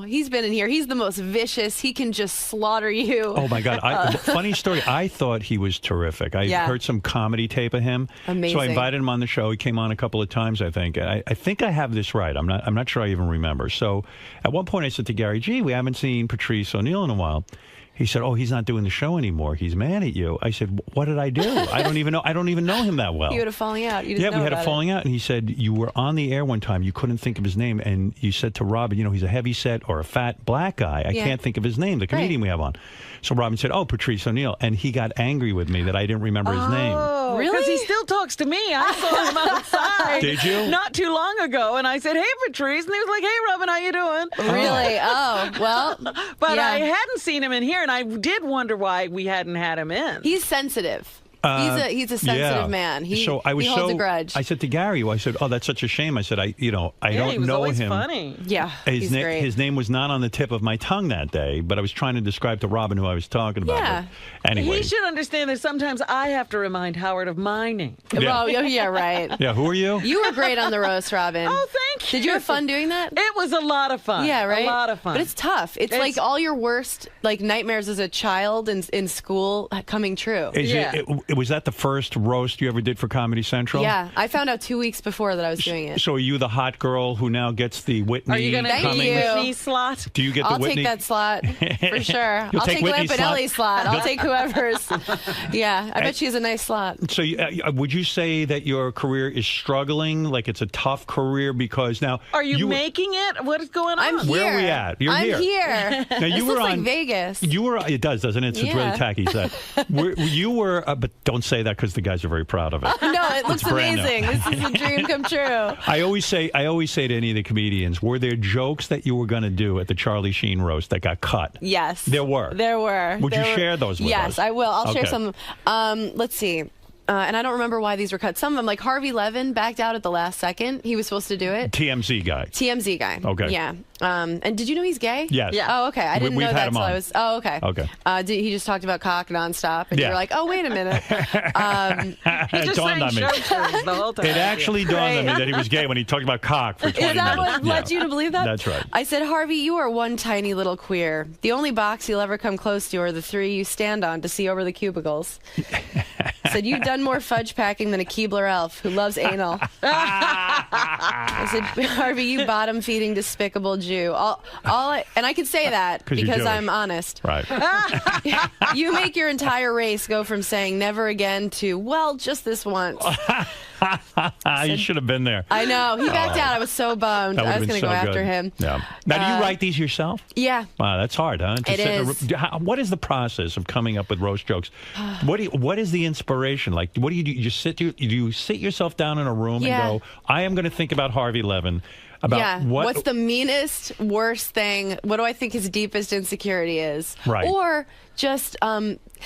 he's been in here. He's the most vicious. He can just slaughter you. Oh my God! Funny story. I thought he was terrific. I heard some comedy tape of him. Amazing. So I invited him on the show. He came on a couple of times, I think. I think I have this right. I'm not sure I even remember. So at one point I said to Gary, "Gee, we haven't seen Patrice O'Neill in a while." He said, "Oh, he's not doing the show anymore. He's mad at you." I said, "What did I do? I don't even know him that well." You had a falling out. You didn't Yeah, know we had a about falling out, and he said you were on the air one time. You couldn't think of his name, and you said to Robin, he's a heavy set or a fat black guy. I Yeah. can't think of his name. The comedian we have on. So Robin said, "Oh, Patrice O'Neill," and he got angry with me that I didn't remember his name. Oh, Really? Because he still talks to me. I saw him outside. Did you? Not too long ago, and I said, "Hey, Patrice," and he was like, "Hey, Robin, how you doing?" Really? Oh, well. But yeah. I hadn't seen him in here, and I did wonder why we hadn't had him in. He's sensitive. He's a sensitive man. He holds a grudge. I said to Gary, I said, "Oh, that's such a shame." I said, I don't he was know always him. Funny. Yeah, he's great. His name was not on the tip of my tongue that day, but I was trying to describe to Robin who I was talking about. Yeah. But anyway. He should understand that sometimes I have to remind Howard of my name. Yeah. Well, yeah, right. Yeah, who are you? You were great on the roast, Robin. Oh, thank you. Did you have fun doing that? It was a lot of fun. Yeah, right? A lot of fun. But it's tough. It's like all your worst nightmares as a child in school coming true. Was that the first roast you ever did for Comedy Central? Yeah, I found out 2 weeks before that I was doing it. So are you the hot girl who now gets the Whitney? Are you going to take the Whitney slot? Do you get the I'll Whitney? take that slot for sure. You'll I'll take take Whitney's Lampanelli's slot. I'll take whoever's. Yeah, I bet she has a nice slot. So would you say that your career is struggling? Like it's a tough career because now are you making it? What is going on? I'm here. Where are we at? You're I'm here. here. Now you this were looks on like Vegas. You were. It does, doesn't it? It's a really tacky set. You were, but don't say that because the guys are very proud of it. No, it looks brand new. amazing. This is a dream come true. I always say to any of the comedians, were there jokes that you were going to do at the Charlie Sheen roast that got cut? Yes. There were. There were. Would you share those with us? Yes, I will. I'll share Okay. some. Let's see. And I don't remember why these were cut. Some of them, like Harvey Levin, backed out at the last second. He was supposed to do it. TMZ guy. TMZ guy. Okay. Yeah. And did you know he's gay? Yes. Yeah. Oh, okay. I didn't We've know had that him until on. I was. Oh, okay. Okay. He just talked about cock nonstop, and Yeah. you're like, oh, wait a minute. It dawned on me. The whole time. It actually dawned on me that he was gay when he talked about cock for 20 Is that minutes. what led you to believe that? That's right. I said, Harvey, you are one tiny little queer. The only box you'll ever come close to are the three you stand on to see over the ccubicles. Said, you've done more fudge packing than a Keebler elf who loves anal. I said, Harvey, you bottom-feeding, despicable Jew. And I could say that because I'm honest. Right. You make your entire race go from saying never again to, well, just this once. You should have been there. I know. He backed out. I was so bummed. That I would've was been going to go so after good. him. Yeah. Now, do you write these yourself? Yeah. Wow, that's hard, huh? It is. What is the process of coming up with roast jokes? What is the inspiration? Like, what do you do? You just do you sit yourself down in a room Yeah. and go, I am going to think about Harvey Levin. About what's the meanest, worst thing? What do I think his deepest insecurity is? Right. Or just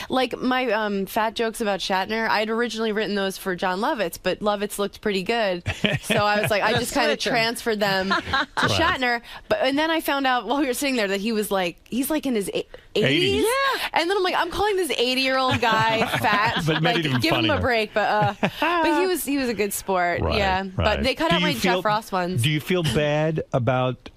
like my fat jokes about Shatner. I'd originally written those for John Lovitz, but Lovitz looked pretty good, so I was like, I just kind of transferred them to Shatner. And then I found out while we were sitting there that he's like in his 80s. Yeah. And then I'm like, I'm calling this 80-year-old guy fat. But made it even give him funnier. a break. But he was a good sport. Right, yeah. right. But they cut out my Jeff Ross ones. Do you feel bad about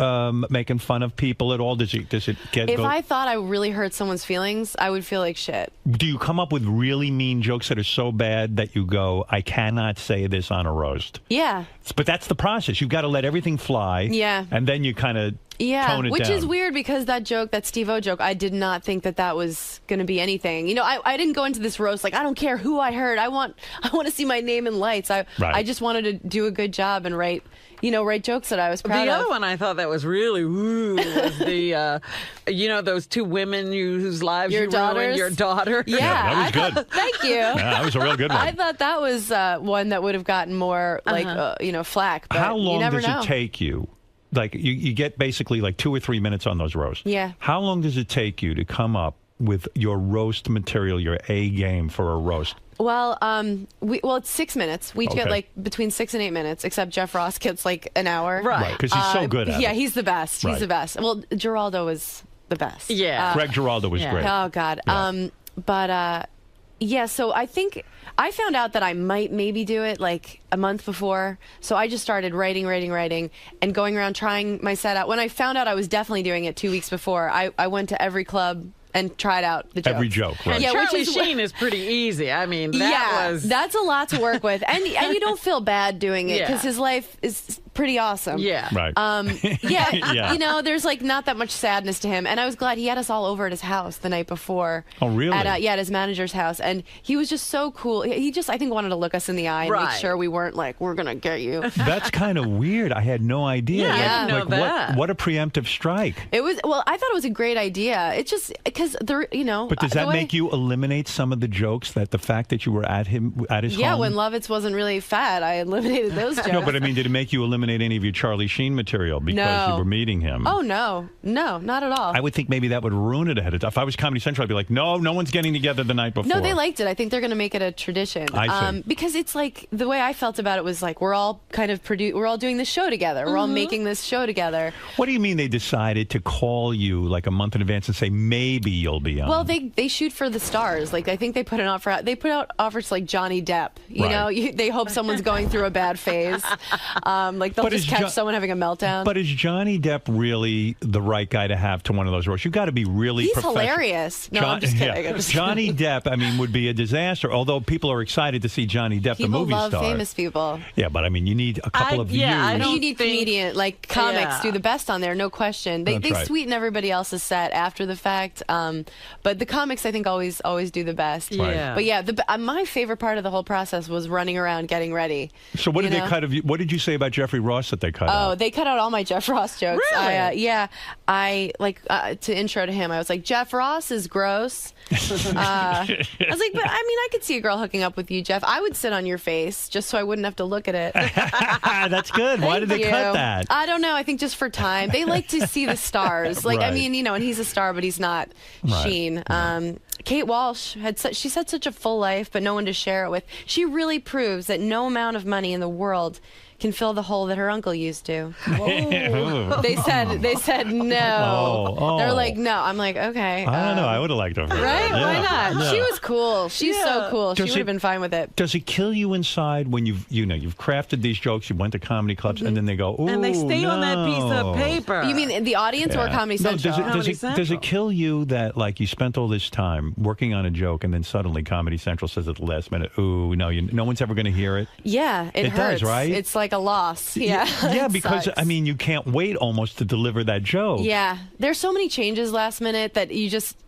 making fun of people at all? Does it get? If I thought I really hurt someone's feelings, I would feel like shit. Do you come up with really mean jokes that are so bad that you go, I cannot say this on a roast? Yeah. But that's the process. You've got to let everything fly. Yeah. And then you kind of Yeah, tone it which down. is weird because that joke, that Steve-O joke, I did not think that was going to be anything. You know, I didn't go into this roast like, I don't care who I hurt. I want to see my name in lights. I just wanted to do a good job and write jokes that I was proud The of. other one I thought that was really was the, those two women wus's lives Your you daughters? ruined, your daughter. Yeah, that was good. Thank you. Yeah, that was a real good one. I thought that was one that would have gotten more flack. But How long you never does know. it take you? Like you get basically like 2 or 3 minutes on those roasts. Yeah. How long does it take you to come up with your roast material, your A game for a roast? Well, it's 6 minutes. We each get Okay. like between 6 and 8 minutes, except Jeff Ross gets like an hour. Right, 'cause he's so good at Yeah, it. he's the best. He's Right. the best. Well, Geraldo was the best. Yeah. Greg Giraldo was great. Oh God. Yeah. So I think I found out that I might maybe do it like a month before. So I just started writing, and going around trying my set out. When I found out I was definitely doing it 2 weeks before, I went to every club and tried out the jokes. Every joke, right? And Yeah, Charlie which is Sheen is pretty easy. I mean, that's a lot to work with, and you don't feel bad doing it because his life is pretty awesome. Yeah. Right. Yeah. You know, there's like not that much sadness to him, and I was glad he had us all over at his house the night before. Oh, really? At his manager's house, and he was just so cool. He just, I think, wanted to look us in the eye and make Right. sure we weren't like, we're gonna get you. That's kind of weird. I had no idea. Yeah, I didn't know that. What a preemptive strike. It was, well, I thought it was a great idea. It's just because But does that make you eliminate some of the jokes that the fact that you were at his Yeah, home? when Lovitz wasn't really fat, I eliminated those jokes. No, but I mean, did it make you eliminate any of your Charlie Sheen material because No. you were meeting him? Oh no, not at all. I would think maybe that would ruin it ahead of time. If I was Comedy Central, I'd be like, no one's getting together the night before. No, they liked it. I think they're going to make it a tradition. I see. Because it's like the way I felt about it was like we're all kind of we're all doing this show together. We're all making this show together. What do you mean they decided to call you like a month in advance and say maybe you'll be on? Well, they shoot for the stars. Like I think they put an offer out. They put out offers to like Johnny Depp. You Right. know, they hope someone's going through a bad phase. Like they'll But just is catch someone having a meltdown. But is Johnny Depp really the right guy to have to one of those roles? You got to be really He's professional. hilarious. No, I'm just kidding. I'm just Johnny Depp, I mean, would be a disaster. Although people are excited to see Johnny Depp, People the movie love star. famous people. Yeah, but I mean, you need a couple of views. I mean, you need comedian, like comics Yeah. do the best on there, no question. They That's right. sweeten everybody else's set after the fact, but the comics I think always do the best. Right. Yeah. But yeah, my favorite part of the whole process was running around getting ready. So what you did know? they cut of you? What did you say about Jeffrey Ross that they cut Oh, out? they cut out all my Jeff Ross jokes. Really? I to intro to him, I was like, Jeff Ross is gross. I was like, but I mean, I could see a girl hooking up with you, Jeff. I would sit on your face just so I wouldn't have to look at it. That's good. Why did they Thank cut you. that? I don't know. I think just for time. They like to see the stars. Like, I Right. mean, and he's a star, but he's not Right. Sheen. Kate Walsh she's had such a full life, but no one to share it with. She really proves that no amount of money in the world can fill the hole that her uncle used to. They said no. Oh. They're like, no. I'm like, okay. I don't know. I would have liked to have heard Right? that. Why Yeah. not? Yeah. She was cool. She's so cool. Does she would have been fine with it. Does it kill you inside when you've crafted these jokes, you went to comedy clubs, and then they go, ooh, And they stay on that piece of no. paper. You mean the audience or Yeah. Comedy No, Central? does it kill you that like you spent all this time working on a joke and then suddenly Comedy Central says at the last minute, ooh, no, no one's ever going to hear it? Yeah, it does, hurts. right? It's like a loss. Yeah. Yeah, It because sucks. I mean, you can't wait almost to deliver that joke. Yeah, there's so many changes last minute that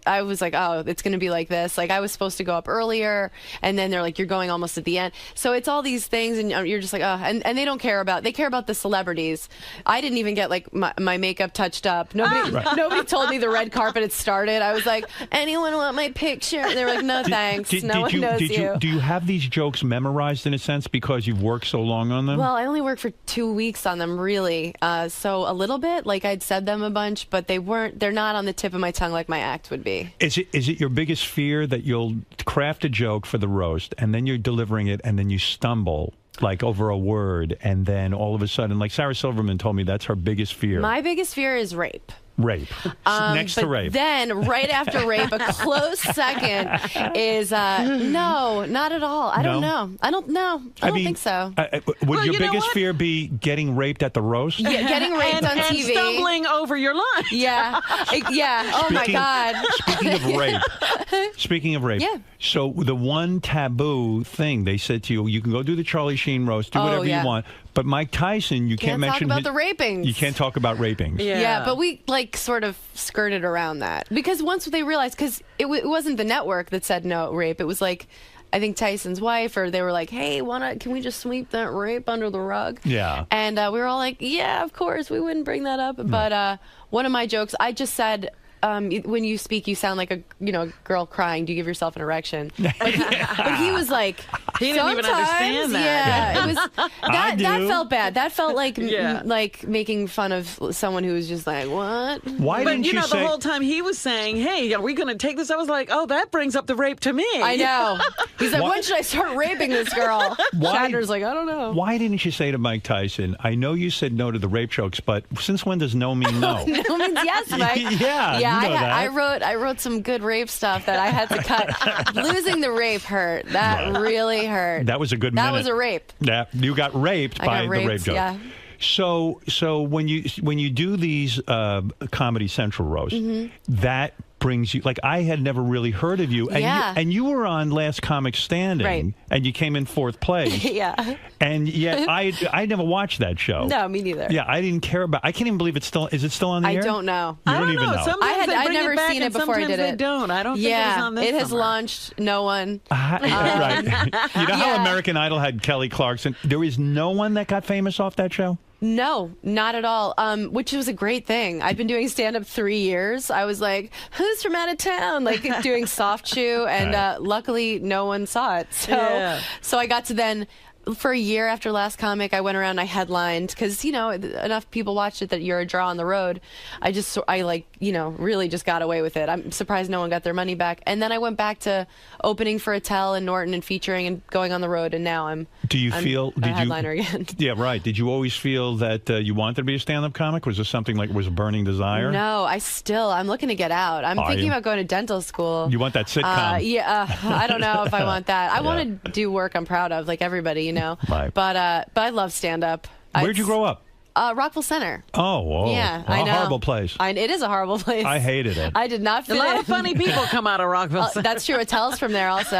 I was like, oh, it's going to be like this. Like I was supposed to go up earlier, and then they're like, you're going almost at the end. So it's all these things, and you're just like, oh, and they don't care about. They care about the celebrities. I didn't even get like my makeup touched up. Nobody told me the red carpet had started. I was like, anyone want my picture? And they were like, no thanks. No one knows you. Do you have these jokes memorized in a sense because you've worked so long on them? Well, I only worked for 2 weeks on them, really. So a little bit, like I'd said them a bunch, but they're not on the tip of my tongue like my act would be. Is it your biggest fear that you'll craft a joke for the roast and then you're delivering it and then you stumble like over a word and then all of a sudden, like Sarah Silverman told me that's her biggest fear. My biggest fear is rape. Rape. Next to but rape. Then, right after rape, a close second is no, not at all. I don't know. I don't think so. Would your biggest fear be getting raped at the roast? Yeah, getting raped on TV. And stumbling over your lines. Yeah. Yeah. Oh, my God. Speaking of rape. Yeah. So the one taboo thing they said to you, you can go do the Charlie Sheen roast, do whatever you want, But Mike Tyson, you can't Can't talk mention about the rapings. You can't talk about rapings. Yeah, but we like sort of skirted around that because once they realized, because it wasn't the network that said no rape, it was like I think Tyson's wife, or they were like, "Hey, can we just sweep that rape under the rug?" Yeah, and we were all like, "Yeah, of course, we wouldn't bring that up." But one of my jokes, I just said. When you speak, you sound like a girl crying. Do you give yourself an erection? But he was like, he didn't even understand that. Yeah, it was that felt bad. That felt like like making fun of someone who was just like, what? Why but didn't you know, say the whole time he was saying, "Hey, are we going to take this?" I was like, "Oh, that brings up the rape to me." I know. He's like, "When should I start raping this girl?" Shatner's like, "I don't know." Why didn't you say to Mike Tyson, "I know you said no to the rape jokes, but since when does no mean no?" No means yes, Mike. Yeah. I wrote some good rape stuff that I had to cut. Losing the rape hurt. That really hurt. That was a good That minute. was a rape. Yeah, you got raped by the rape joke. Yeah. So when you do these Comedy Central roasts, that brings you, like, I had never really heard of you, and you were on Last Comic Standing, and you came in 4th place. Yeah. And yet I never watched that show. No, me neither. Yeah, I didn't care about. I can't even believe it's still. Is it still on the air? I don't know. You don't even know. Sometimes I'd bring never it back seen it and before I did sometimes it. They don't. I don't think it was on this it has summer. launched no one. Right. You know how American Idol had Kelly Clarkson? There is no one that got famous off that show? No, not at all. Which was a great thing. I've been doing stand-up 3 years. I was like, who's from out of town? Like doing soft shoe, and luckily no one saw it. So I got to then, for a year after Last Comic, I went around and I headlined because, enough people watched it that you're a draw on the road. I really just got away with it. I'm surprised no one got their money back. And then I went back to opening for Attell and Norton and featuring and going on the road, and now I'm a headliner again. Yeah, right. Did you always feel that you wanted to be a stand-up comic? Was this something like was a burning desire? No, I'm looking to get out. I'm thinking about going to dental school. You want that sitcom? I don't know if I want that. I want to do work I'm proud of, like everybody, Right. But I love stand-up. Where'd you grow up? Rockville Center. Oh, whoa. Yeah, well, I know. A horrible place. It is a horrible place. I hated it. I did not fit A lot in. of funny people come out of Rockville Center. That's true. Attell's from there also.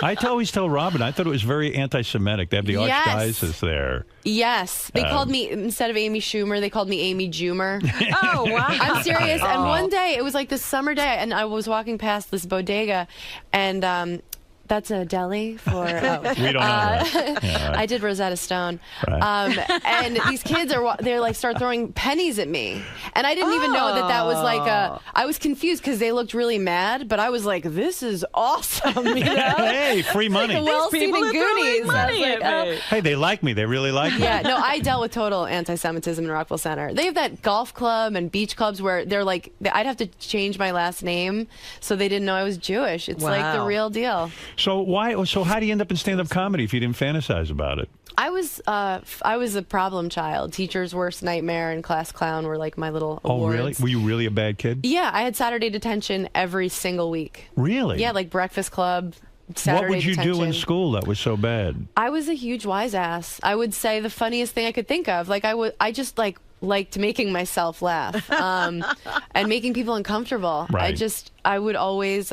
I always tell Robin, I thought it was very anti-Semitic. They have the archdiocese there. Yes. They called me, instead of Amy Schumer, they called me Amy Jumer. Oh, wow. I'm serious. And one day, it was like this summer day, and I was walking past this bodega, and that's a deli for. We don't know that. Yeah, right. I did Rosetta Stone, right. And these kids they're like start throwing pennies at me, and I didn't even know that was like I was confused because they looked really mad, but I was like, this is awesome, Hey, free money. Like the well-seen in Goonies. Money I was like, Hey, they like me. They really like me. Yeah, no, I dealt with total anti-Semitism in Rockville Center. They have that golf club and beach clubs where they're like, I'd have to change my last name so they didn't know I was Jewish. It's like the real deal. So how do you end up in stand-up comedy if you didn't fantasize about it? I was a problem child. Teacher's worst nightmare and class clown were like my little awards. Oh, really? Were you really a bad kid? Yeah, I had Saturday detention every single week. Really? Yeah, like Breakfast Club, Saturday What would you detention. do in school that was so bad? I was a huge wise ass. I would say the funniest thing I could think of. Like I just liked making myself laugh and making people uncomfortable. Right. I would always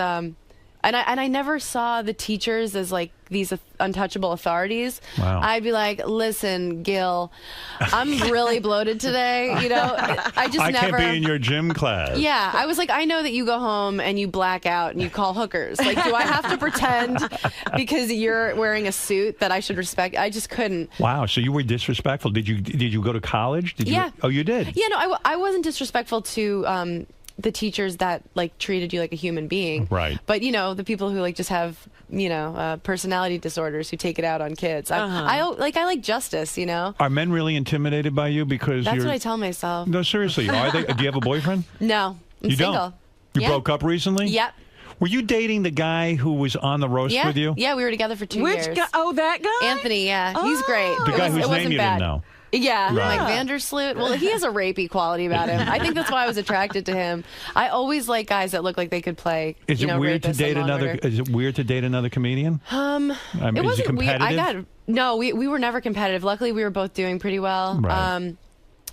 and I never saw the teachers as like these untouchable authorities. Wow. I'd be like, listen, Gil, I'm really bloated today. I can't be in your gym class. Yeah, I was like, I know that you go home and you black out and you call hookers. Like, do I have to pretend because you're wearing a suit that I should respect? I just couldn't. Wow, so you were disrespectful. Did you go to college? Yeah. Oh, you did? Yeah, no, I wasn't disrespectful to the teachers that like treated you like a human being. Right. But the people who like just have personality disorders who take it out on kids. I like justice. Are men really intimidated by you because That's you're? what I tell myself. No, seriously. Are they? Do you have a boyfriend? No, I'm you single. don't. You broke up recently? Yep. Were you dating the guy who was on the roast with you? Yeah, we were together for 2 years. Which guy? Oh, that guy? Anthony, yeah. He's great. The guy whose name you didn't know. Yeah, Right. like Vandersloot. Well, he has a rapey quality about him. I think that's why I was attracted to him. I always like guys that look like they could play. Is it weird to rapists date and law and order. Is it weird to date another comedian? It is wasn't he weird. competitive? We were never competitive. Luckily, we were both doing pretty well. Right.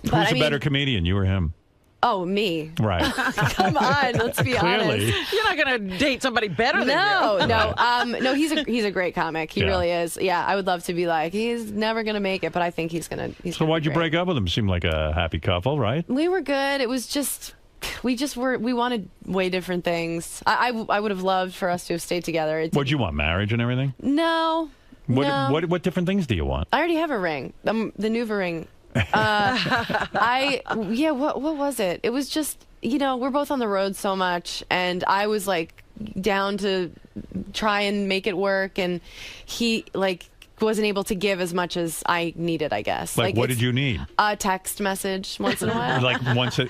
But Who's a better comedian, you or him? Oh, me. Right. Come on, let's be Clearly. honest. You're not going to date somebody better than No, you. no, he's a great comic. He Yeah. really is. Yeah, I would love to be like, he's never gonna make it, but I think he's gonna. So why'd you break up with him? Seemed like a happy couple, right? We were good. It was just, we wanted way different things. I would have loved for us to have stayed together. What'd you want? Marriage and everything? No. No. What different things do you want? I already have a ring. The Nuva ring. What was it? It was just, we're both on the road so much, and I was like down to try and make it work, and he wasn't able to give as much as I needed, I guess. Like what did you need? A text message once in a while. Like once a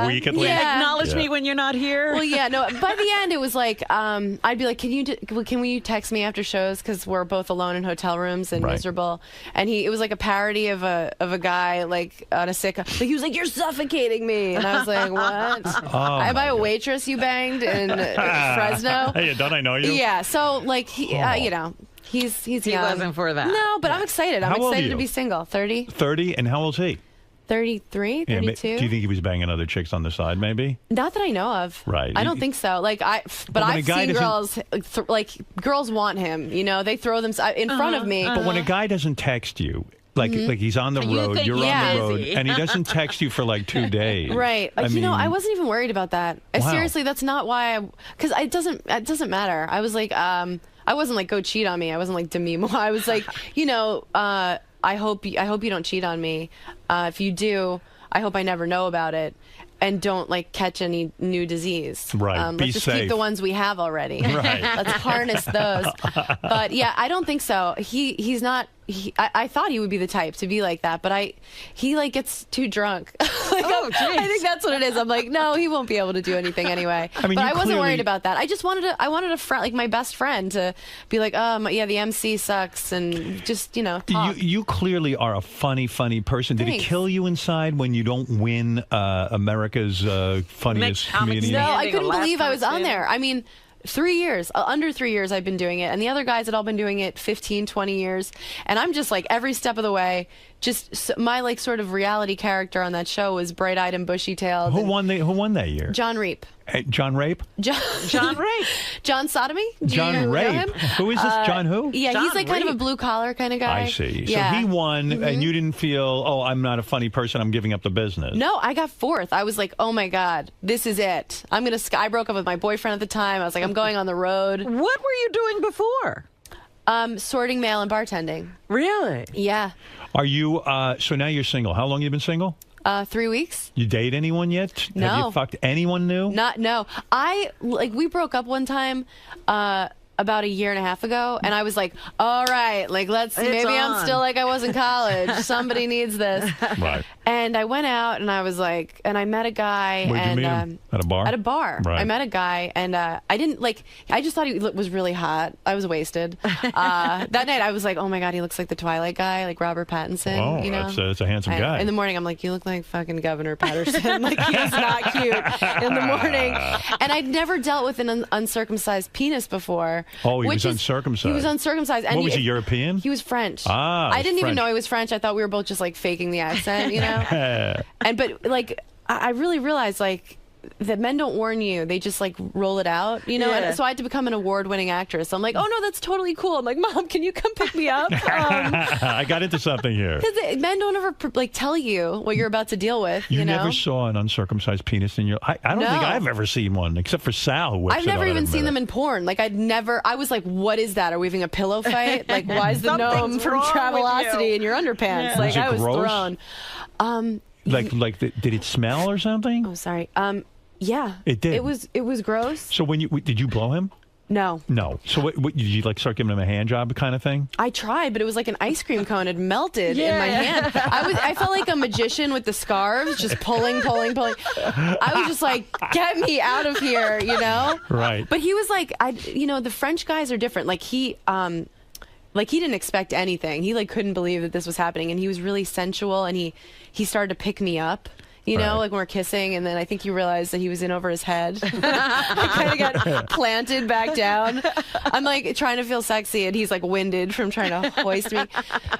week at least? Acknowledge me when you're not here. Well, yeah, no. By the end, it was like I'd be like, can you text me after shows, because we're both alone in hotel rooms and miserable. And it was like a parody of a guy like on a sitcom. Like, he was like, you're suffocating me, and I was like, what? Am I a waitress you banged in Fresno? Hey, don't I know you? Yeah. So like he He's young. wasn't for that. No, but I'm excited. I'm How old are excited to you? be single. 30, 30, and how old's he? 33, 32. Do you think he was banging other chicks on the side, maybe? Not that I know of. Right. I don't think so. But when a I've guy seen doesn't- girls, girls want him. They throw them in front of me. But when a guy doesn't text you, like he's on the road, you're on the road, and he doesn't text you for like 2 days. Right. I mean, I wasn't even worried about that. Wow. Seriously, that's not why because it doesn't matter. I was like, I wasn't like, go cheat on me. I wasn't like, demi moi. I was like, I hope you don't cheat on me. If you do, I hope I never know about it. And don't catch any new disease. Right. Be let's just safe. keep the ones we have already. Right. Let's harness those. But yeah, I don't think so. He's not. I thought he would be the type to be like that, but he gets too drunk. I think that's what it is. I'm like, no, he won't be able to do anything anyway. I mean, but you I wasn't clearly- worried about that. I just wanted a friend, like my best friend, to be like, yeah, the MC sucks, and just talk. You clearly are a funny person. Did Thanks. it kill you inside when you don't win America's funniest comedian? No, I couldn't believe I was on there. I mean, 3 years, under 3 years I've been doing it, and the other guys had all been doing it 15, 20 years, and I'm just like every step of the way, my sort of reality character on that show was bright-eyed and bushy-tailed. Who won that year? John Reap. John Rape? John Rape. John Sodomy? John Do you know Rape. him? Who is this? John who? Yeah, John he's like kind of a Rape. blue-collar kind of guy. I see. Yeah. So he won, and you didn't feel, oh, I'm not a funny person, I'm giving up the business. No, I got fourth. I was like, oh my God, this is it. I broke up with my boyfriend at the time. I was like, I'm going on the road. What were you doing before? Sorting mail and bartending. Really? Yeah. Are you, so now you're single. How long you been single? 3 weeks. You date anyone yet? No. Have you fucked anyone new? No. We broke up one time about a year and a half ago, and I was like, all right, let's see. It's Maybe I'm on. still like I was in college. Somebody needs this. Right. And I went out, and I was like, and I met a guy. Where'd you and meet him? At a bar? At a bar. Right. I met a guy, and I didn't I just thought he was really hot. I was wasted. That night, I was like, oh my God, he looks like the Twilight guy, like Robert Pattinson. Oh, that's a handsome guy. In the morning, I'm like, you look like fucking Governor Patterson. Like, he's not cute in the morning. And I'd never dealt with an uncircumcised penis before. Oh, he was which is- uncircumcised. He was uncircumcised. And What was he, European? He was French. Ah, I didn't even French. know he was French. I thought we were both just faking the accent, But I really realized that men don't warn you; they just roll it out, Yeah. And so I had to become an award-winning actress. I'm like, oh no, that's totally cool. I'm like, Mom, can you come pick me up? I got into something here. Because men don't ever tell you what you're about to deal with. You You know, never saw an uncircumcised penis in your... I don't No. think I've ever seen one, except for Sal, who whips I've it never out even every seen them minute. in porn. I was like, what is that? Are we having a pillow fight? Why is the gnome Something's from wrong with Travelocity you. in your underpants? Yeah. Was it I was gross? thrown. Did it smell or something? Oh, sorry. Yeah. It did. It was gross. So did you blow him? No. No. So what did you start giving him a hand job kind of thing? I tried, but it was like an ice cream cone had melted in my hand. I felt like a magician with the scarves, just pulling. I was just like, get me out of here, Right. But he was like, the French guys are different. He didn't expect anything. He couldn't believe that this was happening, and he was really sensual, and he started to pick me up. You know, like when we're kissing, and then I think you realized that he was in over his head. I kind of got planted back down. I'm like trying to feel sexy, and he's like winded from trying to hoist me.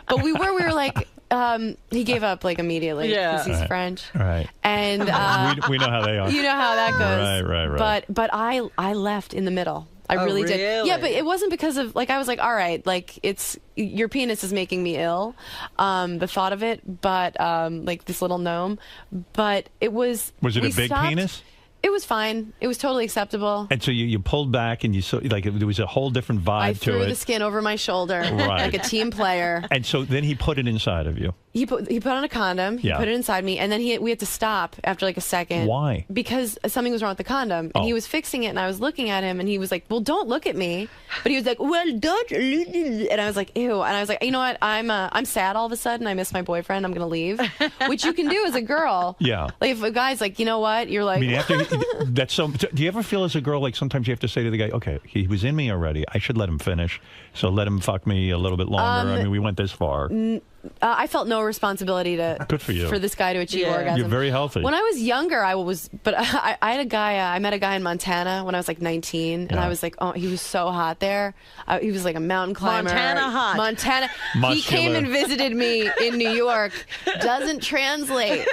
But we were like, he gave up like immediately because he's French. Right. And we know how they are. You know how that goes. Right. But I left in the middle. I really did. Yeah, but it wasn't because of like I was like, all right, like it's your penis is making me ill, the thought of it. But like this little gnome, but it was. Was it a big penis? It was fine. It was totally acceptable. And so you pulled back and you saw like there was a whole different vibe to it. I threw the skin over my shoulder like a team player. And so then he put it inside of you. He put on a condom. He put it inside me, and then we had to stop after like a second. Why? Because something was wrong with the condom, and he was fixing it, and I was looking at him, and he was like, "Well, don't look at me," but he was like, "Well, don't," and I was like, "Ew," and I was like, "You know what? I'm sad all of a sudden. I miss my boyfriend. I'm gonna leave," which you can do as a girl. Yeah. Like if a guy's like, "You know what?" You're like, I mean, that's so. Do you ever feel as a girl like sometimes you have to say to the guy, "Okay, he was in me already. I should let him finish. So let him fuck me a little bit longer. I mean, we went this far." I felt no responsibility to Good for you. for this guy to achieve orgasm. You're very healthy. When I was younger, I was, but I had a guy. I met a guy in Montana when I was like 19, and I was like, oh, he was so hot there. He was like a mountain climber. Montana hot. Montana. Muscular. He came and visited me in New York. Doesn't translate.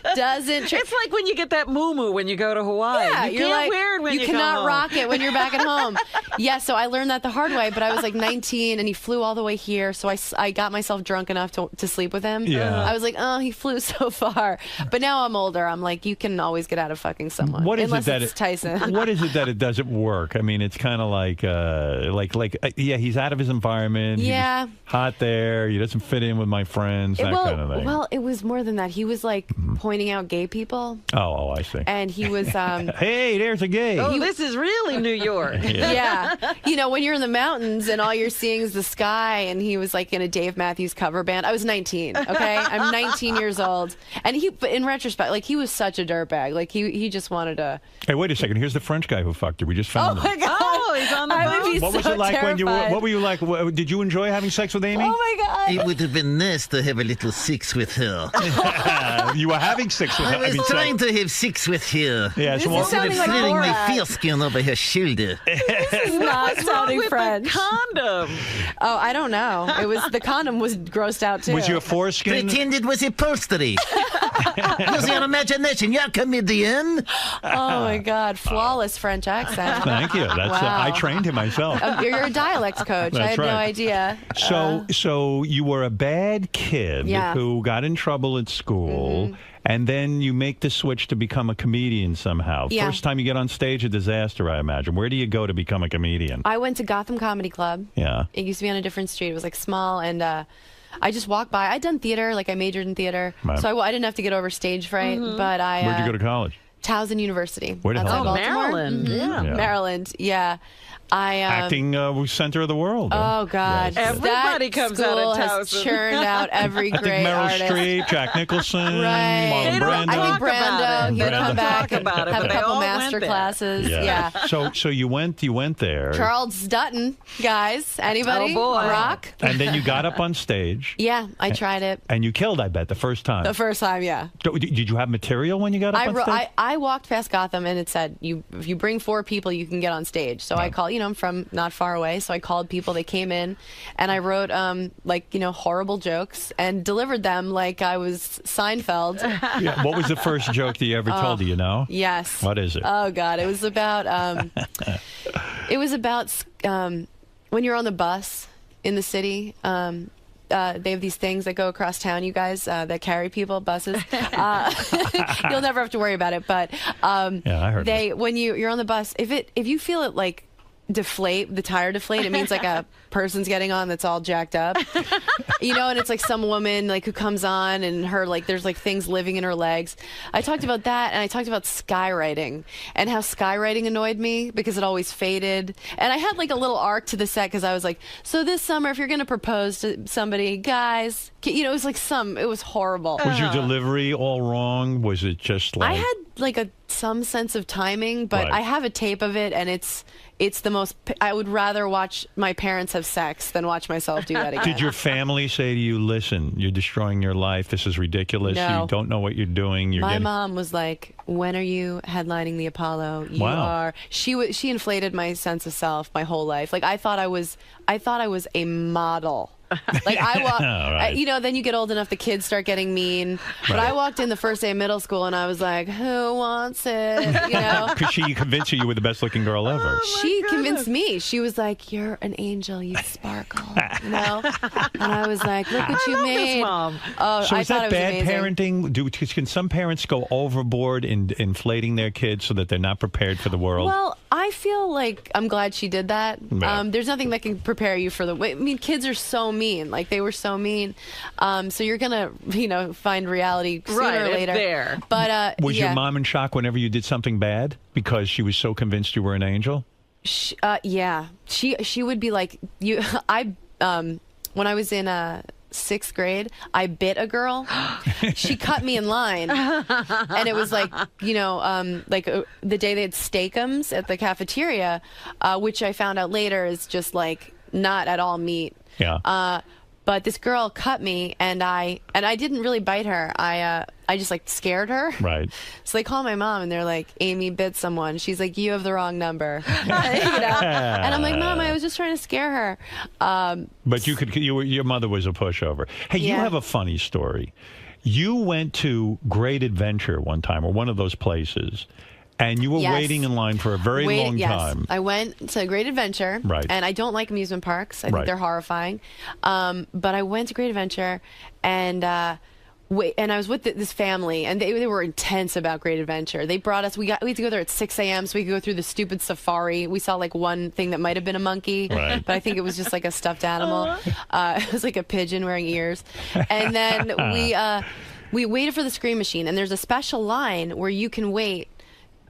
It's like when you get that moo when you go to Hawaii. Yeah, you you're can't like, wear it when you come cannot home. rock it when you're back at home. Yeah, so I learned that the hard way. But I was like 19, and he flew all the way here. So I got myself drunk enough to sleep with him. Yeah. I was like, oh, he flew so far. But now I'm older. I'm like, you can always get out of fucking someone. What is unless it that it's Tyson. What is it that it doesn't work? I mean, it's kind of like yeah, he's out of his environment. Yeah. He's hot there. He doesn't fit in with my friends. That kind of thing. Well, it was more than that. He was like pointing out gay people. Oh, I see. And he was. Hey, there's a gay. Oh, this is really New York. Yeah. You know, when you're in the mountains and all you're seeing is the sky, and he was like in a Dave Matthews cover band. I was 19, okay? I'm 19 years old. And but in retrospect, like he was such a dirtbag. Like he just wanted to. Hey, wait a second. Here's the French guy who fucked you. We just found him. Oh, my God. Oh, he's on the boat. What was it like when you were? What were you like? Did you enjoy having sex with Amy? Oh, my God. It would have been nice to have a little sex with her. You were having sex with her. I was trying to have sex with her. Yeah, so instead of like flirting my Borat. foreskin over her shoulder. This is not sounding French. Condom. Oh, I don't know. The condom was grossed out too. Was your foreskin? Pretend it was upholstery. Use your imagination. You're a comedian. Oh my God, flawless French accent. Thank you. That's Wow. I trained him myself. You're a dialect coach. I That's had right. no idea. So you were a bad kid Yeah. who got in trouble at school, and then you make the switch to become a comedian somehow. Yeah. First time you get on stage, a disaster, I imagine. Where do you go to become a comedian? I went to Gotham Comedy Club. Yeah. It used to be on a different street. It was like small, and I just walked by. I'd done theater, like I majored in theater, Right. so I didn't have to get over stage fright. But I Where'd you go to college? Towson University. Where the hell? outside Baltimore. Maryland. Mhm. Yeah. Maryland. Yeah. I Acting center of the world. Oh God! Yes. Everybody that comes out school of has Towson. churned out every I think great Meryl artist. Streep, Jack Nicholson, Right. Marlon They don't Brando. I think talk about Brando. it. He'll They come don't back, talk about it, have but a they couple all master went there. classes. Yeah. So you went there. Charles Dutton, guys. Anybody? Oh, boy. Rock. And then you got up on stage. Yeah, I tried it And you killed, I bet, the first time. the first time. Yeah. Did you have material when you got up on stage? I walked past Gotham and it said, if you bring 4 people, you can get on stage. So I called, I'm from not far away, so I called people. They came in, and I wrote horrible jokes and delivered them like I was Seinfeld. Yeah. What was the first joke that you ever told? Do you know? Yes. What is it? Oh God, it was about when you're on the bus in the city. They have these things that go across town, you guys, that carry people, buses. You'll never have to worry about it. But yeah, I heard when you're on the bus, if you feel it like deflate, the tire deflate, it means like a person's getting on that's all jacked up. And it's like some woman like who comes on and her like there's like things living in her legs. I talked about that, and I talked about skywriting and how skywriting annoyed me because it always faded. And I had like a little arc to the set because I was like, so this summer if you're going to propose to somebody, guys, it was like it was horrible. Was your delivery all wrong? Was it just like... I had like some sense of timing, but Right. I have a tape of it, and it's the most. I would rather watch my parents have sex than watch myself do that again. Did your family say to you, "Listen, you're destroying your life. This is ridiculous. No. You don't know what you're doing. You're My getting." mom was like, "When are you headlining the Apollo? You Wow. are." She inflated my sense of self my whole life. Like I thought I was a model. Like Right. then you get old enough, the kids start getting mean. But Right. I walked in the first day of middle school, and I was like, "Who wants it?" You know. Because she convinced you were the best looking girl ever. She convinced me. She was like, "You're an angel. You sparkle." You know. And I was like, "Look what you made." Oh, So I is thought that it was bad amazing. parenting? Can some parents go overboard in inflating their kids so that they're not prepared for the world? Well, I feel like I'm glad she did that. Yeah. There's nothing that can prepare you for I mean, kids are so mean. Like they were so mean. So you're gonna, find reality sooner Right, or it's later. there. But was yeah. your mom in shock whenever you did something bad because she was so convinced you were an angel? Yeah. She would be like you. When I was in 6th grade, I bit a girl. She cut me in line, and it was like the day they had steakums at the cafeteria, which I found out later is just like not at all meat. Yeah. But this girl cut me, and I didn't really bite her. I just like scared her. Right. So they call my mom, and they're like, "Amy bit someone." She's like, "You have the wrong number." And I'm like, "Mom, I was just trying to scare her." But your mother was a pushover. Hey, you Yeah. have a funny story. You went to Great Adventure one time, or one of those places, and you were Yes. waiting in line for a very long yes. time. I went to Great Adventure, Right. and I don't like amusement parks. I think Right. they're horrifying. But I went to Great Adventure, and I was with this family, and they were intense about Great Adventure. They brought us. We had to go there at 6 a.m. so we could go through the stupid safari. We saw like one thing that might have been a monkey, Right. but I think it was just like a stuffed animal. It was like a pigeon wearing ears, and then we waited for the scream machine. And there's a special line where you can wait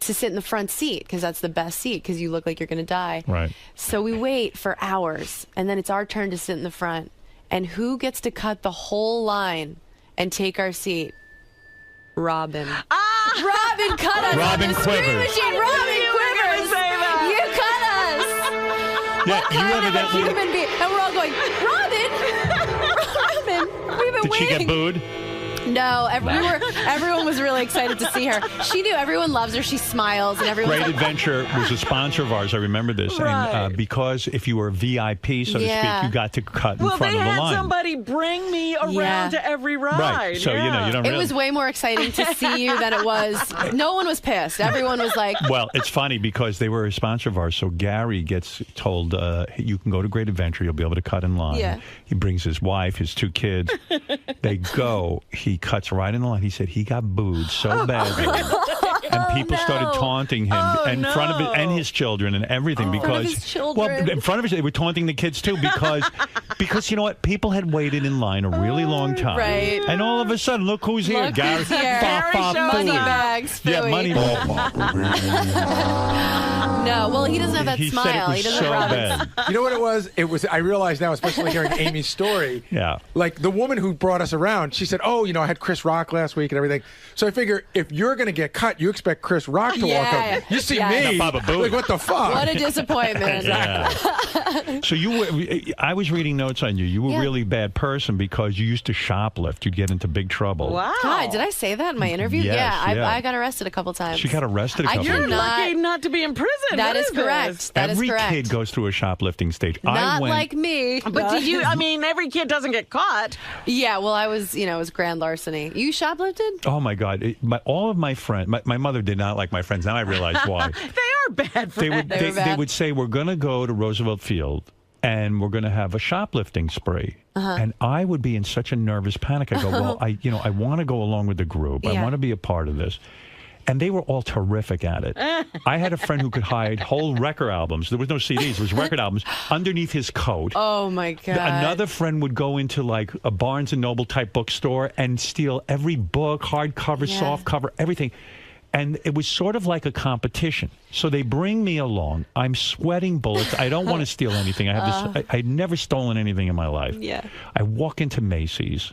to sit in the front seat because that's the best seat because you look like you're going to die. Right. So we wait for hours, and then it's our turn to sit in the front. And who gets to cut the whole line and take our seat? Robin. Robin cut us Robin on the scream Quivers. machine. Robin Quivers. You cut us. Yeah, What you kind of a evidently- human being? And we're all going, Robin. We've been Did she waiting. get booed? No, everyone was really excited to see her. She knew everyone loves her. She smiles, and everyone. Great Adventure was a sponsor of ours. I remember this. And because if you were a VIP, so to Yeah. speak, you got to cut in Well, front they of the had line. somebody bring me around Yeah. to every ride. Right. So, you don't It really... was way more exciting to see you than it was. No one was pissed. Everyone was like, Well, it's funny because they were a sponsor of ours. So Gary gets told, hey, you can go to Great Adventure. You'll be able to cut in line. Yeah. He brings his wife, his 2 kids. They go. He cuts right in the line. He said he got booed so badly. And people started taunting him in front of and his children and everything In front of his children. well, in front of his, they were taunting the kids too because you know what, people had waited in line a really long time, Right. And all of a sudden, look who's here, Look Gary. who's here. Money bags, Yeah, Philly. money. no. Well, he doesn't have that He said smile. it was He doesn't so have Robin's. bad. You know what it was? It was. I realize now, especially hearing Amy's story. Yeah. Like the woman who brought us around, she said, "Oh, I had Chris Rock last week and everything." So I figure if you're going to get cut, you expect Chris Rock to walk Yeah. up. You see Yeah. me, The Bababooey. like what the fuck? What a disappointment. Yeah. So you were. I was reading notes on you. You were Yeah. a really bad person because you used to shoplift. You'd get into big trouble. Wow. God, did I say that in my interview? Yes, yeah, yeah. I got arrested a couple times. She got arrested a couple You're times. Lucky not to be in prison. That What is is correct. this? That is Every correct. kid goes through a shoplifting stage. I Not went, like me. But did you? I mean, every kid doesn't get caught. Yeah, well, I was, it was grand larceny. You shoplifted? Oh my God! All of my friends. My mother did not like my friends. Now I realize why. They are bad friends. They would say we're going to go to Roosevelt Field and we're going to have a shoplifting spree. And I would be in such a nervous panic. I go, well, I want to go along with the group. I Yeah. want to be a part of this. And they were all terrific at it. I had a friend who could hide whole record albums. There was no CDs. There was record albums underneath his coat. Oh, my God. Another friend would go into like a Barnes & Noble type bookstore and steal every book, hardcover, Yeah. softcover, everything. And it was sort of like a competition. So they bring me along. I'm sweating bullets. I don't want to steal anything. I have this. I'd never stolen anything in my life. Yeah. I walk into Macy's.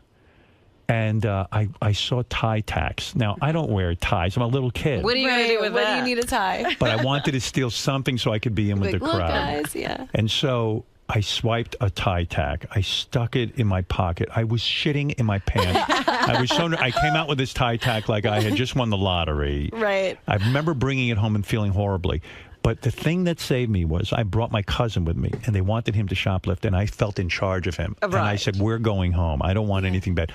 And I saw tie tacks. Now, I don't wear ties. I'm a little kid. What are you going to do with What that? do you need a tie? But I wanted to steal something so I could be in with Like, the look, crowd. guys, yeah. And so I swiped a tie tack. I stuck it in my pocket. I was shitting in my pants. I came out with this tie tack like I had just won the lottery. Right. I remember bringing it home and feeling horribly. But the thing that saved me was I brought my cousin with me, and they wanted him to shoplift, and I felt in charge of him. And I said, we're going home. I don't want anything bad.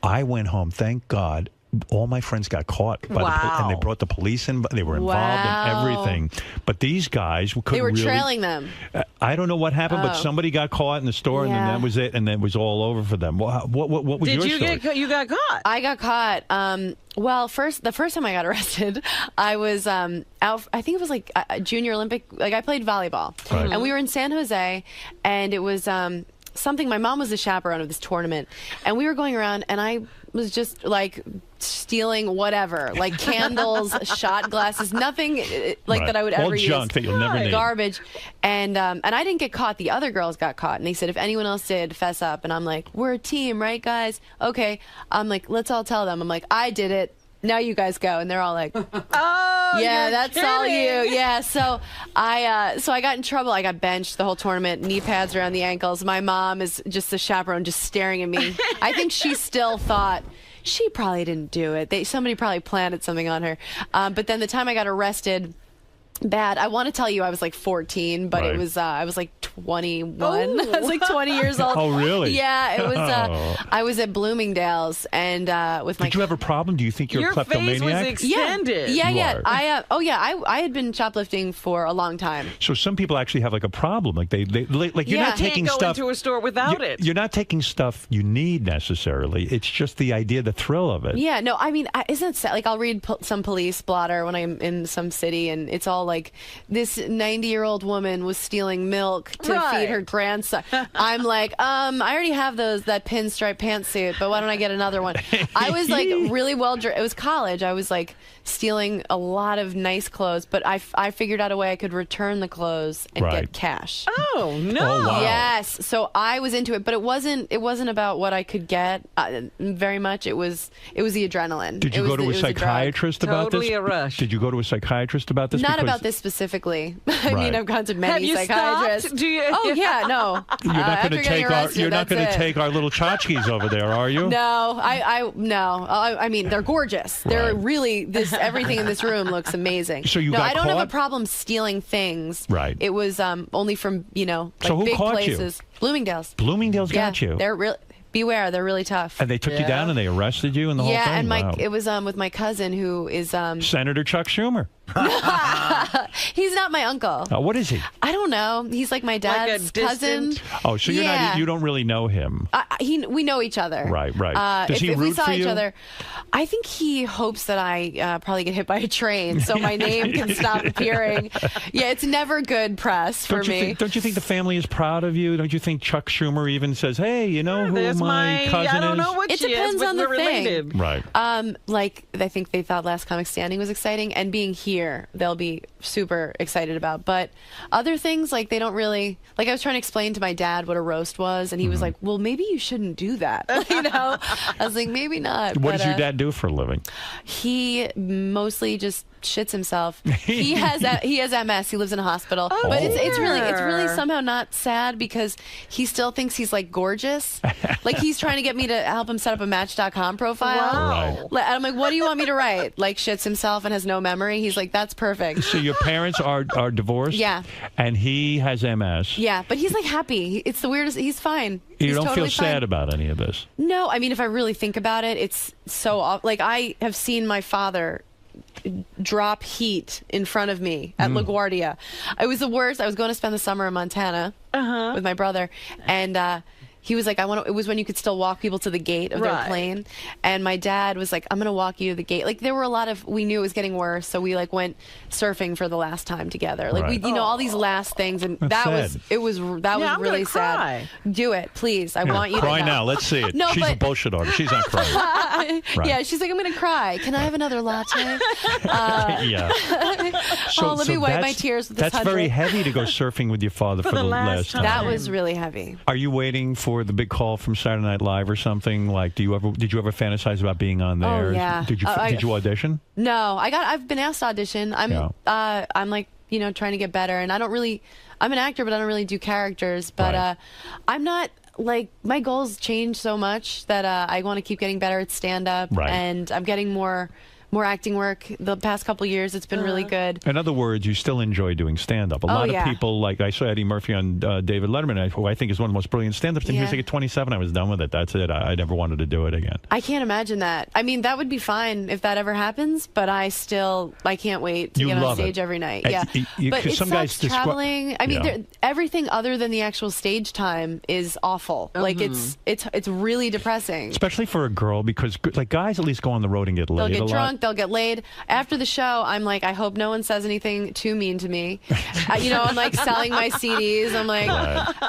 I went home. Thank God. All my friends got caught by and they brought the police in. They were involved in everything. But these guys couldn't They were really, trailing them. I don't know what happened, but Oh. somebody got caught in the store, and then that was it, and then it was all over for them. What was Did your you story? you got caught? I got caught. Well, the first time I got arrested, I was out. I think it was like a junior Olympic. Like I played volleyball, Right. and we were in San Jose, and it was something. My mom was the chaperone of this tournament, and we were going around, and I was just like stealing whatever, like candles, shot glasses, nothing like Right. that I would All ever use. junk that you'll never need. Garbage, and I didn't get caught. The other girls got caught, and they said if anyone else did, fess up. And I'm like, we're a team, right, guys? Okay. I'm like, let's all tell them. I'm like, I did it. Now you guys go. And they're all like, oh, yeah, you're that's all you. kidding. Yeah. So I got in trouble. I got benched the whole tournament, knee pads around the ankles. My mom is just the chaperone, just staring at me. I think she still thought she probably didn't do it. Somebody probably planted something on her. But then the time I got arrested, bad. I want to tell you I was like 14, but Right. it was I was like 21. I was like 20 years old. Oh, really? Yeah, it was. Oh. I was at Bloomingdale's and with my. Did you have a problem? Do you think you're a kleptomaniac? Yeah, You yeah. are. I had been shoplifting for a long time. So some people actually have like a problem. Like they like you're not taking can't go stuff. into a store without it. You're not taking stuff you need necessarily. It's just the idea, the thrill of it. Yeah, no, I mean, isn't it sad? Like, I'll read some police blotter when I'm in some city, and it's all like, this 90-year-old woman was stealing milk to feed her grandson. I'm like, I already have that pinstripe pantsuit, but why don't I get another one? I was like really well dressed. It was college. I was like stealing a lot of nice clothes, but I figured out a way I could return the clothes and get cash. Oh no! Oh, wow. Yes, so I was into it, but it wasn't about what I could get very much. It was the adrenaline. Did you go to a psychiatrist about this? Did you go to a psychiatrist about this? Not Because about this specifically. I mean, Right. I've gone to Have many you psychiatrists. stopped? Do you? Oh yeah, no. You're not going to take our. You're not going to it. take our little tchotchkes over there, are you? No, I mean, they're gorgeous. They're really everything in this room looks amazing. So you no, got I don't have caught? a problem stealing things. Right. It was only from like So who big caught you? places. Bloomingdale's. Bloomingdale's Yeah, got you. they're real. Beware, they're really tough. And they took you down and they arrested you and the whole yeah, thing. and Wow. it was with my cousin who is Senator Chuck Schumer. he's not my uncle. What is he? I don't know. He's like my dad's cousin. Oh, so you're not. You don't really know him. We know each other. Right, right. Does he if we root saw for each you? other, I think he hopes that I probably get hit by a train, so my name can stop appearing. Yeah, it's never good press for me. Don't you think the family is proud of you? Don't you think Chuck Schumer even says, "Hey, you know who my cousin I don't is"? know what It she depends is, but on the we're thing. related. Right. Like I think they thought Last Comic Standing was exciting, and being here, they'll be super excited about. But other things, like they don't really. Like I was trying to explain to my dad what a roast was, and he was like, "Well, maybe you shouldn't do that." You know, I was like, "Maybe not." What but, does your dad do for a living? He mostly just shits himself. He has MS. He lives in a hospital. But it's really somehow not sad because he still thinks he's like gorgeous. Like he's trying to get me to help him set up a Match.com profile. Wow. And I'm like, what do you want me to write? Like shits himself and has no memory. He's like, that's perfect. So your parents are divorced? Yeah. And he has MS. Yeah, but he's like happy. It's the weirdest. He's fine. You He's don't totally feel sad fine. about any of this? No, I mean, if I really think about it, it's so like I have seen my father drop heat in front of me at LaGuardia. It was the worst. I was going to spend the summer in Montana with my brother, and he was like, it was when you could still walk people to the gate of their plane. And my dad was like, I'm going to walk you to the gate. Like there were we knew it was getting worse. So we like went surfing for the last time together. Like we, all these last things. And That's that sad. was I'm really gonna cry. sad. Do it, please. I want you to Cry know. now. Let's see it. No, She's a but- bullshit artist. She's not crying. Right. Yeah, she's like, I'm going to cry. Can I have another latte? Yeah. Let me wipe my tears with this That's very 100. heavy to go surfing with your father for the last time. That was really heavy. Are you waiting for for the big call from Saturday Night Live or something? Like, did you ever fantasize about being on there? Oh, yeah. Did you audition? No, I've been asked to audition. I'm like, trying to get better, and I'm an actor, but I don't really do characters. But I'm not, like, my goals change so much that I want to keep getting better at stand-up, and I'm getting more acting work the past couple years. It's been really good. In other words, you still enjoy doing stand-up. A lot of people, like I saw Eddie Murphy on David Letterman, who I think is one of the most brilliant stand-ups. And he was like, at 27, I was done with it. That's it. I never wanted to do it again. I can't imagine that. I mean, that would be fine if that ever happens, but I can't wait to get on stage every night. Yeah. But it sucks traveling. I mean, everything other than the actual stage time is awful. Like, it's really depressing. Especially for a girl, because like guys at least go on the road and get laid. They'll get drunk. They'll get laid. After the show, I'm like, I hope no one says anything too mean to me. I'm like selling my CDs. I'm like,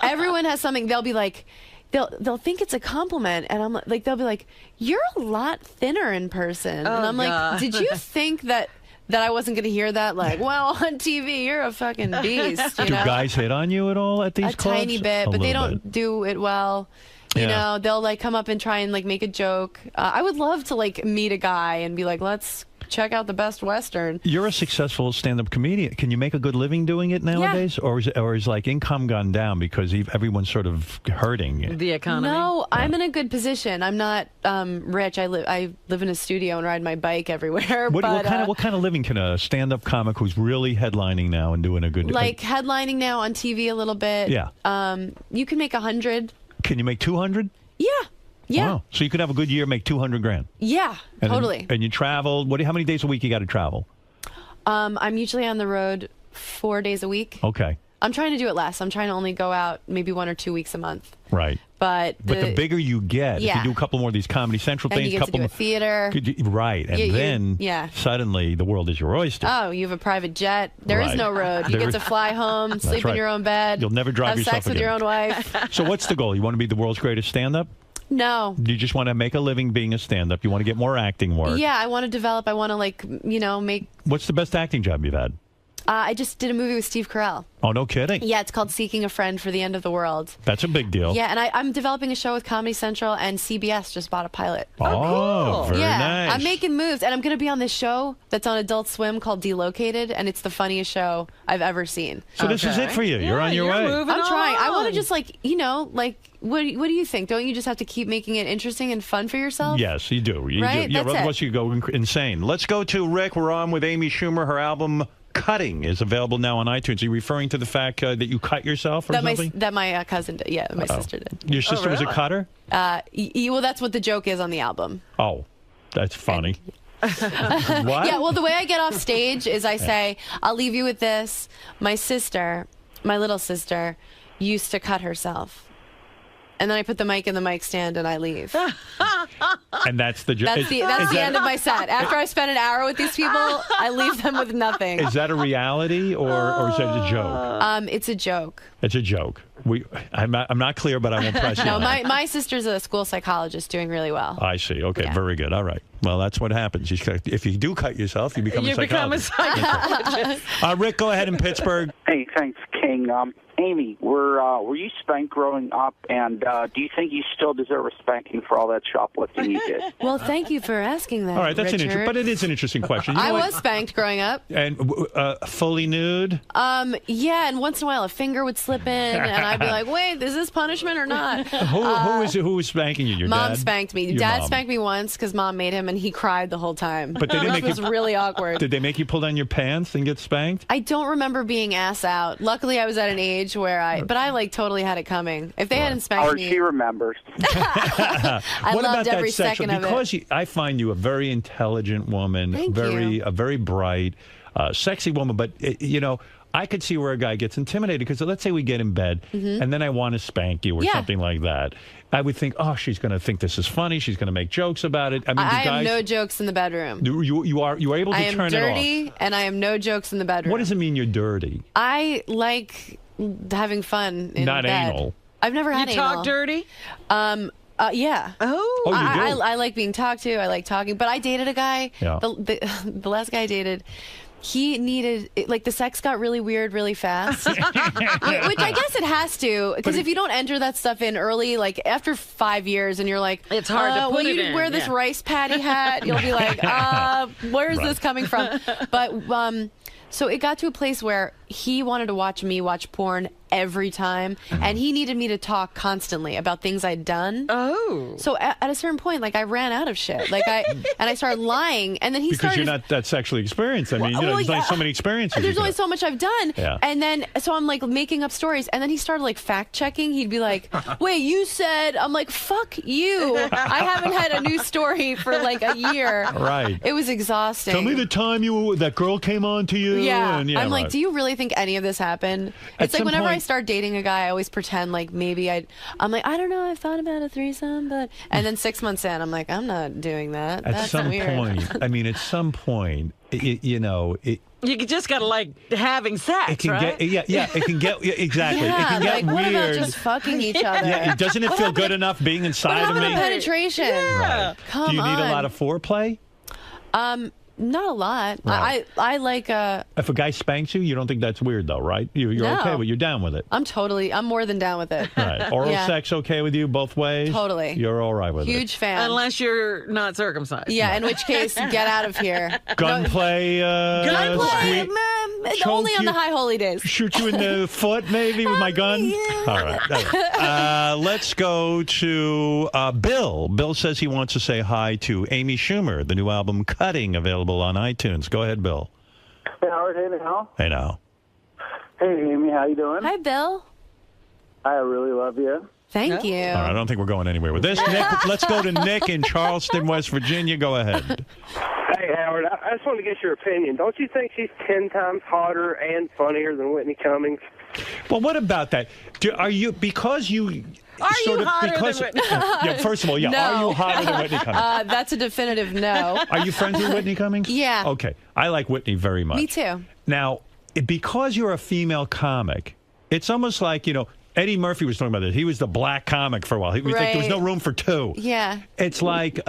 everyone has something. They'll be like, they'll think it's a compliment, and I'm like, they'll be like, you're a lot thinner in person, and I'm like, did you think that I wasn't going to hear that? Like, well, on TV, you're a fucking beast. Do guys hit on you at all at these clubs? A tiny bit, but they don't do it well. You know, they'll like come up and try and like make a joke. I would love to like meet a guy and be like, let's check out the Best Western. You're a successful stand-up comedian. Can you make a good living doing it nowadays? Yeah. Or is like income gone down because everyone's sort of hurting? The economy? No, I'm in a good position. I'm not rich. I live in a studio and ride my bike everywhere. What kind of living can a stand-up comic who's really headlining now and doing a good... Like headlining now on TV a little bit. Yeah. You can make 100. Can you make 200? Yeah. Yeah. Wow. So you could have a good year, make $200,000. Yeah, totally. And you travel. How many days a week you got to travel? I'm usually on the road 4 days a week. Okay. I'm trying to do it less. I'm trying to only go out maybe 1 or 2 weeks a month. Right. But the bigger you get, if you do a couple more of these Comedy Central then things, you get to do a theater. Right. And then suddenly the world is your oyster. Oh, you have a private jet. There is no road. You get to fly home, sleep in your own bed. You'll never drive yourself have sex with your own wife. So what's the goal? You want to be the world's greatest stand-up? No. You just want to make a living being a stand-up. You want to get more acting work. Yeah, I want to develop. I want to make... What's the best acting job you've had? I just did a movie with Steve Carell. Oh, no kidding. Yeah, it's called Seeking a Friend for the End of the World. That's a big deal. Yeah, and I'm developing a show with Comedy Central, and CBS just bought a pilot. Oh, cool. Very nice. I'm making moves, and I'm going to be on this show that's on Adult Swim called Delocated, and it's the funniest show I've ever seen. So this is it for you. You're on your way. I'm trying. I want to just what do you think? Don't you just have to keep making it interesting and fun for yourself? Yes, you do. Right? Yeah, otherwise you go insane. Let's go to Rick. We're on with Amy Schumer. Her album Cutting is available now on iTunes. Are you referring to the fact that you cut yourself or something? That my cousin did. Yeah, my sister did. Your sister was a cutter? Well, that's what the joke is on the album. Oh, that's funny. What? Yeah, well, the way I get off stage is I say, I'll leave you with this. My little sister, used to cut herself. And then I put the mic in the mic stand and I leave. And that's the joke. That's the end of my set. After I spend an hour with these people, I leave them with nothing. Is that a reality or is that a joke? It's a joke. It's a joke. I'm not clear, but I won't press you. No, on that. my sister's a school psychologist doing really well. I see. Okay, very good. All right. Well, that's what happens. If you do cut yourself, you become a psychologist. Rick, go ahead in Pittsburgh. Hey, thanks, King. Amy, were you spanked growing up, and do you think you still deserve a spanking for all that shoplifting you did? Well, thank you for asking that. All right, that's Richard. but it is an interesting question. I was spanked growing up. And fully nude? Yeah, and once in a while a finger would slip in, and I'd be like, wait, is this punishment or not? Who was spanking you? Your mom dad? Spanked me. Dad spanked me once because Mom made him, and he cried the whole time. But they didn't make it was really awkward. Did they make you pull down your pants and get spanked? I don't remember being ass out. Luckily, I was at an age where I totally had it coming. If they hadn't spanked me, she remembers. I loved every second of it. Because I find you a very intelligent woman, a very bright, sexy woman. But I could see where a guy gets intimidated because let's say we get in bed and then I want to spank you or something like that. I would think, oh, she's going to think this is funny. She's going to make jokes about it. I mean, I have no jokes in the bedroom. You are able to turn it off. I am dirty, and I have no jokes in the bedroom. What does it mean you're dirty? I like having fun in Not bed. Anal. I've never had anal. You talk dirty? Yeah. Oh, you do? I like being talked to. I like talking. But I dated a guy. Yeah. The last guy I dated, he needed, like, the sex got really weird really fast. Which I guess it has to, because if you don't enter that stuff in early, like, after 5 years and you're like, it's hard to put when it you in, wear this rice patty hat, you'll be like, where's this coming from? But, so it got to a place where he wanted to watch me watch porn every time, and he needed me to talk constantly about things I'd done. Oh. So at a certain point, like, I ran out of shit. Like, I started lying, and then he because started... you're not that sexually experienced. I mean, there's only so many experiences. There's only so much I've done. Yeah. And then, so I'm, like, making up stories, and then he started, like, fact-checking. He'd be like, wait, you said... I'm like, fuck you. I haven't had a new story for, like, a year. Right. It was exhausting. Tell me the time that girl came on to you. Yeah. And I'm like, do you really think any of this happened? It's like whenever I start dating a guy, I always pretend like maybe I'm like, I don't know, I've thought about a threesome, but... And then 6 months in, I'm like, I'm not doing that. At That's some weird. point, I mean, at some point, you know... You just gotta like having sex, it can right? get it can get exactly. Yeah, it can get like, weird. what about just fucking each other? Yeah, doesn't it feel good enough being inside of me? Penetration. Yeah. Right. Come Do you need on. a lot of foreplay? Not a lot. Right. I like If a guy spanks you, you don't think that's weird though, right? You're No. okay with you're down with it. I'm more than down with it. Right. Oral Yeah. sex okay with you both ways? Totally. You're all right with it. Huge fan. Unless you're not circumcised. Yeah, in which case, get out of here. Gunplay. Gunplay. Choke Only on you- the high holy days. Shoot you in the foot, maybe, with my gun? All right. Let's go to Bill. Bill says he wants to say hi to Amy Schumer, the new album Cutting, available on iTunes. Go ahead, Bill. Hey, Howard. Hey, now. Hey, now. Hey, Amy. How you doing? Hi, Bill. I really love you. Thank you. All right, I don't think we're going anywhere with this. Nick, let's go to Nick in Charleston, West Virginia. Go ahead. Hey, Howard. I just want to get your opinion. Don't you think she's 10 times hotter and funnier than Whitney Cummings? Well, what about that? Are you, because you... Are sort you of, hotter because, than Whitney? Yeah, first of all, yeah. No. Are you hotter than Whitney Cummings? That's a definitive no. Are you friends with Whitney Cummings? Yeah. Okay. I like Whitney very much. Me too. Now, because you're a female comic, it's almost like, you know, Eddie Murphy was talking about this. He was the black comic for a while. He was like, there was no room for two. Yeah. It's like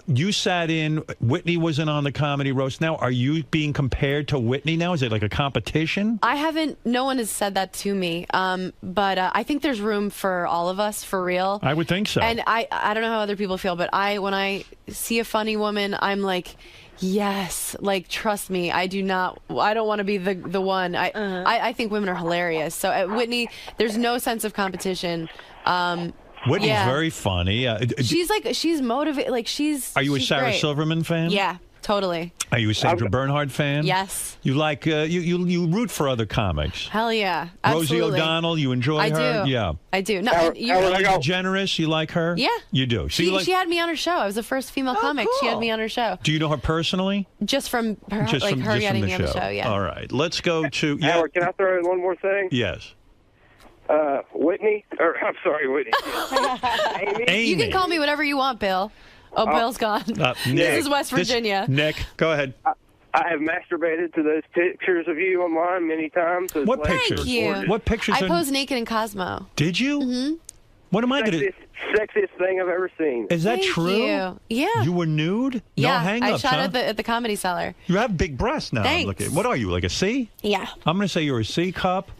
you sat in, Whitney wasn't on the comedy roast. Now, are you being compared to Whitney now? Is it like a competition? I haven't, no one has said that to me. But I think there's room for all of us, for real. I would think so. And I don't know how other people feel, but when I see a funny woman, I'm like, yes, like, trust me, I don't want to be the one. I think women are hilarious. So at Whitney, there's no sense of competition. Whitney's yeah. very funny. She's motivated. Like, Are you a she's Sarah great. Silverman fan? Yeah, totally. Are you a Sandra Bernhard fan? Yes. You like you root for other comics. Hell yeah. Rosie Absolutely. O'Donnell, you enjoy I her? do. Yeah. I do. No, Ellen you DeGeneres, you like her? Yeah. You do. So you like, she had me on her show. I was the first female comic. She had me on her show. do you know her personally? Just from her, Just like from, her just getting from me the on the show. Yeah. All right. Let's go to... Howard, can I throw in one more thing? Yes. Whitney, I'm sorry, Whitney. Amy. You can call me whatever you want, Bill. Oh, Bill's gone. Nick, This is West Virginia. Nick, go ahead. I have masturbated to those pictures of you online many times. So What pictures? Thank you. What pictures? I posed naked in Cosmo. Did you? Mm-hmm. What am I going to... Sexiest thing I've ever seen. Is that Thank true? you. Yeah. You were nude? Yeah, No hang-ups, I shot huh? at the Comedy Cellar. You have big breasts now. I'm Thanks. looking. What are you, like a C? Yeah. I'm going to say you're a C cup.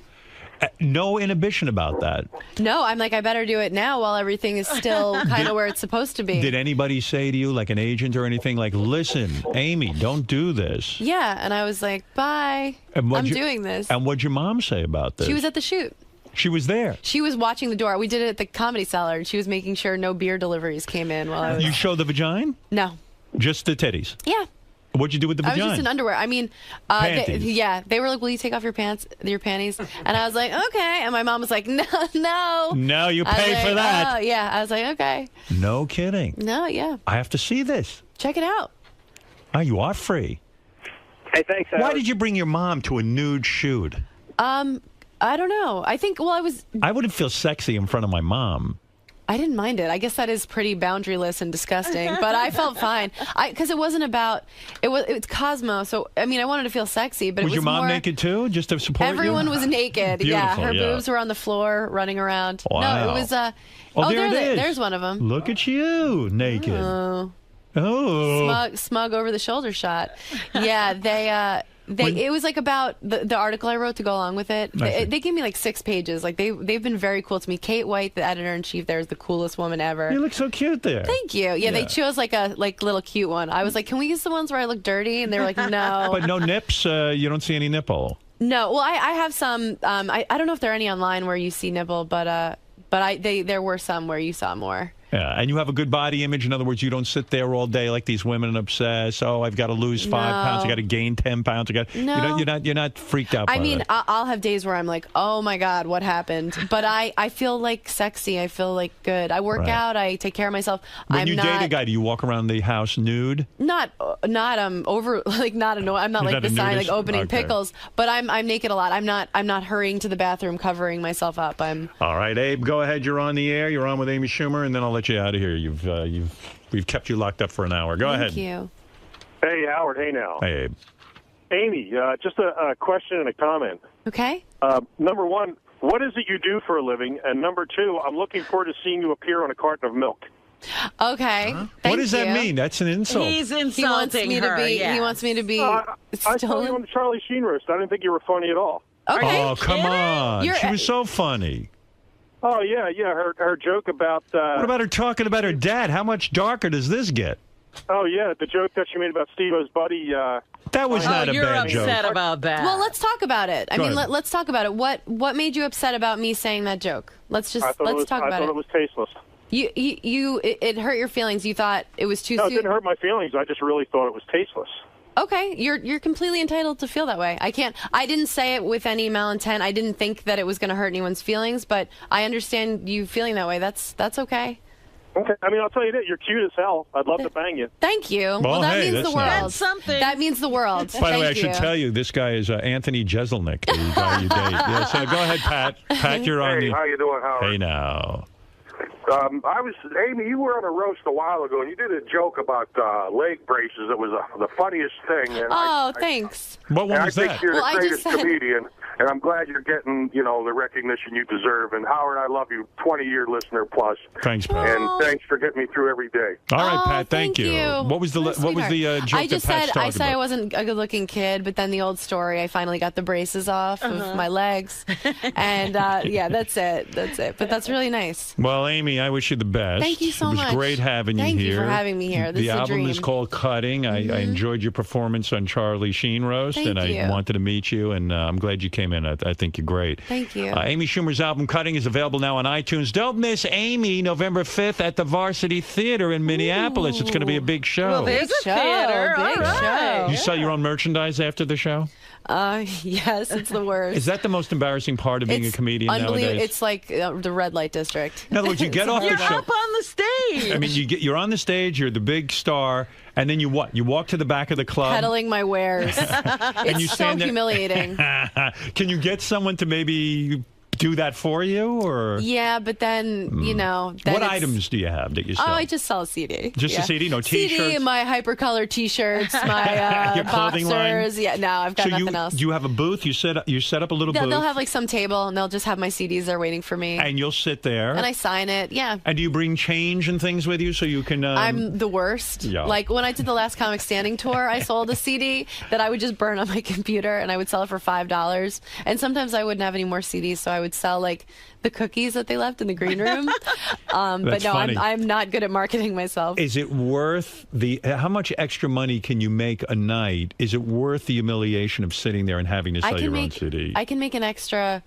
No inhibition about that. No, I'm like, I better do it now while everything is still kind of where it's supposed to be. Did anybody say to you, like an agent or anything, like, listen, Amy, don't do this? Yeah, and I was like, bye. And I'm doing this. And what'd your mom say about this? She was at the shoot. She was there. She was watching the door. We did it at the Comedy Cellar, and she was making sure no beer deliveries came in while I was... You showed the vagina? No. Just the titties? Yeah. What'd you do with the I vagina? was just in underwear. I mean, Panties. they were like, will you take off your panties? And I was like, okay. And my mom was like, no. No, you I was pay like, for that. Oh, yeah. I was like, okay. No kidding. No, yeah. I have to see this. Check it out. Oh, you are free. Hey, thanks, Howard. Why did you bring your mom to a nude shoot? I don't know. I think, I wouldn't feel sexy in front of my mom. I didn't mind it. I guess that is pretty boundaryless and disgusting, but I felt fine. Because it wasn't about, it's Cosmo, so, I mean, I wanted to feel sexy, but Was it was your mom more, naked too, just to support everyone you? was naked. Beautiful, Her yeah. boobs were on the floor, running around. Wow. No, it was, Oh, there it is. There's one of them. Look at you, naked. Oh. Oh. Smug over the shoulder shot. Yeah, It was like about the article I wrote to go along with it. I see. They gave me like 6 pages. Like they've been very cool to me. Kate White, the editor-in-chief there, is the coolest woman ever. You look so cute there. Thank you. Yeah, they chose like a little cute one. I was like, can we use the ones where I look dirty? And they were like, no. But no nips? You don't see any nipple? No. Well, I have some. I don't know if there are any online where you see nipple, but there were some where you saw more. Yeah, and you have a good body image. In other words, you don't sit there all day like these women and obsess. Oh, I've got to lose 5 pounds. I got to gain 10 pounds. No. You're not freaked out. I mean, I'll have days where I'm like, oh my God, what happened? But I feel like sexy. I feel like good. I work out. I take care of myself. When you date a guy, do you walk around the house nude? Not over like not annoyed. I'm not You're like not the a sign nudist? like opening Okay. pickles. But I'm naked a lot. I'm not hurrying to the bathroom covering myself up. All right, Abe, go ahead. You're on the air. You're on with Amy Schumer, and then I'll let you out of here. We've kept you locked up for an hour. Go ahead. Thank you. Hey, Howard. Hey, now. Hey, Abe. Amy, just a question and a comment. Okay. Number one, what is it you do for a living? And number two, I'm looking forward to seeing you appear on a carton of milk. Okay. What does that mean? That's an insult. He's He wants insulting me her. to be. yes. He wants me to be. I saw you stolen. on the Charlie Sheen roast. I didn't think you were funny at all. Okay. Oh, come on. You're- She was so funny. Oh, yeah. Her joke about... What about her talking about her dad? How much darker does this get? Oh, yeah, the joke that she made about Steve-O's buddy... That was not a you're bad joke. upset about that. Well, let's talk about it. Go ahead. Let's talk about it. What made you upset about me saying that joke? Let's talk about I thought it was tasteless. It hurt your feelings. You thought it was too No, it soon. didn't hurt my feelings. I just really thought it was tasteless. Okay, you're completely entitled to feel that way. I didn't say it with any malintent. I didn't think that it was going to hurt anyone's feelings, but I understand you feeling that way. That's okay. Okay. I mean, I'll tell you this. You're cute as hell. I'd love to bang you. Thank you. Well, that hey, means the that's world. nice. That's something. That means the world. By the way, I Thank should you. tell you, this guy is Anthony Jeselnik, the guy you date. Yeah, so go ahead, Pat. Pat, you're on Hey, how you doing, Howard? Hey, now. Amy, you were on a roast a while ago, and you did a joke about leg braces. It was the funniest thing. And thanks. What one was I that? think you're Well, the I just greatest said- comedian, and I'm glad you're getting, the recognition you deserve. And Howard, I love you, 20-year listener plus. Thanks, Pat. And thanks for getting me through every day. All right, Oh, Pat. Thank you. What was the joke I that just Pat's said talking I about? wasn't a good-looking kid, but then the old story, I finally got the braces off of my legs, and yeah, that's it. But that's really nice. Well, Amy, I wish you the best. Thank you so It was much. great having you here. Thank you for having me here. This the is a album dream. is called Cutting. I enjoyed your performance on Charlie Sheen Roast, Thank and I you. wanted to meet you, and I'm glad you came in. I think you're great. Thank you. Amy Schumer's album Cutting is available now on iTunes. Don't miss Amy November 5th at the Varsity Theater in Minneapolis. It's going to be a big show. Well, there's a theater. Big All right. You sell your own merchandise after the show? Yes, it's the worst. Is that the most embarrassing part of being a comedian nowadays? It's like the red light district. In other words, you get off the You're show. up on the stage. I mean, you're on the stage, you're the big star, and then you what? You walk to the back of the club. Peddling my wares. And you It's so stand there- humiliating. Can you get someone to maybe do that for you, or Yeah, but then, then what it's- items do you have that you sell? Oh, I just sell a CD. Just a CD? No T-shirts? CD and my hypercolor T-shirts, my Your clothing line? boxers. Yeah, no, I've got so nothing else. you have a booth. You set up a little booth, They'll have like some table, and they'll just have my CDs there waiting for me. and you'll sit there. And I sign it. Yeah. And do you bring change and things with you so you can? I'm the worst. Yeah. Like when I did the last Comic Standing tour, I sold a CD that I would just burn on my computer, and I would sell it for $5. And sometimes I wouldn't have any more CDs, so I would sell like the cookies that they left in the green room. But That's no, funny. I'm not good at marketing myself. Is it worth how much extra money can you make a night? Is it worth the humiliation of sitting there and having to sell your own CD? I can make an extra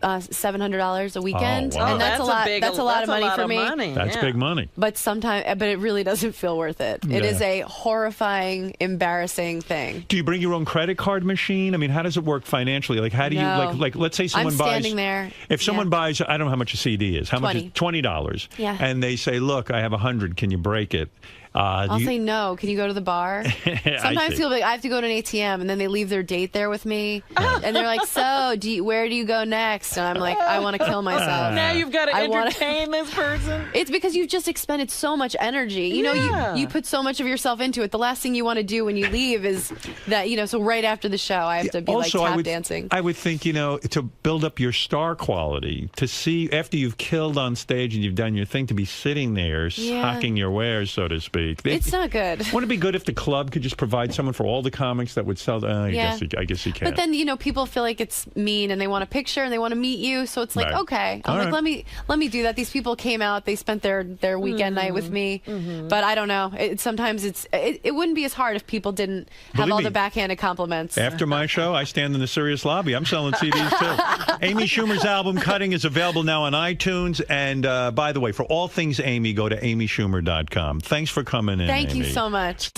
$700 a weekend, Oh, wow. and that's a lot. That's a lot of money for me. That's big money. But it really doesn't feel worth it. It Yeah. is a horrifying, embarrassing thing. Do you bring your own credit card machine? I mean, how does it work financially? Like, how do you No. like? Let's say someone I'm buys. standing there. If someone buys, I don't know how much a CD is. How much is $20? Yeah. And they say, "Look, I have 100. Can you break it?" I'll say no. Can you go to the bar? Sometimes see. people be like, I have to go to an ATM, and then they leave their date there with me, and they're like, "So, where do you go next?" And I'm like, "I want to kill myself." Now you've got to I wanna- entertain this person. It's because you've just expended so much energy. You know, Yeah. you put so much of yourself into it. The last thing you want to do when you leave is that, so right after the show, I have to be Also, like tap dancing. I would think, to build up your star quality, to see after you've killed on stage and you've done your thing, to be sitting there Yeah. hawking your wares, so to speak. speak. It's not good. Wouldn't it be good if the club could just provide someone for all the comics that would sell? I guess you can. But then people feel like it's mean and they want a picture and they want to meet you. So it's like, Right. okay, All I'm like, right. let me do that. These people came out, they spent their weekend night with me. But I don't know. Sometimes it wouldn't be as hard if people didn't have Believe all me. the backhanded compliments. After my show, I stand in the serious lobby. I'm selling CDs too. Amy Schumer's album Cutting is available now on iTunes. And by the way, for all things Amy, go to amyschumer.com. Thanks for coming in. Thank you Amy. so much.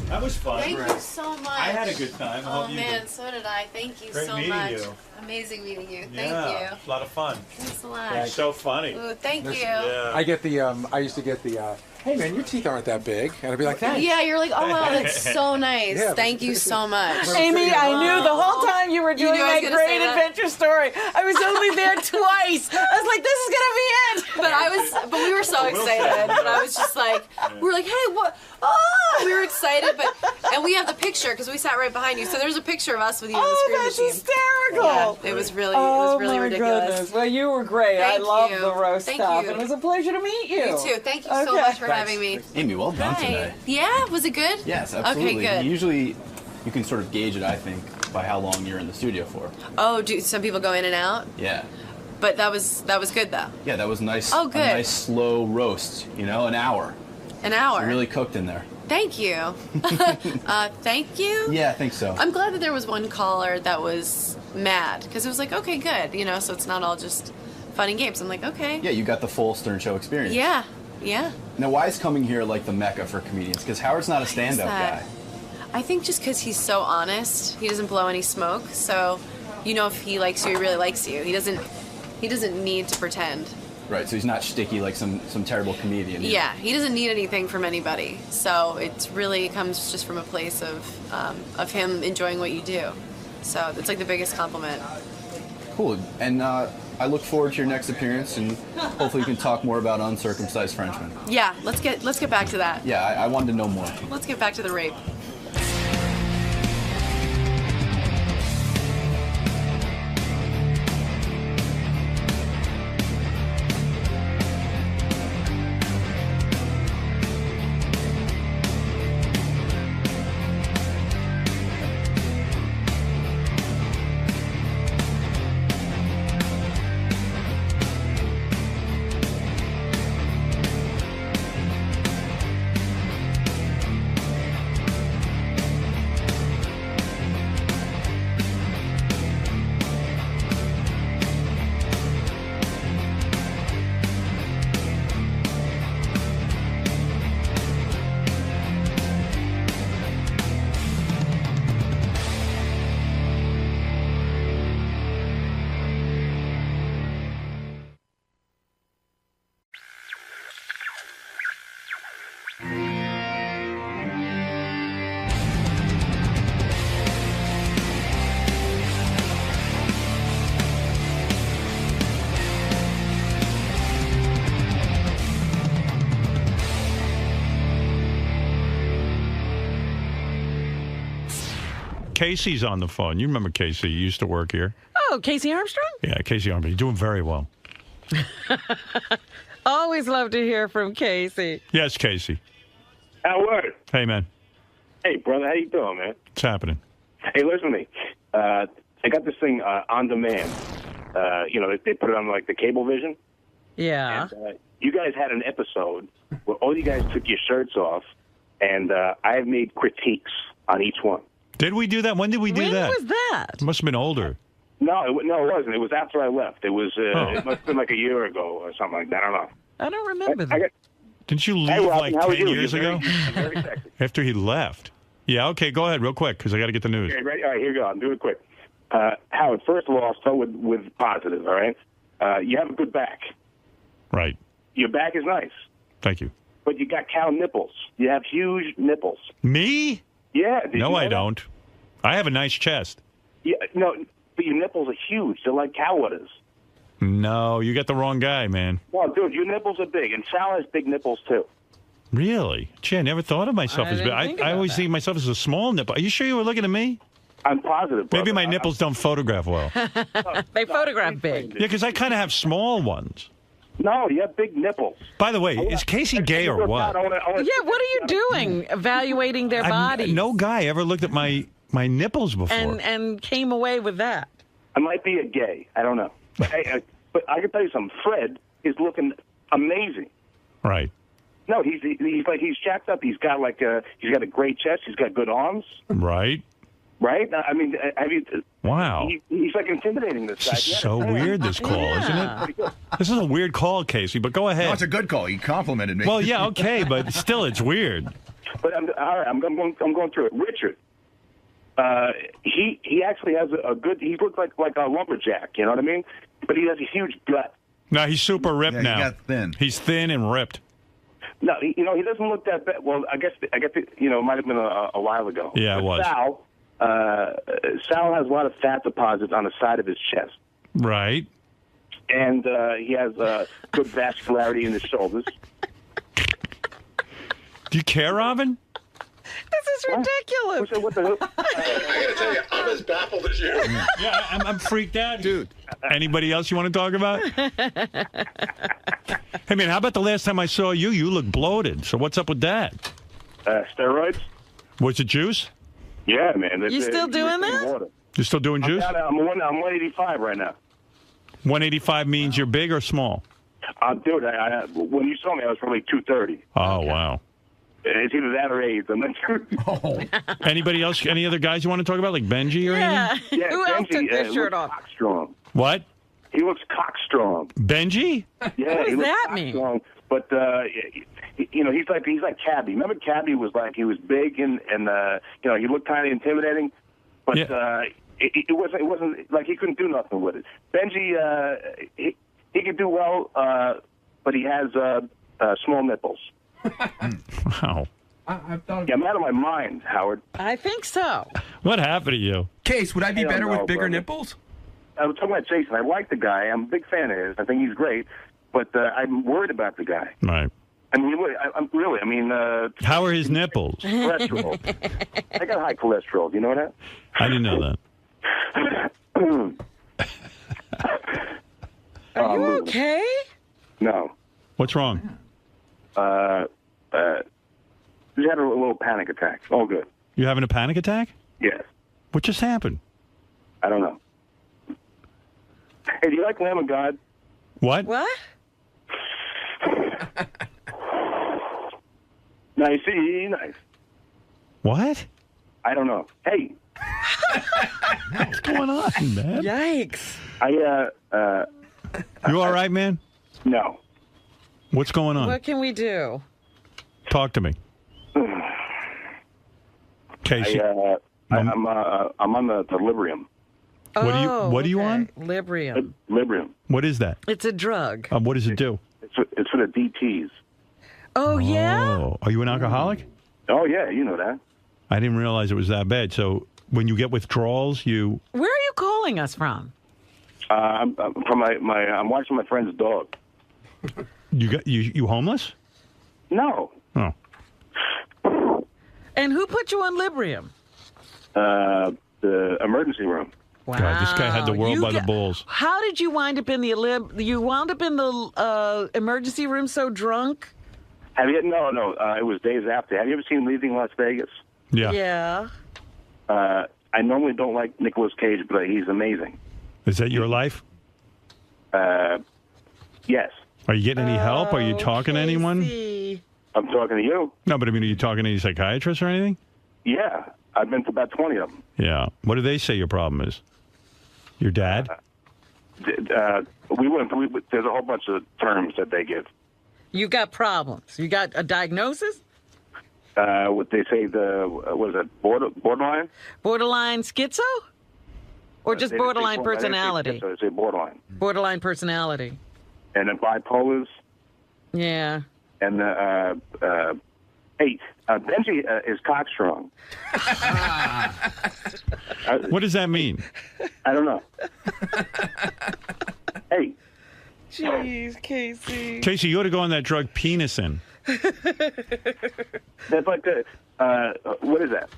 That was fun. Thank you so much. I had a good time. I Oh hope you man, did. so did I. Thank you Great so meeting much. you. Amazing meeting you. Thank Yeah, you. a lot of fun. Thanks a lot. You're so funny. Ooh, thank you. I get the. I used to get the. Hey man, your teeth aren't that big, and I'd be like, thanks. Yeah, you're like, oh wow, that's so nice. Yeah. Thank you so much. Amy, I knew the whole time you were doing knew I was that gonna say great that. adventure story. I was only there twice. I was like, this is gonna be it. But we were so excited. But I was just like, we were like, hey, what? Oh, we were excited. And we have the picture because we sat right behind you. So there's a picture of us with you on the screen that's machine. hysterical. Yeah, it was really Oh, my ridiculous. goodness. Well, you were great. Thank I love you. the roast Thank stuff. you. It was a pleasure to meet you. You too. Thank you so much for having me. Amy, well done Hi. today. Yeah, was it good? Yes, absolutely. Okay, good. Usually, you can sort of gauge it, I think, by how long you're in the studio for. Oh, do some people go in and out? Yeah. But that was good though. Yeah, that was nice. Oh, good. A nice slow roast, an hour. An hour. You really cooked in there. Thank you. Thank you. Yeah, I think so. I'm glad that there was one caller that was mad because it was like, okay, good, so it's not all just fun and games. I'm like, okay. Yeah, you got the full Stern Show experience. Yeah. Now, why is coming here like the mecca for comedians? Because Howard's not a stand-up that? guy. I think just because he's so honest, he doesn't blow any smoke. So, if he likes you, he really likes you. He doesn't need to pretend. Right, so he's not shticky like some terrible comedian. Yeah, he doesn't need anything from anybody. So it really comes just from a place of him enjoying what you do. So it's like the biggest compliment. Cool. And I look forward to your next appearance, and hopefully we can talk more about Uncircumcised Frenchmen. Yeah, let's get back to that. Yeah, I wanted to know more. Let's get back to the rape. Casey's on the phone. You remember Casey? You used to work here. Oh, Casey Armstrong? Yeah, Casey Armstrong. You're doing very well. Always love to hear from Casey. Yes, Casey. Howard. Hey, man. Hey, brother. How you doing, man? What's happening? Hey, listen to me. I got this thing on demand. They put it on like the Cablevision. Yeah. And, you guys had an episode where all you guys took your shirts off, and I have made critiques on each one. Did we do that? When did we do that? When was that? It must have been older. No, it wasn't. It was after I left. It was. It must have been like a year ago or something like that. I don't know. I don't remember that. Didn't you leave Hey, Robin, like how are 10 you? years You're ago? very sexy. After he left. Yeah, okay, go ahead real quick because I got to get the news. Okay, ready? All right, here we go. I'll do it quick. Howard, first of all, I'll start with positive, all right? You have a good back. Right. Your back is nice. Thank you. But you got cow nipples. You have huge nipples. Me? Yeah. Did No, you know I that? don't. I have a nice chest. Yeah, no, but your nipples are huge. They're like cow udders. No, you got the wrong guy, man. Well, dude, your nipples are big, and Sal has big nipples, too. Really? Gee, I never thought of myself I as big. didn't think I about always that. see myself as a small nipple. Are you sure you were looking at me? I'm positive, brother. Maybe my nipples don't photograph well. They photograph big. Yeah, because I kind of have small ones. No, you have big nipples. By the way, is Casey gay or what? Yeah, what are you doing? Evaluating their bodies No guy ever looked at my nipples before. and came away with that. I might be a gay. I don't know. But, but I can tell you something. Fred is looking amazing. Right. No, he's jacked up. He's got he's got a great chest. He's got good arms. Right. Right. I mean, have you? Wow. He's like intimidating this guy. This is so weird, this call, isn't it? This is a weird call, Casey, but go ahead. No, it's a good call. You complimented me. Well, yeah, okay, but still, it's weird. But all right, I'm going through it. Richard, he actually has a good. He looks like a lumberjack. You know what I mean? But he has a huge gut. No, he's super ripped now. He got thin. He's thin and ripped. No, he doesn't look that bad. Well, I guess it might have been a while ago. Yeah, it was. Sal has a lot of fat deposits on the side of his chest. Right. And he has good vascularity in his shoulders. Do you care, Robin? This is ridiculous. What the hell? I gotta tell you, I'm as baffled as you. Yeah, I'm freaked out, dude. Anybody else you want to talk about? Hey, man, how about the last time I saw you? You look bloated. So what's up with that? Steroids. Was it juice? Yeah, man. You still doing that? You're still doing juice? I'm 185 right now. 185 means you're big or small? Dude, when you saw me, I was probably 230. Oh, wow. It's either that or AIDS. I'm not sure. Anybody else? Any other guys you want to talk about, like Benji or anything? Yeah, Who else took their shirt off? Cockstrong. What? He looks cockstrong. Benji? Yeah, What does he looks that mean? cockstrong. But he's like Cabby. Remember, Cabby was like he was big and he looked kind of intimidating, but it wasn't like he couldn't do nothing with it. Benji, he could do well, but he has small nipples. Wow. I'm out of my mind, Howard. I think so. What happened to you? Case, would I be I don't better know, with bigger brother. nipples? I was talking about Jason. I like the guy. I'm a big fan of his. I think he's great, but I'm worried about the guy. Right. I mean, I'm really. I mean, How are his nipples? cholesterol. I got high cholesterol. Do you know that? I didn't know that. Are you okay? No. What's wrong? Just had a little panic attack. All good. You having a panic attack? Yes. What just happened? I don't know. Hey, do you like Lamb of God? What? What? Nice. What? I don't know. Hey. What's going on, man? Yikes. You all right, man? No. What's going on? What can we do? Talk to me. Casey. I'm on the Librium. What are you on? Librium. Librium. What is that? It's a drug. What does it do? It's for the DTs. Oh, yeah? Oh, are you an alcoholic? Oh, yeah, you know that. I didn't realize it was that bad. So when you get withdrawals, you... Where are you calling us from? I'm from I'm watching my friend's dog. You homeless? No. Oh. And who put you on Librium? The emergency room. Wow. God, this guy had the world by the balls. How did you wind up in the You wound up in the emergency room so drunk? Have you? No. It was days after. Have you ever seen Leaving Las Vegas? Yeah. Yeah. I normally don't like Nicolas Cage, but he's amazing. Is that your life? Yes. Are you getting any help? Are you talking to anyone? I'm talking to you. No, but I mean, are you talking to any psychiatrists or anything? Yeah. I've been to about 20 of them. Yeah. What do they say your problem is? Your dad? There's a whole bunch of terms that they give. You got problems. You got a diagnosis? What they say, what is it, borderline? Borderline schizo? Or just borderline personality? They say borderline. Borderline personality. And then bipolars. Yeah. And Benji is cockstrong. What does that mean? I don't know. Hey. Jeez, Casey. Casey, you ought to go on that drug Penisin. That's like what is that?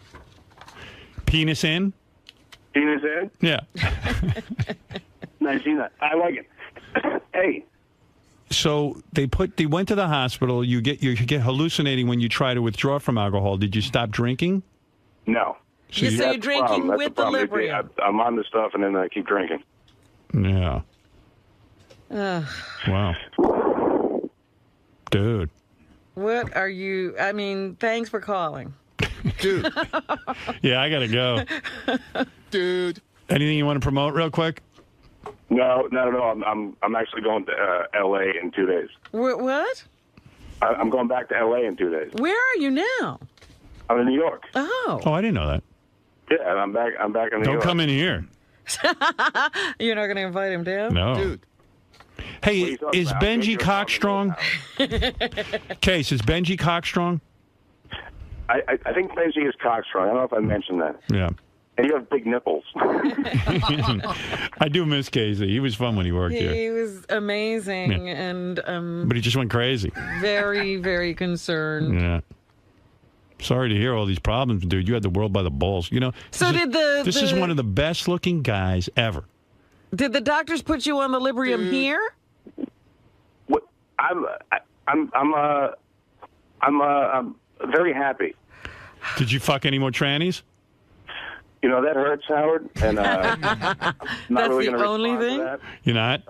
Penisin? Penisin? Yeah. Nice, I like it. Hey. So they went to the hospital. You get hallucinating when you try to withdraw from alcohol. Did you stop drinking? No. So you're drinking with the Librium. I'm on the stuff, and then I keep drinking. Yeah. Wow. Dude. What are you? I mean, thanks for calling. Dude. Yeah, I got to go. Dude. Anything you want to promote real quick? No, not at all. I'm actually going to L.A. in 2 days. What? I'm going back to L.A. in 2 days. Where are you now? I'm in New York. Oh. Oh, I didn't know that. Yeah, I'm back in New York. Don't come in here. You're not going to invite him down? No. Dude. Hey, is Benji cockstrong? Case, is Benji cockstrong? I think Benji is cockstrong. I don't know if I mentioned that. Yeah. And you have big nipples. I do miss Casey. He was fun when he worked here. He was amazing Yeah. and But he just went crazy. very, very concerned. Yeah. Sorry to hear all these problems, dude. You had the world by the balls. You know. So This is one of the best looking guys ever. Did the doctors put you on the Librium here? I'm very happy. Did you fuck any more trannies? You know, that hurts, Howard. And I'm not That's really the gonna only respond to thing? that. You're not?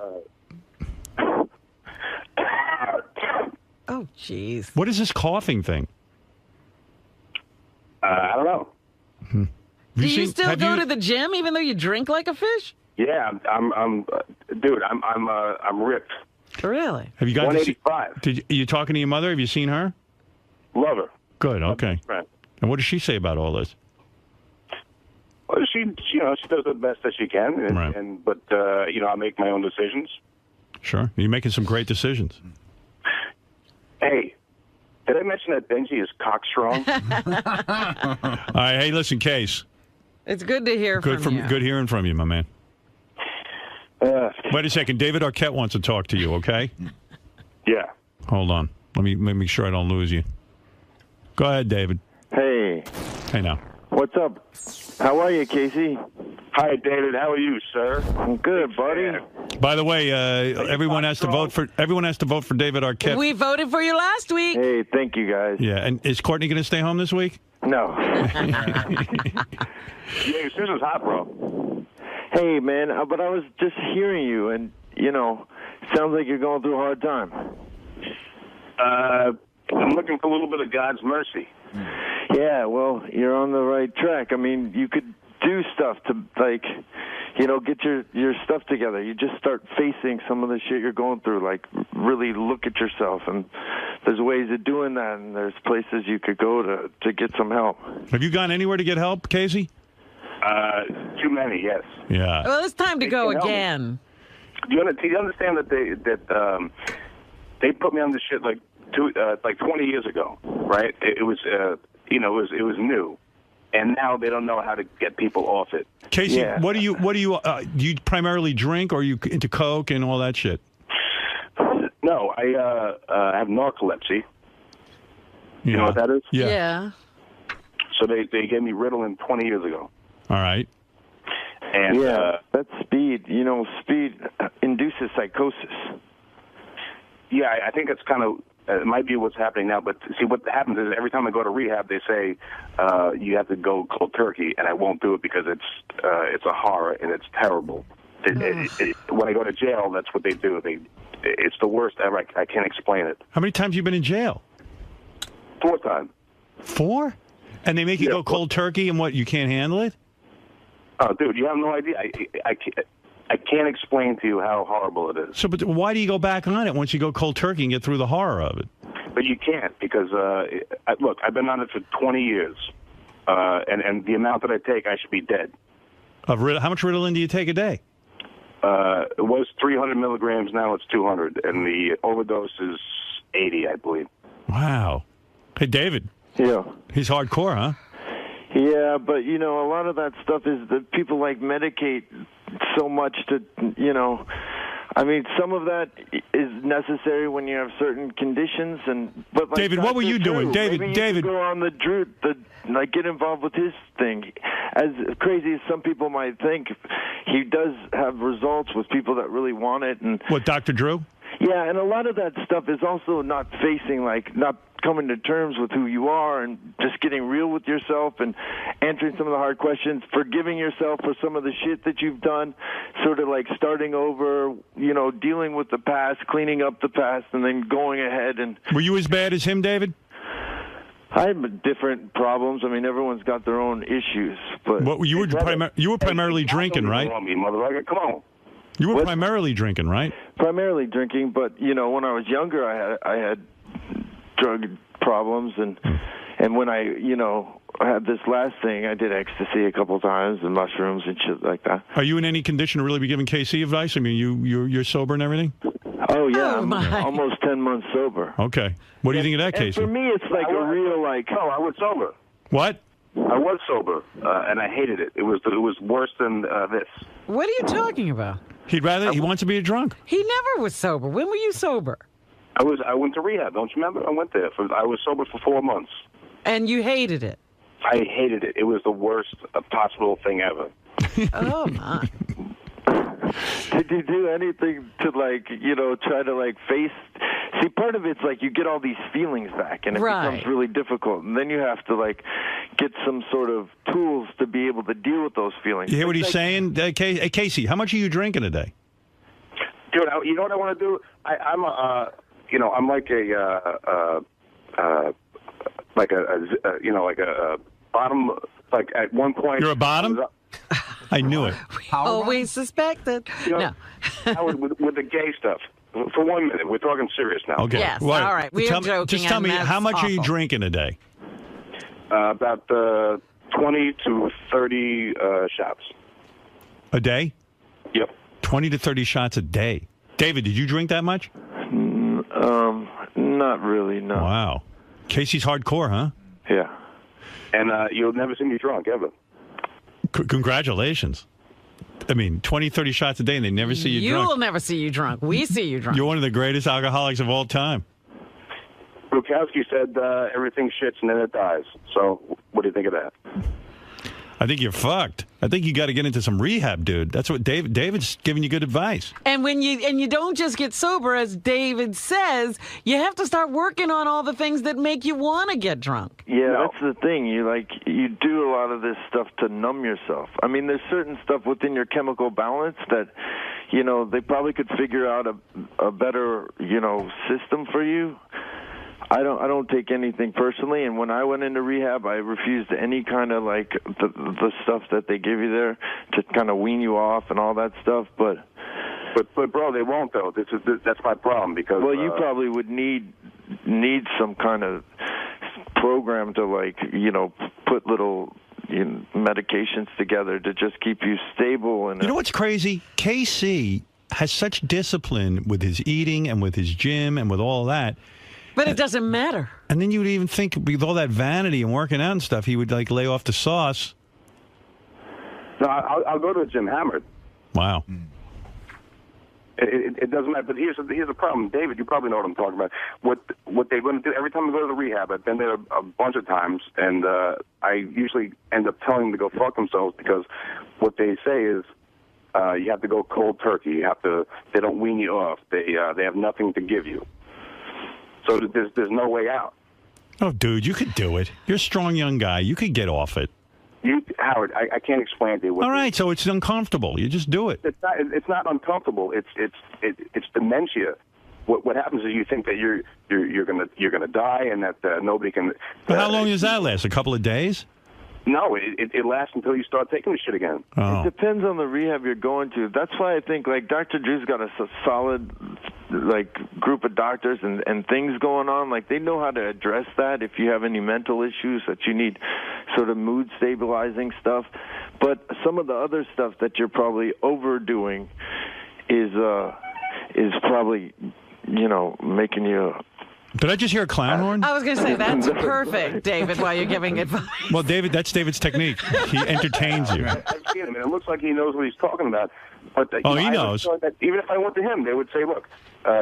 Oh, jeez. What is this coughing thing? I don't know. Do you still go to the gym even though you drink like a fish? Yeah, dude, I'm ripped. Really? Have you got 185. Are you talking to your mother? Have you seen her? Love her. Good. Okay. Right. And what does she say about all this? Well, she does the best that she can, but I make my own decisions. Sure. You're making some great decisions. Hey, did I mention that Benji is cockstrong? All right. Hey, listen, Case. It's good to hear from you. Good hearing from you, my man. Wait a second. David Arquette wants to talk to you, okay? Yeah. Hold on. Let me make sure I don't lose you. Go ahead, David. Hey. Hey, now. What's up? How are you, Casey? Hi, David. How are you, sir? I'm good, buddy. By the way, everyone has to vote for David Arquette. We voted for you last week. Hey, thank you, guys. Yeah, and is Courtney going to stay home this week? No. Yeah, Susan's hot, bro. Hey, man, but I was just hearing you, and, sounds like you're going through a hard time. I'm looking for a little bit of God's mercy. Yeah, well, you're on the right track. I mean, you could do stuff to, get your stuff together. You just start facing some of the shit you're going through, really look at yourself. And there's ways of doing that, and there's places you could go to get some help. Have you gone anywhere to get help, Casey? Too many, yes. Yeah. Well, it's time to go again. Do you understand that they put me on this shit like 20 years ago, right? It was it was new, and now they don't know how to get people off it. Casey, what do you do you primarily drink, or are you into coke and all that shit? No, I have narcolepsy. You know what that is? Yeah. So they gave me Ritalin 20 years ago. All right. And that's speed. Speed induces psychosis. Yeah, I think it's kind of it might be what's happening now. But see, what happens is every time I go to rehab, they say you have to go cold turkey, and I won't do it because it's a horror and it's terrible. When I go to jail, that's what they do. It's the worst ever. I can't explain it. How many times have you been in jail? 4 times. 4? And they make you go cold turkey, and what? You can't handle it? Oh, dude, you have no idea. I can't explain to you how horrible it is. So, but why do you go back on it once you go cold turkey and get through the horror of it? But you can't because, look, I've been on it for 20 years, and the amount that I take, I should be dead. How much Ritalin do you take a day? It was 300 milligrams, now it's 200, and the overdose is 80, I believe. Wow. Hey, David. Yeah. He's hardcore, huh? Yeah, but, a lot of that stuff is that people, medicate so much to, some of that is necessary when you have certain conditions. But David, what were you doing? David, David. Go on get involved with his thing. As crazy as some people might think, he does have results with people that really want it. And what, Dr. Drew? Yeah, and a lot of that stuff is also not facing, like, not coming to terms with who you are and just getting real with yourself and answering some of the hard questions, forgiving yourself for some of the shit that you've done, sort of like starting over, you know, dealing with the past, cleaning up the past, and then going ahead. And were you as bad as him, David? I had different problems. I mean, everyone's got their own issues. But you were primarily drinking, right? Come on. You were primarily drinking, right? Primarily drinking, but you know, when I was younger, I had drug problems, and when I, you know, had this last thing, I did ecstasy a couple times and mushrooms and shit like that. Are you in any condition to really be giving Casey advice? I mean, you're sober and everything? Oh yeah, I'm almost 10 months sober. Okay. What do you think of that, Casey? For me, it's like a real like. No, I was sober. What? I was sober, and I hated it. It was worse than this. What are you talking about? He wants to be a drunk. He never was sober. When were you sober? I went to rehab. Don't you remember? I went there. I was sober for 4 months. And you hated it. I hated it. It was the worst possible thing ever. Oh my. Did you do anything to, like, you know, try to, like, face... See, part of it's, like, you get all these feelings back, and it becomes really difficult. And then you have to, like, get some sort of tools to be able to deal with those feelings. You hear what he's saying? Casey, how much are you drinking a day? Dude, you know what I want to do? I'm like a bottom, like at one point. You're a bottom? I knew it. Always suspected. You know, Howard, with the gay stuff. For 1 minute, we're talking serious now. Okay. Yes, all right. We are joking. Just tell me, how much are you drinking a day? About 20 to 30 shots. A day? Yep. 20 to 30 shots a day. David, did you drink that much? Not really, no. Wow. Casey's hardcore, huh? Yeah. And you'll never see me drunk, ever. Congratulations. I mean, 20, 30 shots a day, and they never see you drunk. You will never see you drunk. We see you drunk. You're one of the greatest alcoholics of all time. Bukowski said everything shits and then it dies. So what do you think of that? I think you're fucked. I think you got to get into some rehab, dude. That's what David's giving you good advice. And when you don't just get sober, as David says, you have to start working on all the things that make you want to get drunk. Yeah, that's the thing. You do a lot of this stuff to numb yourself. I mean, there's certain stuff within your chemical balance that, you know, they probably could figure out a better, you know, system for you. I don't take anything personally, and when I went into rehab, I refused any kind of like the stuff that they give you there to kind of wean you off and all that stuff. But bro, they won't though. That's my problem because you probably would need some kind of program to, like, you know, put little medications together to just keep you stable. And you know what's crazy? KC has such discipline with his eating and with his gym and with all that. But it doesn't matter. And then you would even think, with all that vanity and working out and stuff, he would, like, lay off the sauce. No, I'll go to the gym hammered. Wow. It doesn't matter. But here's the problem, David. You probably know what I'm talking about. What they're going to do every time I go to the rehab, I've been there a bunch of times, and I usually end up telling them to go fuck themselves because what they say is you have to go cold turkey. They don't wean you off. They have nothing to give you. So there's no way out. Oh, dude, you could do it. You're a strong young guy. You could get off it. Howard, I can't explain to you. All right, so it's uncomfortable. You just do it. It's not uncomfortable. It's dementia. What happens is you think that you're gonna die and that nobody can. But how long does that last? A couple of days? No, it lasts until you start taking the shit again. Oh. It depends on the rehab you're going to. That's why I think, like, Dr. Drew's got a solid, like, group of doctors and things going on. Like, they know how to address that if you have any mental issues that you need sort of mood stabilizing stuff. But some of the other stuff that you're probably overdoing is probably, you know, making you... Did I just hear a clown horn? I was going to say, that's perfect, David, while you're giving advice. Well, David, that's David's technique. He entertains you. I've seen him, and it looks like he knows what he's talking about. But he knows. Even if I went to him, they would say, look,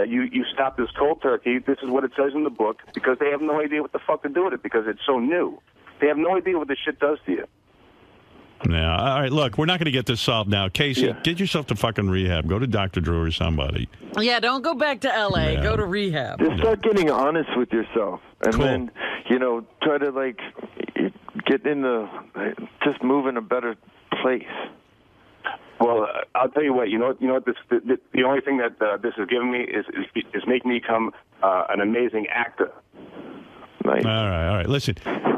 you stop this cold turkey. This is what it says in the book, because they have no idea what the fuck to do with it because it's so new. They have no idea what this shit does to you. Yeah. All right. Look, we're not going to get this solved now. Casey, get yourself to fucking rehab. Go to Dr. Drew or somebody. Yeah, don't go back to L.A. Yeah. Go to rehab. Just start getting honest with yourself, and then try to like get in just move in a better place. Well, I'll tell you what. You know what? The only thing that this has given me is making me become an amazing actor. Nice. All right. Listen,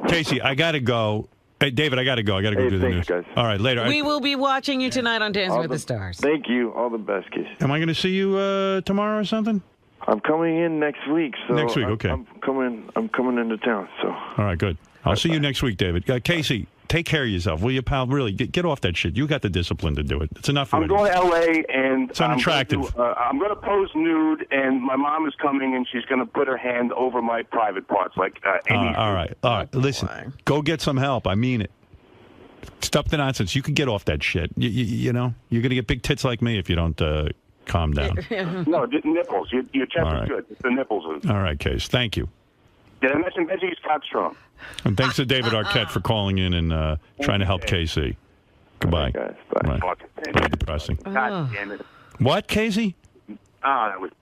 Casey, I got to go. Hey, David, I got to go. I got to go do the news. Guys. All right, later. We will be watching you tonight on Dancing with the Stars. Thank you. All the best, Casey. Am I going to see you tomorrow or something? I'm coming in next week. So Next week, okay. I'm coming into town. So. All right, good. I'll see you next week, David. Casey, take care of yourself, will you, pal? Really, get off that shit. You got the discipline to do it. It's enough I'm already. going to L.A. and It's unattractive. I'm going to pose nude, and my mom is coming, and she's going to put her hand over my private parts, like Amy. All right. Listen, go get some help. I mean it. Stop the nonsense. You can get off that shit. You know, you're going to get big tits like me if you don't calm down. No, just nipples. Your chest is good. It's the nipples. All right, Case. Thank you. Did I mention Benji's Armstrong? And thanks to David Arquette for calling in and trying to help Casey. Goodbye. Guys, bye. Very depressing. God damn it. What, Casey? That was...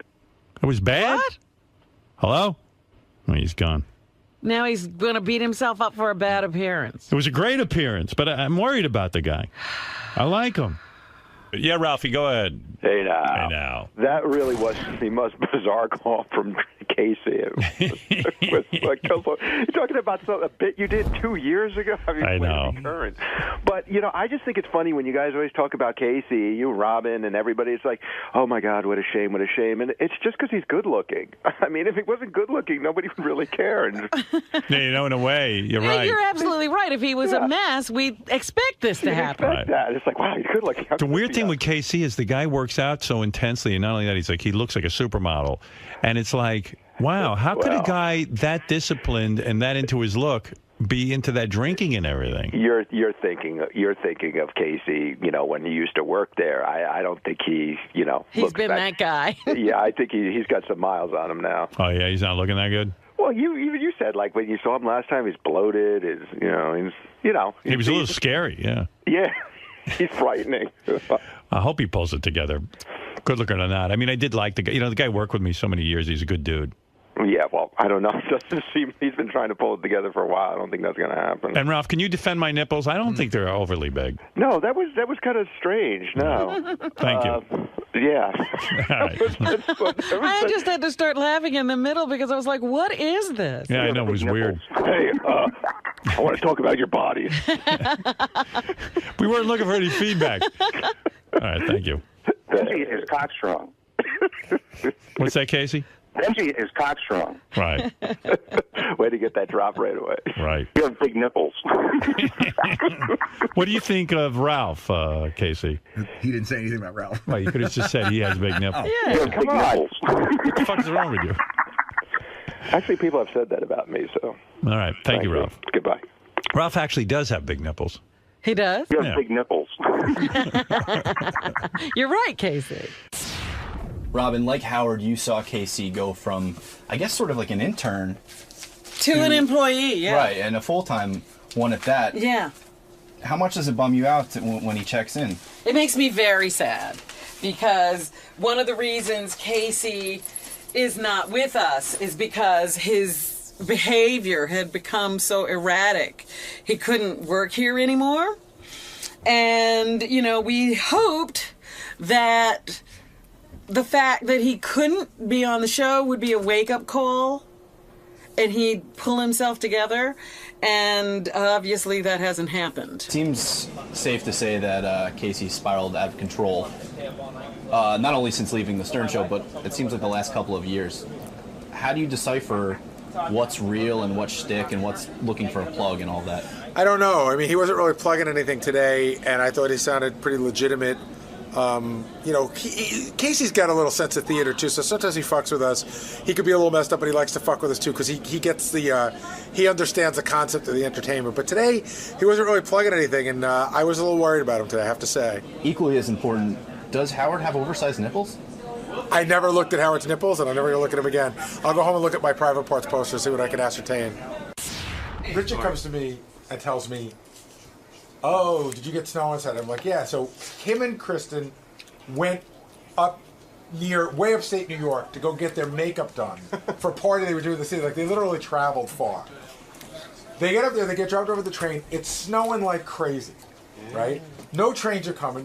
It was bad? What? Hello? Oh, he's gone. Now he's going to beat himself up for a bad appearance. It was a great appearance, but I'm worried about the guy. I like him. Yeah, Ralphie, go ahead. Hey now. Hey now. That really was the most bizarre call from Casey. You're talking about a bit you did 2 years ago. I know. Current. But, I just think it's funny when you guys always talk about Casey, you, Robin, and everybody. It's like, oh, my God, what a shame, what a shame. And it's just because he's good looking. I mean, if he wasn't good looking, nobody would really care. And in a way, you're right. You're absolutely right. If he was a mess, we'd expect this to happen. It's like, wow, he's good looking. The weird thing with Casey is the guy works out so intensely, and not only that, he looks like a supermodel. And it's like, wow, how could a guy that disciplined and that into his look be into that drinking and everything? You're thinking of Casey, when he used to work there. I don't think he, He's been that guy. Yeah, I think he's got some miles on him now. Oh yeah, he's not looking that good. Well, you said like when you saw him last time, he's bloated. He was a little scary. Yeah. Yeah, he's frightening. I hope he pulls it together. Good looking or not. I mean, I did like the guy. The guy worked with me so many years. He's a good dude. Yeah, well, I don't know. It doesn't seem he's been trying to pull it together for a while. I don't think that's going to happen. And Ralph, can you defend my nipples? I don't think they're overly big. No, that was kind of strange. No. Thank you. Yeah. All right. I just had to start laughing in the middle because I was like, what is this? Yeah, I know. It was weird. Hey, I want to talk about your bodies. We weren't looking for any feedback. All right, thank you. Benji is cockstrong. What's that, Casey? Benji is cockstrong. Right. Way to get that drop right away. Right. You have big nipples. What do you think of Ralph, Casey? He didn't say anything about Ralph. Well, you could have just said he has big nipples. Yeah, come on. What the fuck is wrong with you? Actually, people have said that about me, so. All right. Thank you, Ralph. Goodbye. Ralph actually does have big nipples. He does? You have big nipples. You're right, Casey. Robin, like Howard, you saw Casey go from, I guess, sort of like an intern to an employee, yeah. Right, and a full-time one at that. Yeah. How much does it bum you out when he checks in? It makes me very sad because one of the reasons Casey is not with us is because his behavior had become so erratic. He couldn't work here anymore. And, we hoped that the fact that he couldn't be on the show would be a wake-up call and he'd pull himself together. And obviously that hasn't happened. Seems safe to say that Casey spiraled out of control, not only since leaving the Stern Show, but it seems like the last couple of years. How do you decipher what's real and what's shtick and what's looking for a plug and all that? I don't know. I mean, he wasn't really plugging anything today, and I thought he sounded pretty legitimate. Casey's got a little sense of theater too, so sometimes he fucks with us. He could be a little messed up, but he likes to fuck with us too because he gets he understands the concept of the entertainment. But today he wasn't really plugging anything, and I was a little worried about him today, I have to say. Equally as important, does Howard have oversized nipples? I never looked at Howard's nipples, and I'm never going to look at him again. I'll go home and look at my private parts poster, see what I can ascertain. Richard comes to me and tells me, oh, did you get snow on Saturday? I'm like, yeah. So him and Kristen went up way upstate New York to go get their makeup done for a party they were doing in the city. Like, they literally traveled far. They get up there, they get dropped over the train. It's snowing like crazy, right? No trains are coming.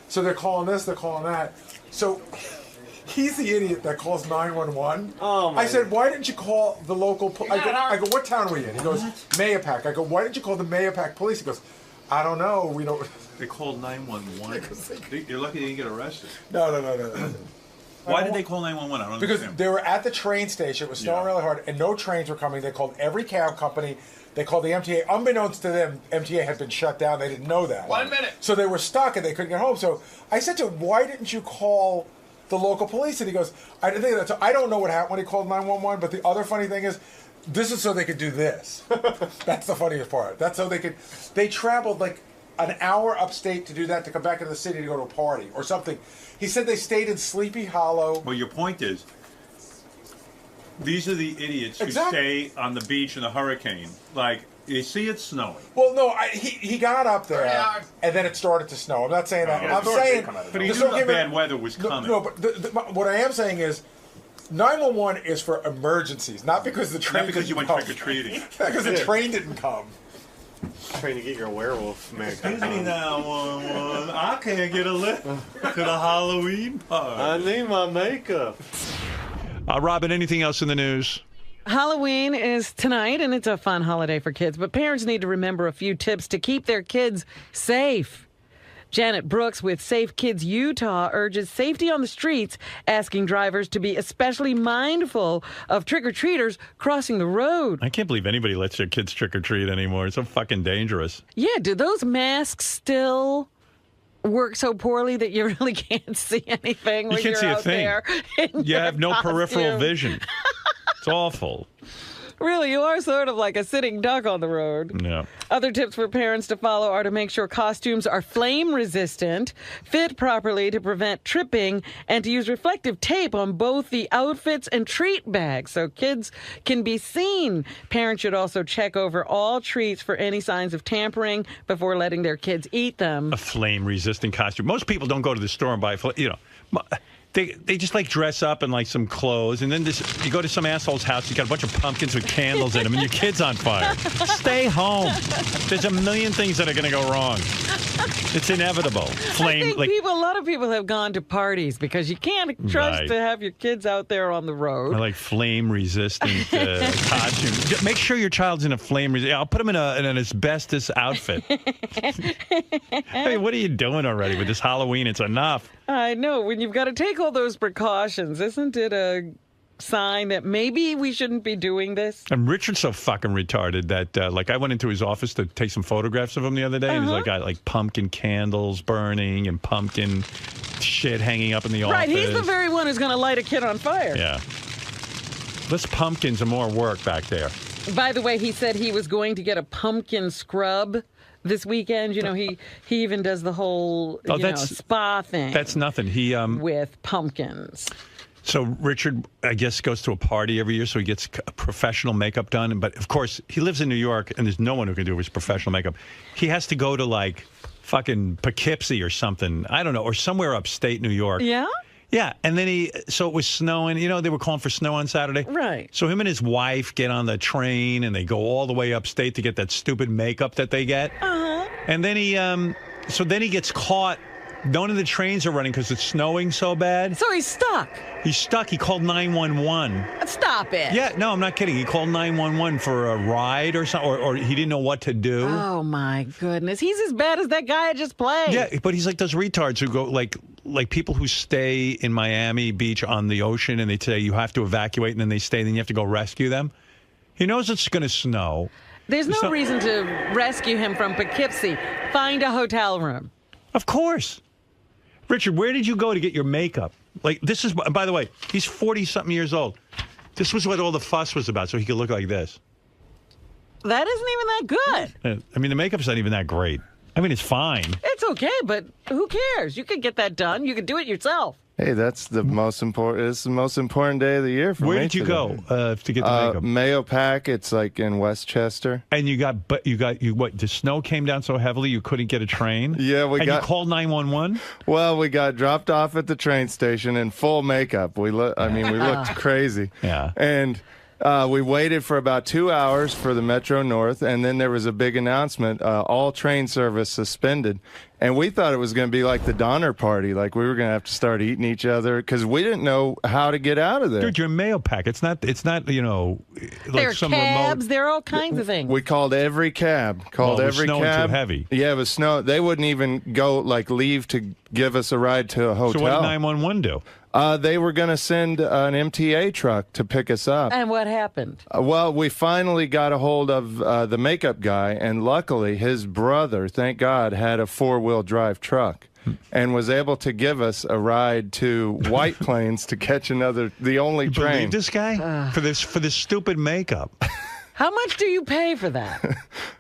So they're calling this, they're calling that. So he's the idiot that calls 911. Oh, my I said, why didn't you call the local I go, what town are we in? He goes, Mayapack. I go, why didn't you call the Mayapack police? He goes, I don't know. We don't. They called 911. You're lucky they didn't get arrested. No. Why did they call 911? I don't Because understand. they were at the train station. It was snowing really hard, and no trains were coming. They called every cab company. They called the MTA. Unbeknownst to them, MTA had been shut down. They didn't know that. 1 minute. So they were stuck, and they couldn't get home. So I said to him, why didn't you call the local police? And he goes, I didn't think of that. So I don't know what happened when he called 911, but the other funny thing is, this is so they could do this. That's the funniest part. That's so they traveled like an hour upstate to do that, to come back into the city to go to a party or something. He said they stayed in Sleepy Hollow. Well, your point is, these are the idiots who Exactly. stay on the beach in a hurricane. Like, you see it snowing. Well, no, he got up there, and then it started to snow. I'm not saying that. I'm saying... But he just knew don't the give it- bad weather was coming. No, but what I am saying is, 911 is for emergencies, not because the train Not because you didn't went come. trick-or-treating. Not because the train didn't come. Trying to get your werewolf makeup. Excuse me, 911. I can't get a lift to the Halloween party. I need my makeup. Robin, anything else in the news? Halloween is tonight, and it's a fun holiday for kids, but parents need to remember a few tips to keep their kids safe. Janet Brooks with Safe Kids Utah urges safety on the streets, asking drivers to be especially mindful of trick-or-treaters crossing the road. I can't believe anybody lets their kids trick-or-treat anymore. It's so fucking dangerous. Yeah, do those masks still work so poorly that you really can't see anything when You can't you're see a out thing. there in You your have no peripheral costume? vision. It's awful. Really, you are sort of like a sitting duck on the road. Yeah. Other tips for parents to follow are to make sure costumes are flame resistant, fit properly to prevent tripping, and to use reflective tape on both the outfits and treat bags so kids can be seen. Parents should also check over all treats for any signs of tampering before letting their kids eat them. A flame-resistant costume. Most people don't go to the store and buy, they just like dress up in like some clothes, and then you go to some asshole's house, you got a bunch of pumpkins with candles in them, and your kid's on fire. Stay home. There's a million things that are going to go wrong. It's inevitable. I think a lot of people have gone to parties because you can't trust Right. to have your kids out there on the road. I like flame-resistant costume. Make sure your child's in a flame-resistant. I'll put him in an asbestos outfit. I mean, what are you doing already with this Halloween? It's enough. I know. When you've got to take all those precautions, isn't it a sign that maybe we shouldn't be doing this? And Richard's so fucking retarded that, like, I went into his office to take some photographs of him the other day, and he's like, got like pumpkin candles burning and pumpkin shit hanging up in the office. Right, he's the very one who's going to light a kid on fire. Yeah. Less pumpkins and more work back there. By the way, he said he was going to get a pumpkin scrub this weekend. You know, he even does the whole spa thing. That's nothing. He with pumpkins. So Richard, I guess, goes to a party every year, so he gets professional makeup done. But of course, he lives in New York, and there's no one who can do his professional makeup. He has to go to like fucking Poughkeepsie or something. I don't know, or somewhere upstate New York. Yeah. Yeah, and then so it was snowing. You know, they were calling for snow on Saturday. Right. So him and his wife get on the train, and they go all the way upstate to get that stupid makeup that they get. Uh-huh. And then he gets caught. None of the trains are running because it's snowing so bad. So he's stuck. He's stuck. He called 911. Stop it. Yeah, no, I'm not kidding. He called 911 for a ride or something, or he didn't know what to do. Oh, my goodness. He's as bad as that guy I just played. Yeah, but he's like those retards who go, like people who stay in Miami Beach on the ocean, and they say you have to evacuate, and then they stay, then you have to go rescue them. He knows it's going to snow. There's no reason to rescue him from Poughkeepsie. Find a hotel room. Of course. Richard, where did you go to get your makeup? Like, this is, by the way, he's 40-something years old. This was what all the fuss was about, so he could look like this. That isn't even that good. I mean, the makeup's not even that great. I mean, it's fine. It's okay, but who cares? You could get that done. You could do it yourself. Hey, that's the most important. It's the most important day of the year for me. Where did you go to get the makeup? Mayo Pack. It's like in Westchester. And you what? The snow came down so heavily you couldn't get a train. Yeah, you called 911. Well, we got dropped off at the train station in full makeup. We looked crazy. Yeah, and. We waited for about 2 hours for the Metro North, and then there was a big announcement, all train service suspended. And we thought it was going to be like the Donner Party, like we were going to have to start eating each other, because we didn't know how to get out of there. Dude, you're Mayo Pack. It's not like there are some cabs, remote... there are all kinds of things. We called every cab. It was snowing too heavy. Yeah, it was snow. They wouldn't even leave to give us a ride to a hotel. So what did 911 do? They were going to send an MTA truck to pick us up. And what happened? Well, we finally got a hold of the makeup guy, and luckily his brother, thank God, had a four-wheel drive truck and was able to give us a ride to White Plains to catch the only train. Believe this guy? For this stupid makeup. How much do you pay for that?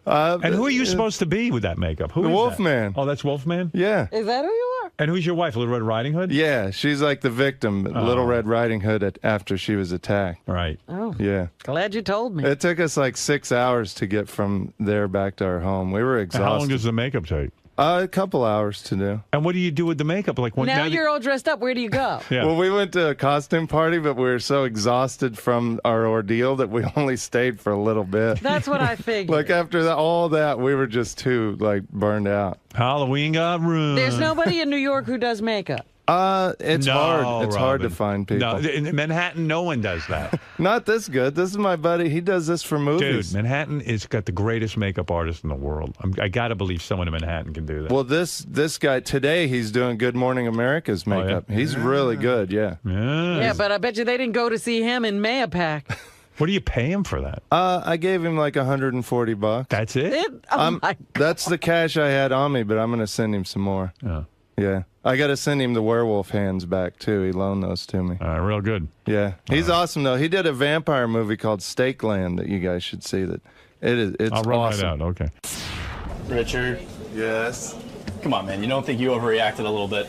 And who are you supposed to be with that makeup? Who the is Wolfman. That? Oh, that's Wolfman? Yeah. Is that who you are? And who's your wife, Little Red Riding Hood? Yeah, she's like the victim, Little Red Riding Hood, after she was attacked. Right. Oh. Yeah. Glad you told me. It took us like 6 hours to get from there back to our home. We were exhausted. How long does the makeup take? A couple hours to do. And what do you do with the makeup? Now you're all dressed up. Where do you go? Yeah. Well, we went to a costume party, but we were so exhausted from our ordeal that we only stayed for a little bit. That's what I figured. Like after all that, we were just too burned out. Halloween got ruined. There's nobody in New York who does makeup. It's hard. It's hard to Robin. find people. No, in Manhattan, no one does that. Not this good. This is my buddy. He does this for movies. Dude, Manhattan is got the greatest makeup artist in the world. I got to believe someone in Manhattan can do that. Well, this guy today, he's doing Good Morning America's makeup. He's really good. Yeah. Yeah, but I bet you they didn't go to see him in Mayo Pack. What do you pay him for that? I gave him like $140. That's it? Oh my God. That's the cash I had on me, but I'm going to send him some more. Yeah. I got to send him the werewolf hands back, too. He loaned those to me. Real good. Yeah. He's awesome, though. He did a vampire movie called Stakeland that you guys should see. It's I'll run awesome. right out. Okay. Richard. Yes? Come on, man. You don't think you overreacted a little bit?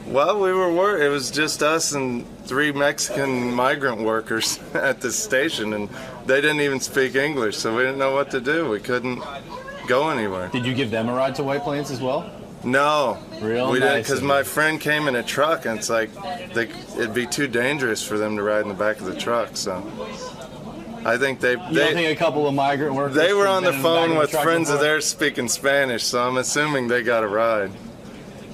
Well, it was just us and 3 Mexican migrant workers at this station, and they didn't even speak English, so we didn't know what to do. We couldn't go anywhere. Did you give them a ride to White Plains as well? No. Real we nice didn't, because my friend came in a truck, and it's like it'd be too dangerous for them to ride in the back of the truck, so... I think You don't think a couple of migrant workers... They were on the been in phone back with the truck friends of before? theirs speaking Spanish, so I'm assuming they got a ride.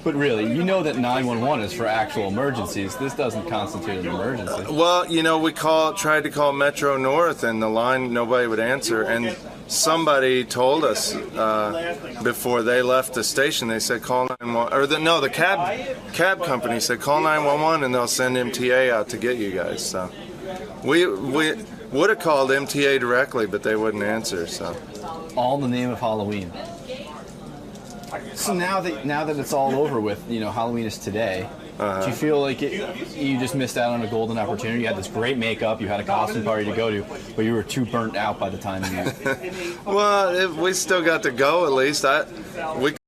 But really, you know that 911 is for actual emergencies. This doesn't constitute an emergency. Well, we tried to call Metro North, and the line, nobody would answer, and somebody told us before they left the station, they said call 911, or the cab company said call 911 and they'll send MTA out to get you guys, so we would have called MTA directly, but they wouldn't answer, so. All in the name of Halloween. So now that it's all over with, Halloween is today. Do you feel like you just missed out on a golden opportunity? You had this great makeup, you had a costume party to go to, but you were too burnt out by the time you... Well, we still got to go at least. We